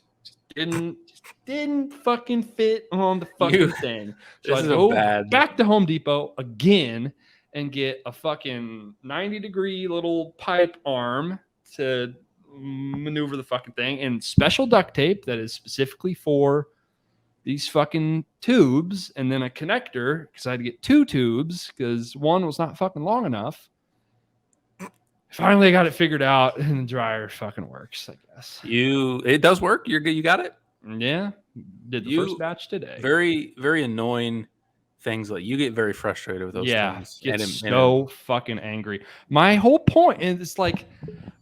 didn't fucking fit on the fucking thing. So I go back to Home Depot again and get a fucking 90-degree little pipe arm to maneuver the fucking thing, and special duct tape that is specifically for these fucking tubes, and then a connector, because I had to get 2 tubes because one was not fucking long enough. Finally, I got it figured out, and the dryer fucking works, I guess. It does work? You got it? Yeah. Did the first batch today. Very, very annoying things. Like, you get very frustrated with those things. Yeah, so fucking angry. My whole point is, like,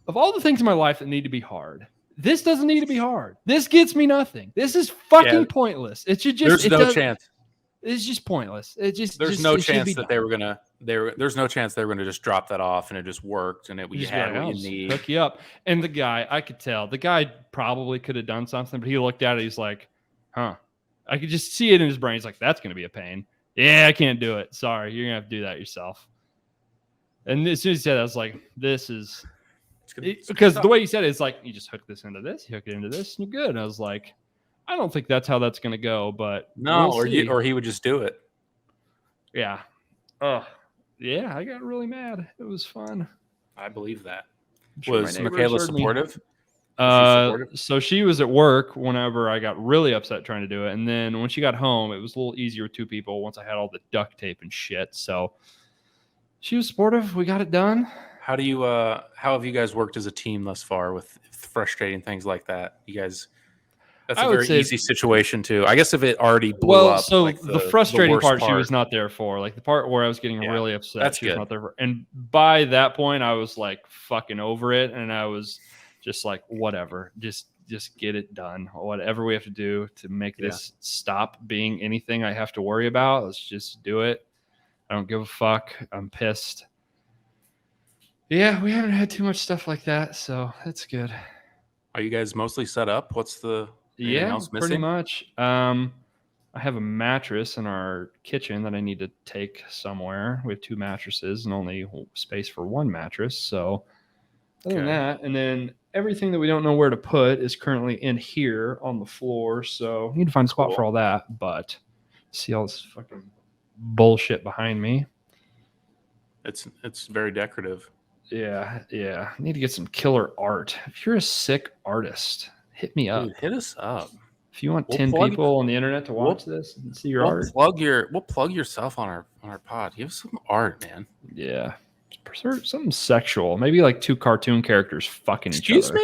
of all the things in my life that need to be hard, this doesn't need to be hard. This gets me nothing. This is fucking pointless. It should just. There's no chance. It's just pointless. There's no chance that they were gonna. There's no chance they were gonna just drop that off and it just worked and you had what you need. Hook you up. And the guy, I could tell the guy probably could have done something, but he looked at it. He's like, "Huh." I could just see it in his brain. He's like, "That's gonna be a pain." Yeah, I can't do it. Sorry, you're gonna have to do that yourself. And as soon as he said that, I was like, "This is." Because the way he said it, it's like, you just hook this into this, you hook it into this, and you're good. And I was like, I don't think that's how that's going to go, but no, or he would just do it. Yeah. Yeah, I got really mad. It was fun. I believe that. Was Michaela supportive? So she was at work whenever I got really upset trying to do it. And then when she got home, it was a little easier with 2 people once I had all the duct tape and shit. So she was supportive. We got it done. How have you guys worked as a team thus far with frustrating things like that? You guys, That's a very easy situation too. I guess if it already blew up. So like the frustrating part, she was not there for. Like the part where I was getting really upset, she was not there for. And by that point, I was like fucking over it, and I was just like, whatever, just get it done. Whatever we have to do to make this stop being anything I have to worry about, let's just do it. I don't give a fuck. I'm pissed. Yeah, we haven't had too much stuff like that, so that's good. Are you guys mostly set up? What's the anything else missing? Pretty much. I have a mattress in our kitchen that I need to take somewhere. We have 2 mattresses and only space for 1 mattress. So other than that, and then everything that we don't know where to put is currently in here on the floor. So I need to find a spot for all that. But see all this fucking bullshit behind me. It's very decorative. Yeah. I need to get some killer art. If you're a sick artist, hit me up. Dude, hit us up. If you want 10 people on the internet to watch this and see your art, we'll plug yourself on our pod. You have some art, man. Yeah, something sexual. Maybe like 2 cartoon characters fucking each other.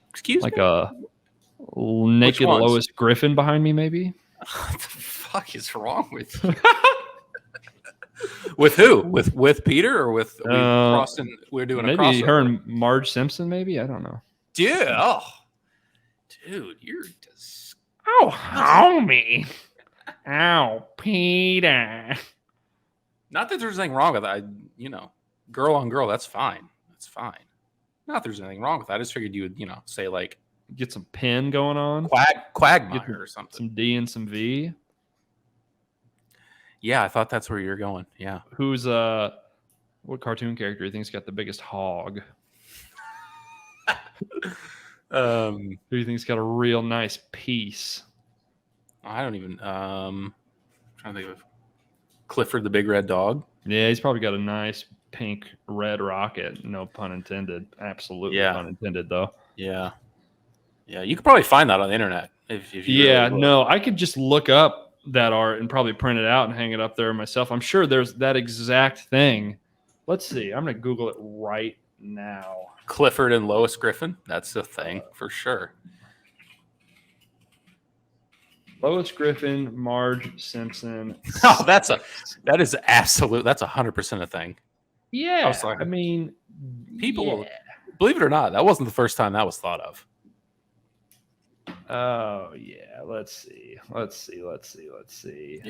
Excuse me. Like a naked Lois Griffin behind me, maybe. What the fuck is wrong with you? With who? With Peter or with we're doing maybe a crossover? Her and Marge Simpson, maybe. I don't know. Dude, you're just homie. Ow, Peter. Not that there's anything wrong with that. Girl on girl, that's fine. That's fine. Not that there's anything wrong with that. I just figured you would, say like get some pen going on, Quagmire or something. Some D and some V. Yeah, I thought that's where you're going. Yeah. Who's what cartoon character do you think's got the biggest hog? Who do you think's got a real nice piece? I don't even trying to think of Clifford the Big Red Dog. Yeah, he's probably got a nice pink red rocket. No pun intended. Absolutely pun intended though. Yeah. Yeah, you could probably find that on the internet if you really I could just look up that art and probably print it out and hang it up there myself. I'm sure there's that exact thing. Let's see. I'm going to Google it right now. Clifford and Lois Griffin. That's the thing for sure. Lois Griffin, Marge Simpson. Oh, that's 100% a thing. Yeah. I mean, people, believe it or not, that wasn't the first time that was thought of. Oh yeah, let's see. You're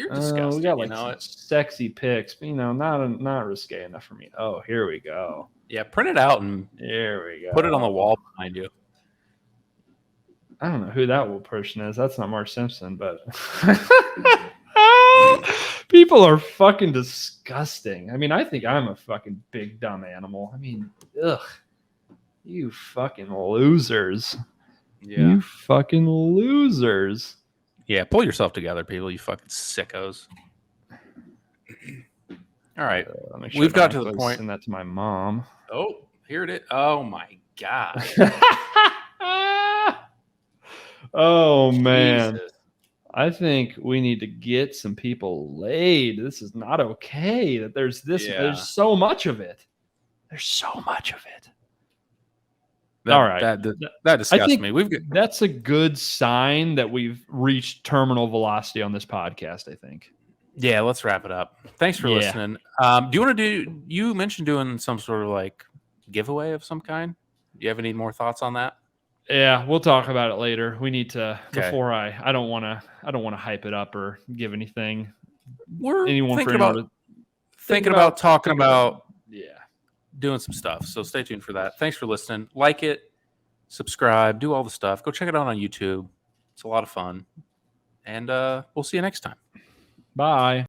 disgusting. We got like sexy pics, but not risque enough for me. Oh, here we go. Yeah, print it out and there we go. Put it on the wall behind you. I don't know who that person is. That's not Marge Simpson, but people are fucking disgusting. I mean, I think I'm a fucking big dumb animal. I mean, ugh, you fucking losers. Yeah. You fucking losers. Yeah, pull yourself together, people. You fucking sickos. All right. Sure we've got to the point. Send that to my mom. Oh, here it is. Oh, my God. Oh, man. Jesus. I think we need to get some people laid. This is not okay. That there's so much of it. There's so much of it. All right. That disgusts me. That's a good sign that we've reached terminal velocity on this podcast, I think. Yeah, let's wrap it up. Thanks for listening. Do you want to you mentioned doing some sort of like giveaway of some kind? Do you have any more thoughts on that? Yeah, we'll talk about it later. We need to before I don't want to hype it up or give anything. We're thinking about talking about doing some stuff. So stay tuned for that. Thanks for listening. Like it, subscribe, do all the stuff. Go check it out on YouTube. It's a lot of fun. And we'll see you next time. Bye.